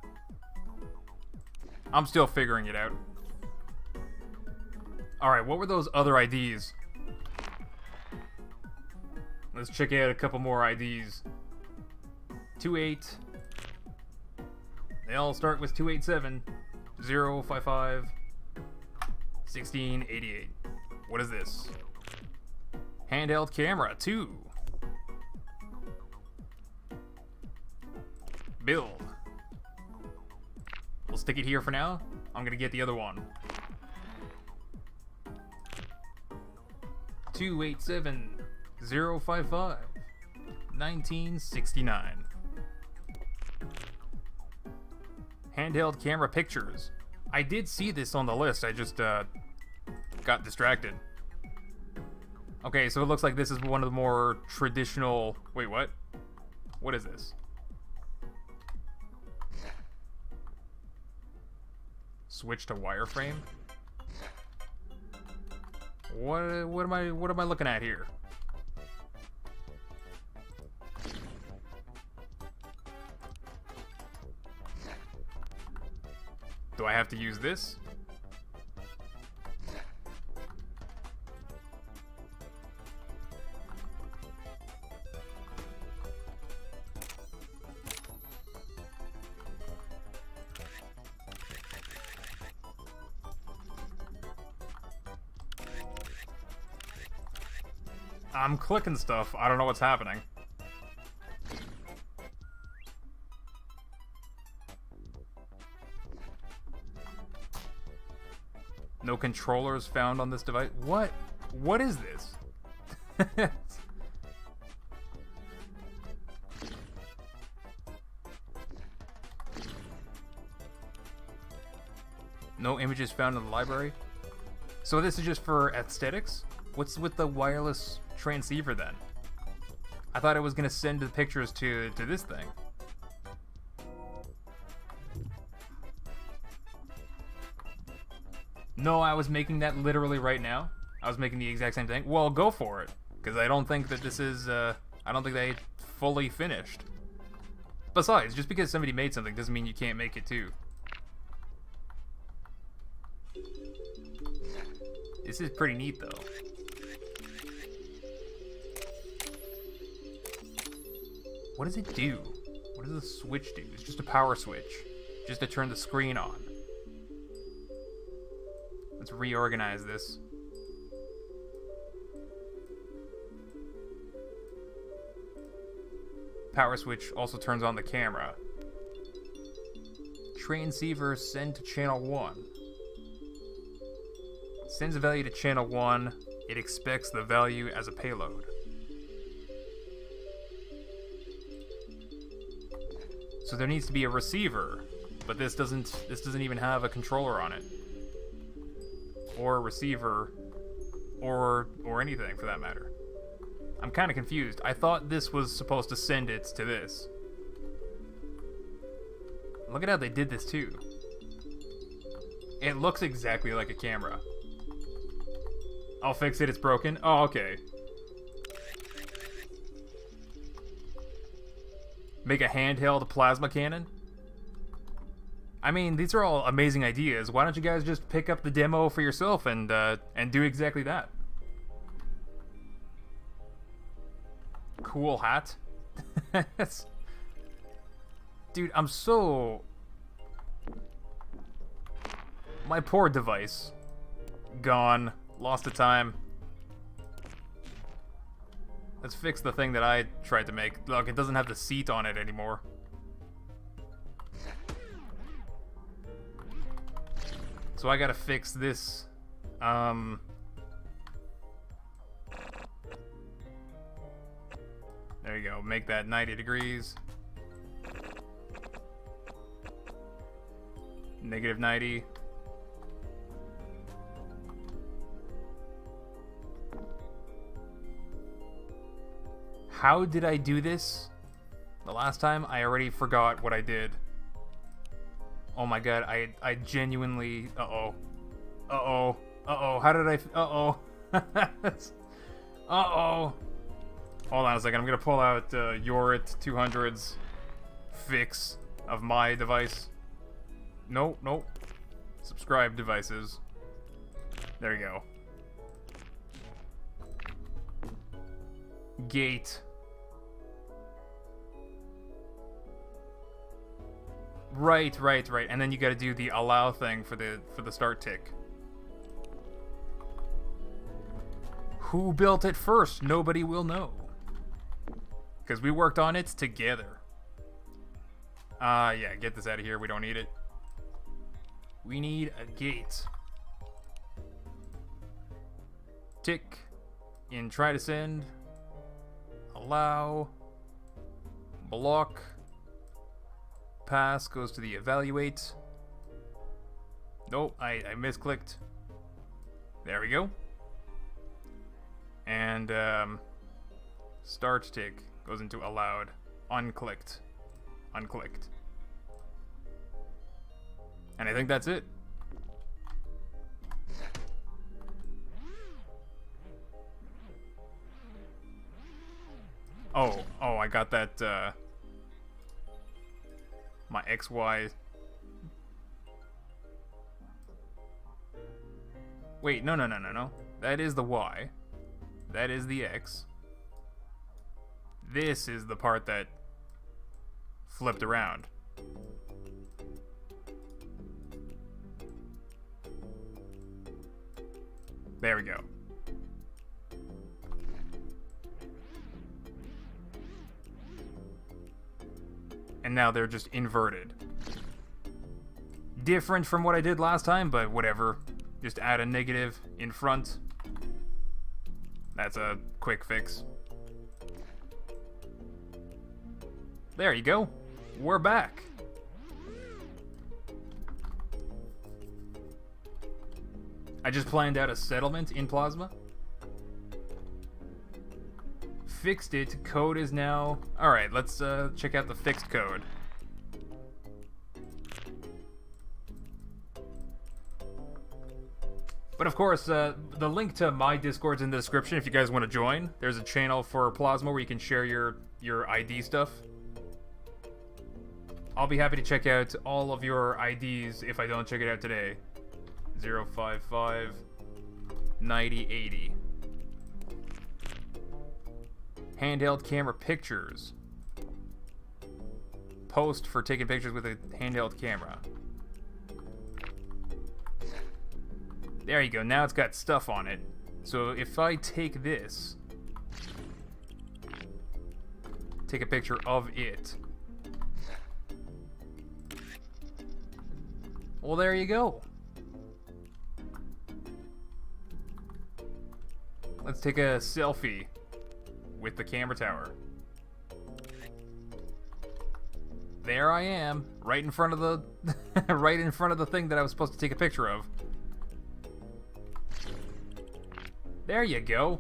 I'm still figuring it out. Alright, what were those other IDs? Let's check out a couple more IDs. 28. They all start with 287, 055, 1688. What is this? Handheld camera, 2. Build. We'll stick it here for now. I'm gonna get the other one. 287, 055, 1969. Handheld camera pictures. I did see this on the list, I just got distracted. Okay, so it looks like this is one of the more traditional... Wait, what? What is this? Switch to wireframe? What am I looking at here? Do I have to use this? I'm clicking stuff. I don't know what's happening. No controllers found on this device. What? What is this? No images found in the library. So this is just for aesthetics? What's with the wireless transceiver then? I thought it was gonna send the pictures to this thing. No, I was making that literally right now. I was making the exact same thing. Well, go for it, because I don't think that this is, I don't think they fully finished. Besides, just because somebody made something doesn't mean you can't make it too. This is pretty neat, though. What does it do? What does the switch do? It's just a power switch. Just to turn the screen on. Let's reorganize this. Power switch also turns on the camera. Transceiver send to channel 1. Sends a value to channel 1. It expects the value as a payload. So there needs to be a receiver, but this doesn't even have a controller on it. Or a receiver, or anything for that matter. I'm kind of confused. I thought this was supposed to send it to this. Look at how they did this too. It looks exactly like a camera. I'll fix it, it's broken. Oh, okay. Make a handheld plasma cannon? I mean, these are all amazing ideas. Why don't you guys just pick up the demo for yourself and do exactly that? Cool hat. Dude, I'm so... My poor device. Gone. Lost to time. Let's fix the thing that I tried to make. Look, it doesn't have the seat on it anymore. So I gotta fix this. There you go. Make that 90 degrees. Negative 90. How did I do this? The last time, I already forgot what I did. Oh my god, I genuinely... Uh-oh. Uh-oh. Uh-oh. How did I... Uh-oh. Uh-oh. Hold on a second. I'm going to pull out Yorit 200's fix of my device. Nope, nope. Subscribe devices. There you go. Gate. Right. And then you gotta do the allow thing for the start tick. Who built it first? Nobody will know. Because we worked on it together. Yeah, get this out of here. We don't need it. We need a gate. Tick. In try to send. Allow. Block. Pass goes to the evaluate. Nope, I misclicked. There we go. And start tick goes into allowed. Unclicked. Unclicked. And I think that's it. Oh, I got that, my XY. Wait, no. That is the Y. That is the X. This is the part that flipped around. There we go. And now they're just inverted. Different from what I did last time, but whatever. Just add a negative in front. That's a quick fix. There you go. We're back. I just planned out a settlement in Plasma. fixed it. Code is now... Alright, let's check out the fixed code. But of course, the link to my Discord's in the description if you guys want to join. There's a channel for Plasma where you can share your ID stuff. I'll be happy to check out all of your IDs if I don't check it out today. 055 9080. Handheld camera pictures. Post for taking pictures with a handheld camera. There you go, now it's got stuff on it. So if I take this, take a picture of it. Well, there you go. Let's take a selfie with the camera tower. There I am, right in front of the right in front of the thing that I was supposed to take a picture of. There you go.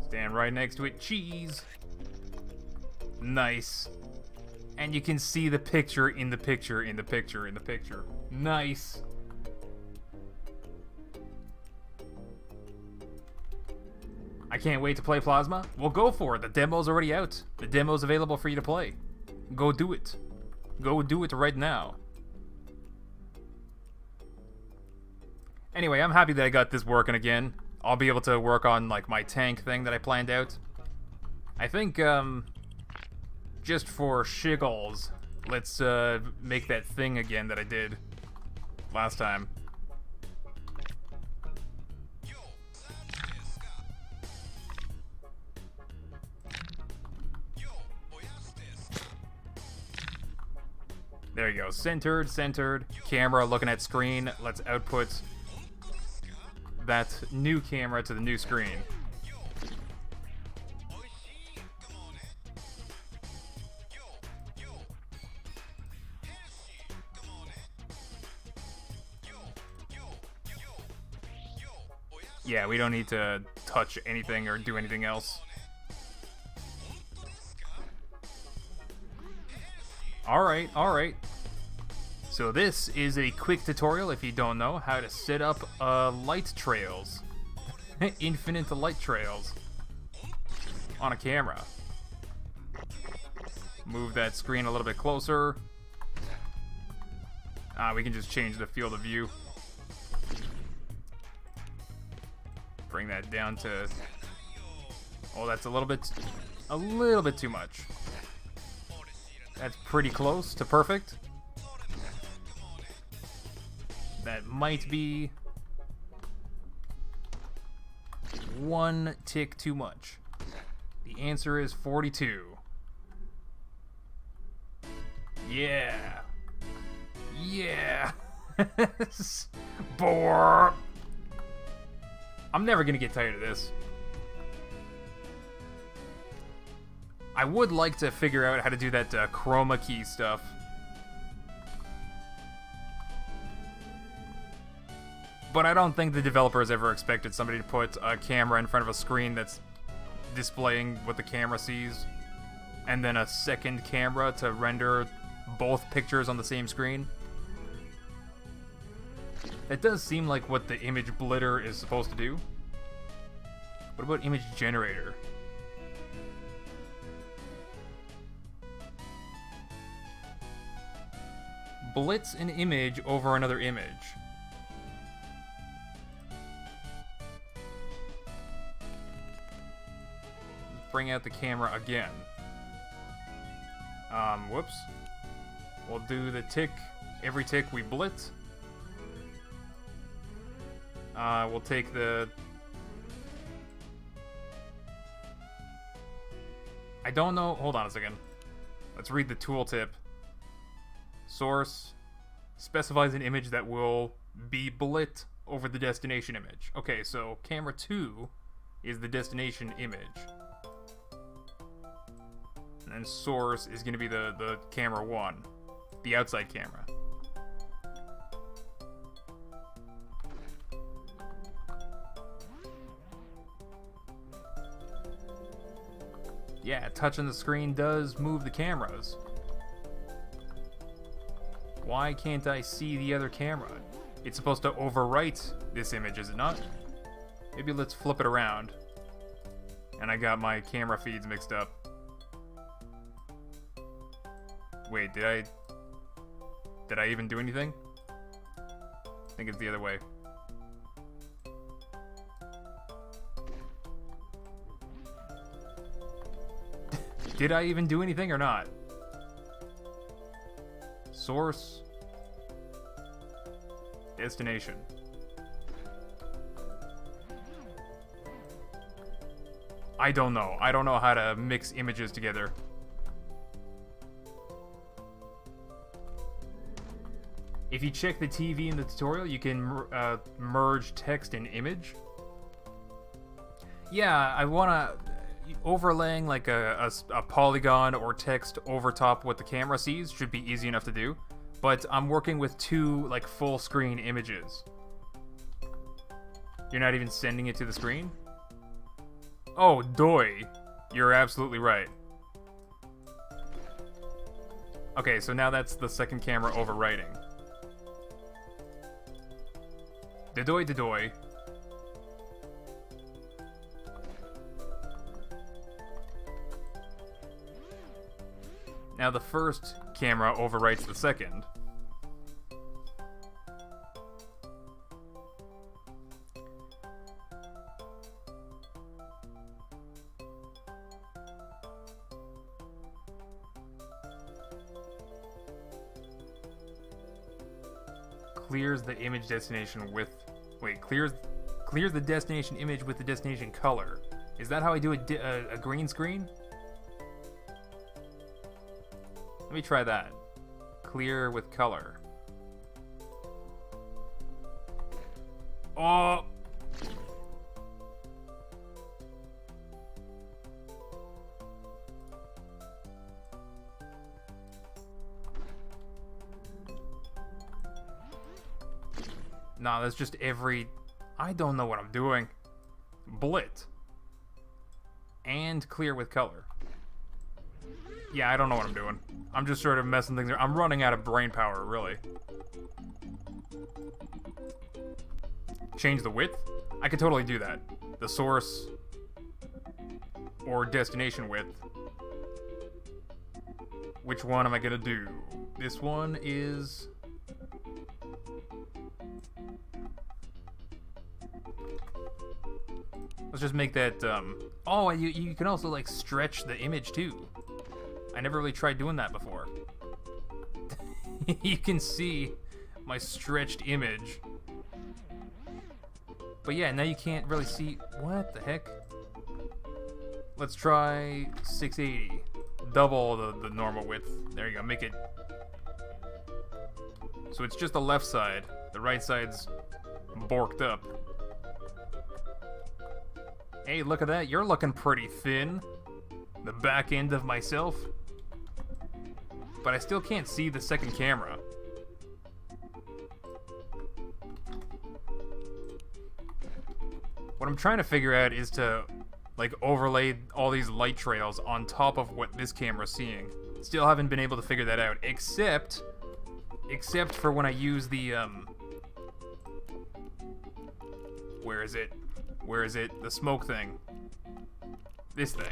Stand right next to it. Cheese. Nice. And you can see the picture in the picture in the picture in the picture. Nice. I can't wait to play Plasma. Well, go for it. The demo's already out. The demo's available for you to play. Go do it. Go do it right now. Anyway, I'm happy that I got this working again. I'll be able to work on, like, my tank thing that I planned out. I think, just for shiggles, let's, make that thing again that I did last time. There you go. Centered, centered. Camera looking at screen. Let's output that new camera to the new screen. Yeah, we don't need to touch anything or do anything else. Alright, alright. So this is a quick tutorial, if you don't know, how to set up light trails. Infinite light trails on a camera. Move that screen a little bit closer. We can just change the field of view. Bring that down to... Oh, that's a little bit too much. That's pretty close to perfect. That might be one tick too much. The answer is 42. Yeah. Yeah. Bore. I'm never gonna get tired of this. I would like to figure out how to do that chroma key stuff. But I don't think the developers ever expected somebody to put a camera in front of a screen that's displaying what the camera sees, and then a second camera to render both pictures on the same screen. That does seem like what the image blitter is supposed to do. What about image generator? Blitz an image over another image. Bring out the camera again. Whoops. We'll do the tick. Every tick we blitz. We'll take the... I don't know. Hold on a second. Let's read the tooltip. Source specifies an image that will be blit over the destination image. Okay, so camera 2 is the destination image. And then source is going to be the camera 1. The outside camera. Yeah, touching the screen does move the cameras. Why can't I see the other camera? It's supposed to overwrite this image, is it not? Maybe let's flip it around. And I got my camera feeds mixed up. Wait, did I even do anything? I think it's the other way. Did I even do anything or not? Source. Destination. I don't know. I don't know how to mix images together. If you check the TV in the tutorial, you can merge text and image. Yeah, I wanna... Overlaying like a polygon or text over top what the camera sees should be easy enough to do, but I'm working with 2 like full screen images. You're not even sending it to the screen? Oh, doy. You're absolutely right. Okay, so now that's the second camera overwriting. Dedoy dedoy. Now the first camera overwrites the second. Clears the image destination with... Wait, clears the destination image with the destination color. Is that how I do a green screen? Let me try that. Clear with color. Oh! Nah, that's just every... I don't know what I'm doing. Blit. And clear with color. Yeah, I don't know what I'm doing. I'm just sort of messing things around. I'm running out of brain power, really. Change the width? I could totally do that. The source or destination width. Which one am I gonna do? This one is... Let's just make that, Oh, you can also, like, stretch the image, too. I never really tried doing that before. You can see my stretched image. But yeah, now you can't really see... What the heck? Let's try 680. Double the normal width. There you go, make it... So it's just the left side. The right side's borked up. Hey, look at that. You're looking pretty thin. The back end of myself. But I still can't see the second camera. What I'm trying to figure out is to, like, overlay all these light trails on top of what this camera's seeing. Still haven't been able to figure that out, except for when I use the, Where is it? Where is it? The smoke thing. This thing.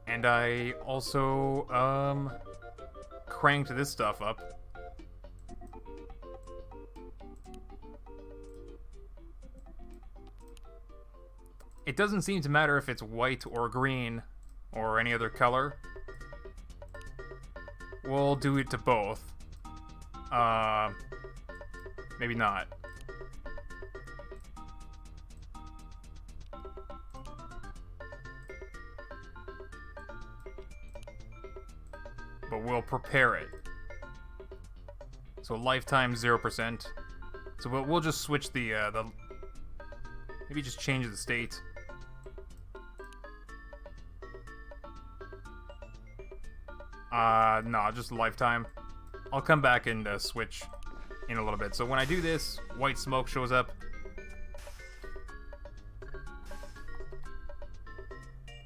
And I also, cranked this stuff up. It doesn't seem to matter if it's white or green or any other color. We'll do it to both. Maybe not. But we'll prepare it. So lifetime 0%. So we'll just switch the maybe just change the state. No, just lifetime. I'll come back and switch in a little bit. So when I do this, white smoke shows up.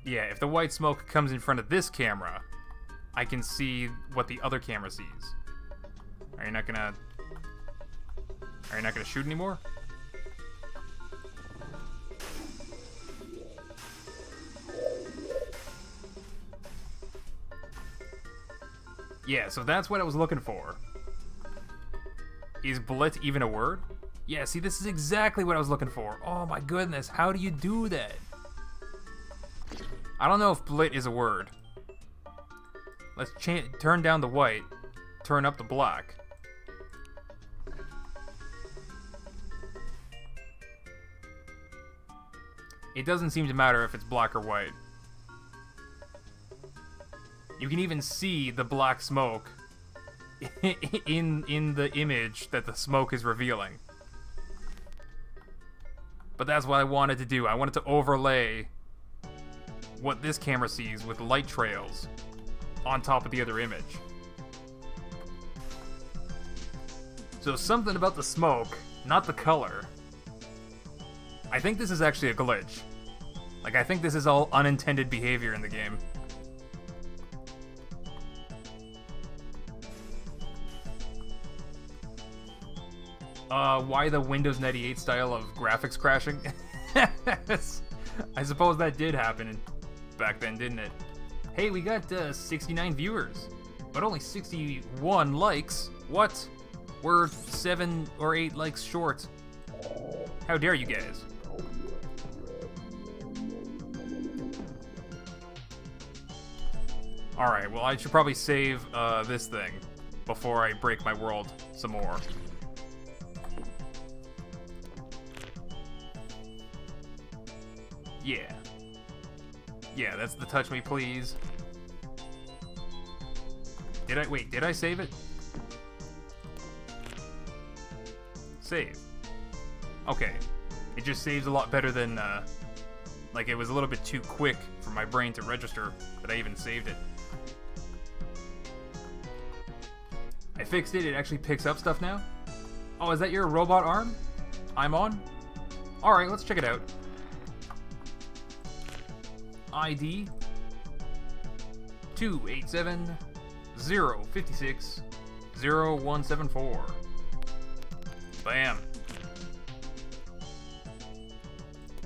Yeah, if the white smoke comes in front of this camera, I can see what the other camera sees. Are you not gonna shoot anymore? Yeah, so that's what I was looking for. Is blit even a word? Yeah, see, this is exactly what I was looking for. Oh my goodness, how do you do that? I don't know if blit is a word. Let's turn down the white, turn up the black. It doesn't seem to matter if it's black or white. You can even see the black smoke in the image that the smoke is revealing. But that's what I wanted to do. I wanted to overlay what this camera sees with light trails on top of the other image. So something about the smoke, not the color. I think this is actually a glitch. Like, I think this is all unintended behavior in the game. Why the Windows 98 style of graphics crashing? I suppose that did happen back then, didn't it? Hey, we got 69 viewers, but only 61 likes. What? We're 7 or 8 likes short. How dare you guys? Alright, well, I should probably save this thing before I break my world some more. Yeah. Yeah, that's the touch me please. Did I save it? Save. Okay. It just saves a lot better than, like, it was a little bit too quick for my brain to register that I even saved it. I fixed it, it actually picks up stuff now. Oh, is that your robot arm? I'm on? Alright, let's check it out. ID 287-056-0174. Bam.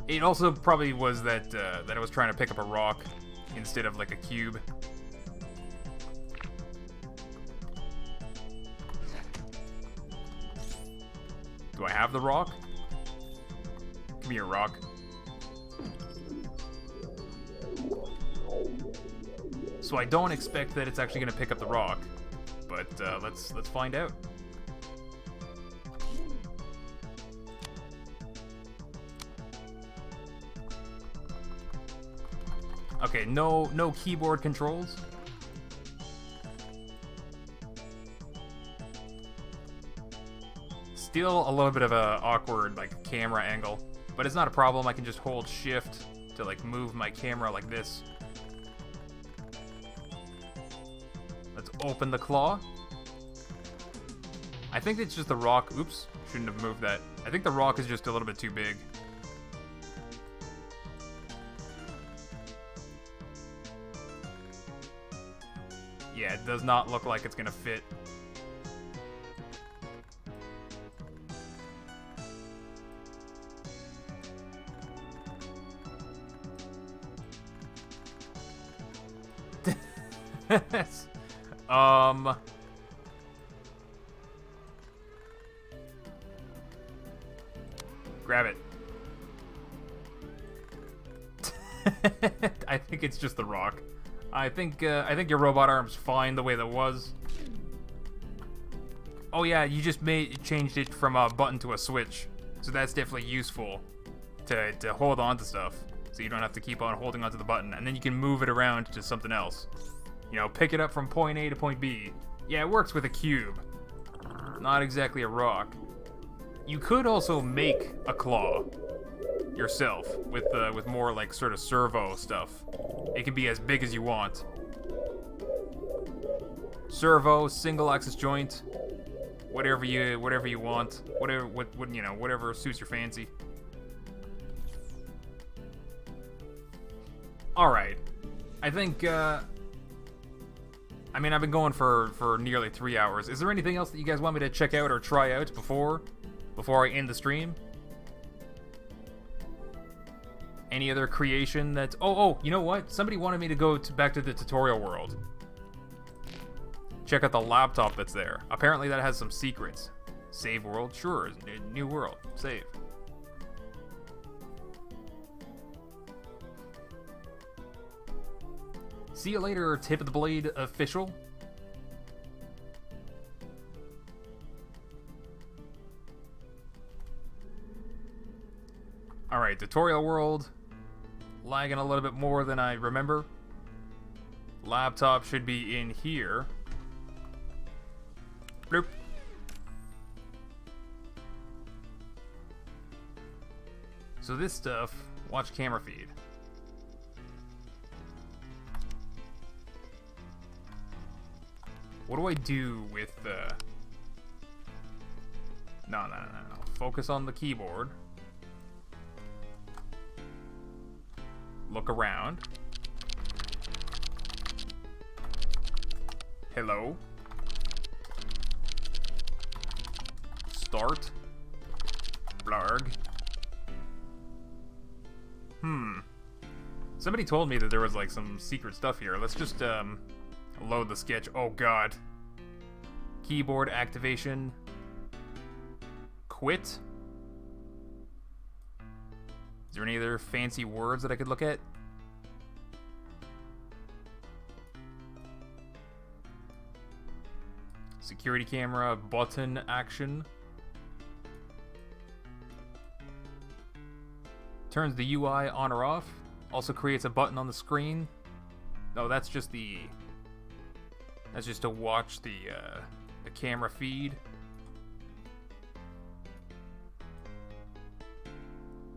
It also probably was that that I was trying to pick up a rock instead of like a cube. Do I have the rock? Give me a rock. So I don't expect that it's actually going to pick up the rock, but let's find out. Okay, no keyboard controls. Still a little bit of a awkward like camera angle, but it's not a problem. I can just hold shift to like move my camera like this. Let's open the claw. I think it's just the rock. Oops, shouldn't have moved that. I think the rock is just a little bit too big. Yeah, it does not look like it's gonna fit. Grab it. I think it's just the rock. I think your robot arm's fine the way that was. Oh yeah, you just changed it from a button to a switch, so that's definitely useful to hold on to stuff, so you don't have to keep on holding onto the button, and then you can move it around to something else. You know, pick it up from point A to point B. Yeah, it works with a cube. Not exactly a rock. You could also make a claw yourself with more like sort of servo stuff. It can be as big as you want. Servo, single axis joint, whatever you want, whatever suits your fancy. All right, I think. I mean, I've been going for nearly 3 hours. Is there anything else that you guys want me to check out or try out before I end the stream? Any other creation that's... Oh, you know what? Somebody wanted me to go back to the tutorial world. Check out the laptop that's there. Apparently that has some secrets. Save world? Sure. New world. Save. See you later, Tip of the Blade official. Alright, tutorial world. Lagging a little bit more than I remember. Laptop should be in here. Bloop. So this stuff, watch camera feed. What do I do with the... No. Focus on the keyboard. Look around. Hello. Start. Blarg. Somebody told me that there was like some secret stuff here. Let's just load the sketch. Oh god. Keyboard activation. Quit. Is there any other fancy words that I could look at? Security camera, button action. Turns the UI on or off. Also creates a button on the screen. No, that's just the... That's just to watch the camera feed.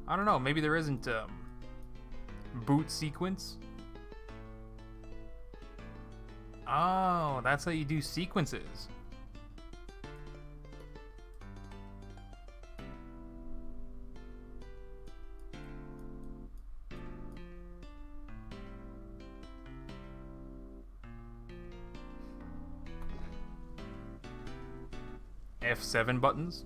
I don't know, maybe there isn't boot sequence. Oh, that's how you do sequences. F7 buttons.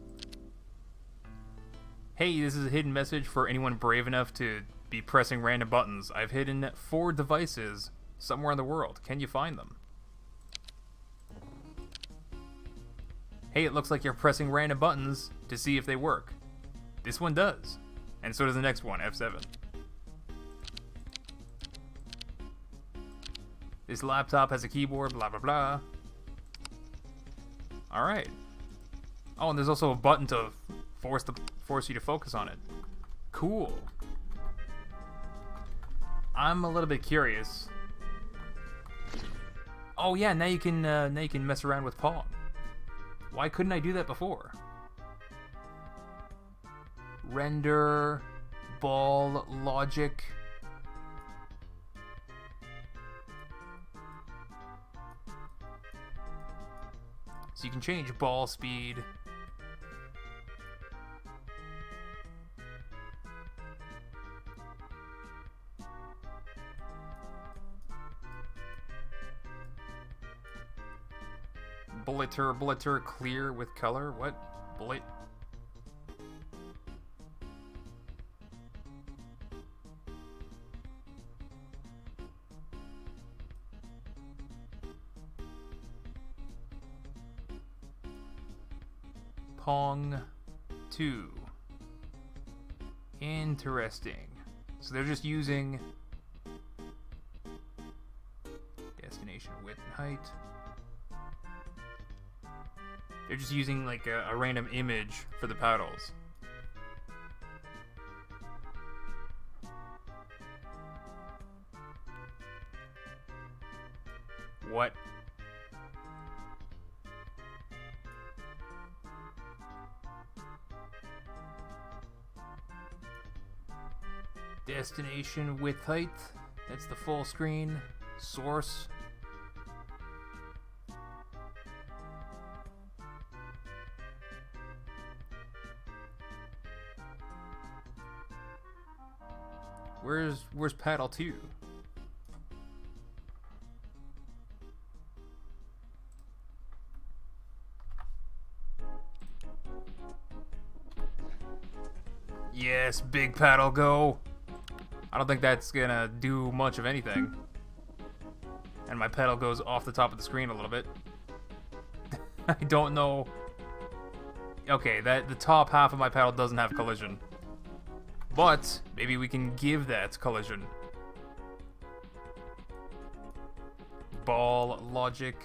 Hey, this is a hidden message for anyone brave enough to be pressing random buttons. I've hidden 4 devices somewhere in the world. Can you find them? Hey, it looks like you're pressing random buttons to see if they work. This one does. And so does the next one, F7. This laptop has a keyboard, blah blah blah. Alright. Oh, and there's also a button to force you to focus on it. Cool. I'm a little bit curious. Oh yeah, now you can mess around with Pong. Why couldn't I do that before? Render, ball, logic. So you can change ball speed. Blitter, clear with color. What? Bullet. Pong 2. Interesting. So they're just using destination width and height. They're just using like a random image for the paddles. What? Destination width height. That's the full screen. Source. Where's paddle 2? Yes, big paddle, go. I don't think that's gonna do much of anything. And my pedal goes off the top of the screen a little bit. I don't know. Okay, the top half of my pedal doesn't have collision. But maybe we can give that collision. Ball logic.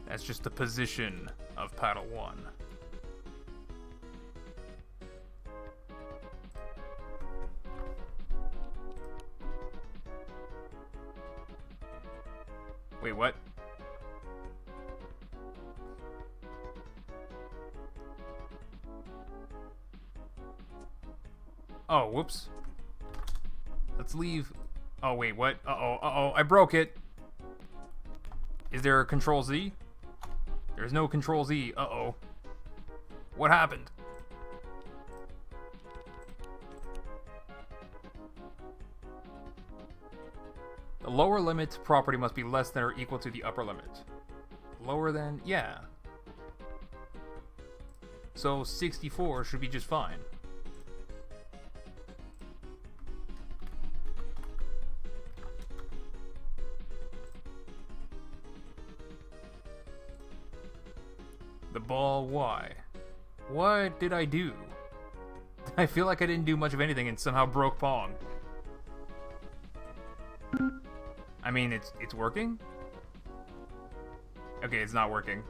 That's just the position of paddle 1. Wait, what? Oh, whoops. Let's leave. Oh, wait, what? Uh-oh, I broke it. Is there a Control Z? There's no Control Z. Uh-oh. What happened? The lower limit property must be less than or equal to the upper limit. Lower than? Yeah. So 64 should be just fine. The ball, why? What did I do? I feel like I didn't do much of anything and somehow broke Pong. I mean, it's working? Okay, it's not working.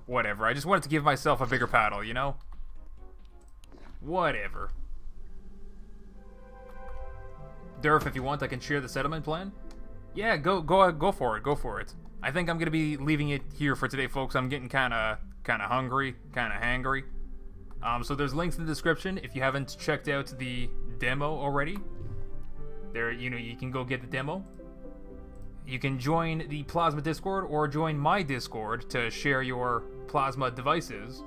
Whatever, I just wanted to give myself a bigger paddle, you know? Whatever. Durf, if you want, I can share the settlement plan. Yeah, go for it. I think I'm gonna be leaving it here for today, folks. I'm getting kind of hungry, kind of hangry. So there's links in the description if you haven't checked out the demo already. There, you can go get the demo. You can join the Plasma Discord or join my Discord to share your Plasma devices.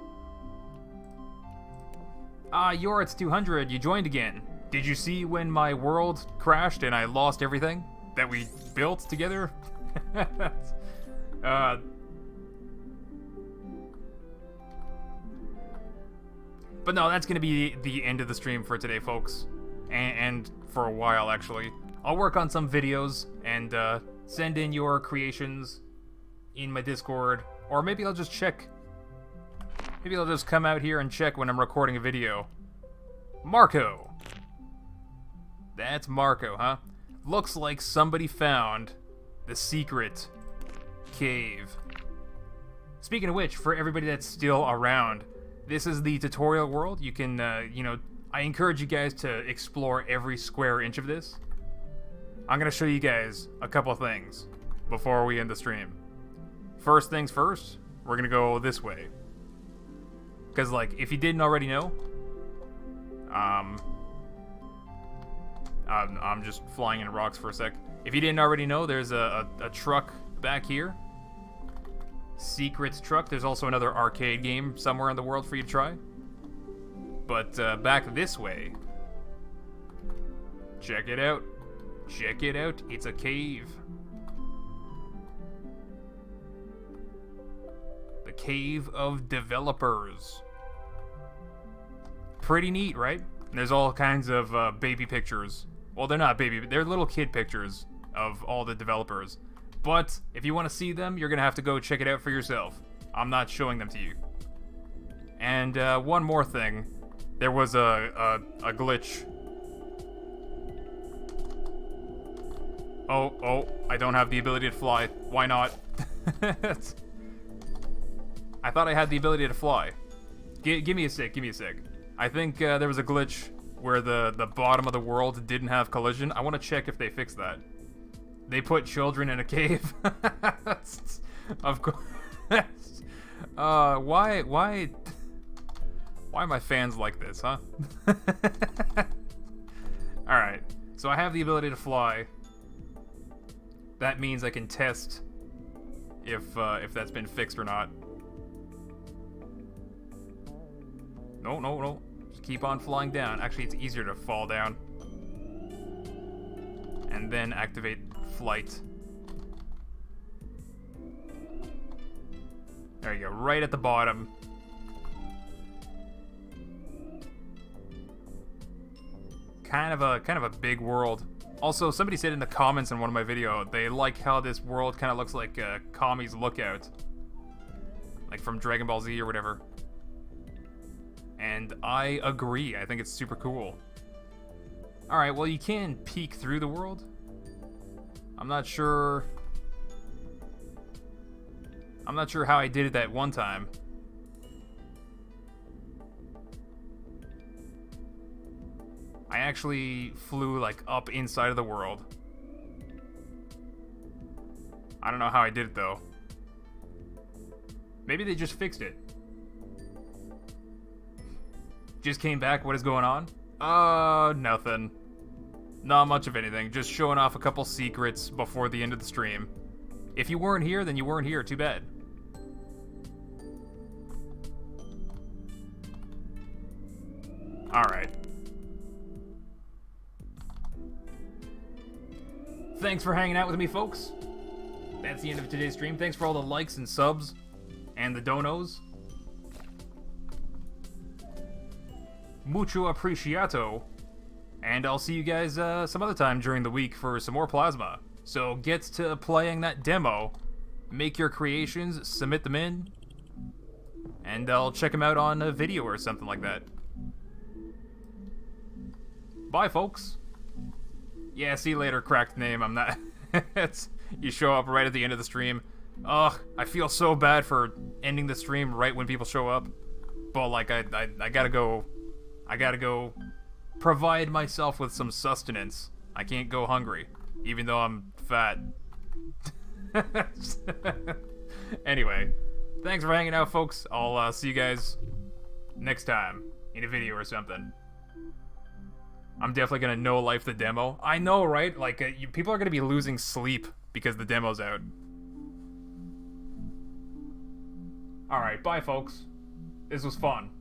You're at 200. You joined again. Did you see when my world crashed and I lost everything that we built together? But no, that's going to be the end of the stream for today, folks. And for a while, actually. I'll work on some videos and send in your creations in my Discord. Or maybe I'll just check. Maybe I'll just come out here and check when I'm recording a video. Marco. That's Marco, huh? Looks like somebody found the secret cave. Speaking of which, for everybody that's still around, this is the tutorial world. You can, I encourage you guys to explore every square inch of this. I'm gonna show you guys a couple of things before we end the stream. First things first, we're gonna go this way. Because, like, if you didn't already know, I'm just flying in rocks for a sec. If you didn't already know, there's a truck back here. Secret truck. There's also another arcade game somewhere in the world for you to try. But back this way, check it out. Check it out. It's a cave. The Cave of Developers. Pretty neat, right? And there's all kinds of baby pictures. Well, they're not baby, they're little kid pictures of all the developers. But if you want to see them, you're going to have to go check it out for yourself. I'm not showing them to you. And one more thing. There was a glitch. Oh, I don't have the ability to fly. Why not? I thought I had the ability to fly. Give me a sec. I think there was a glitch where the bottom of the world didn't have collision. I want to check if they fixed that. They put children in a cave. Of course. Why are my fans like this, huh? Alright, so I have the ability to fly. That means I can test if that's been fixed or not. No. Just keep on flying down. Actually, it's easier to fall down. And then activate flight. There you go, right at the bottom. Kind of a big world. Also, somebody said in the comments in one of my videos they like how this world kind of looks like Kami's Lookout, like from Dragon Ball Z or whatever. And I agree. I think it's super cool. All right, well, you can peek through the world. I'm not sure how I did it that one time. I actually flew like up inside of the world. I don't know how I did it though. Maybe they just fixed it. Just came back, what is going on? Nothing. Not much of anything, just showing off a couple secrets before the end of the stream. If you weren't here, then you weren't here, too bad. Alright. Thanks for hanging out with me, folks. That's the end of today's stream. Thanks for all the likes and subs and the donos. Mucho apreciato. And I'll see you guys some other time during the week for some more plasma. So get to playing that demo, make your creations, submit them in, and I'll check them out on a video or something like that. Bye, folks. Yeah, see you later, cracked name. I'm not... You show up right at the end of the stream. Ugh, I feel so bad for ending the stream right when people show up. But, like, I gotta go... I gotta go provide myself with some sustenance. I can't go hungry, even though I'm fat. Anyway, thanks for hanging out, folks. I'll see you guys next time in a video or something. I'm definitely gonna no-life the demo. I know, right? Like, people are gonna be losing sleep because the demo's out. Alright, bye, folks. This was fun.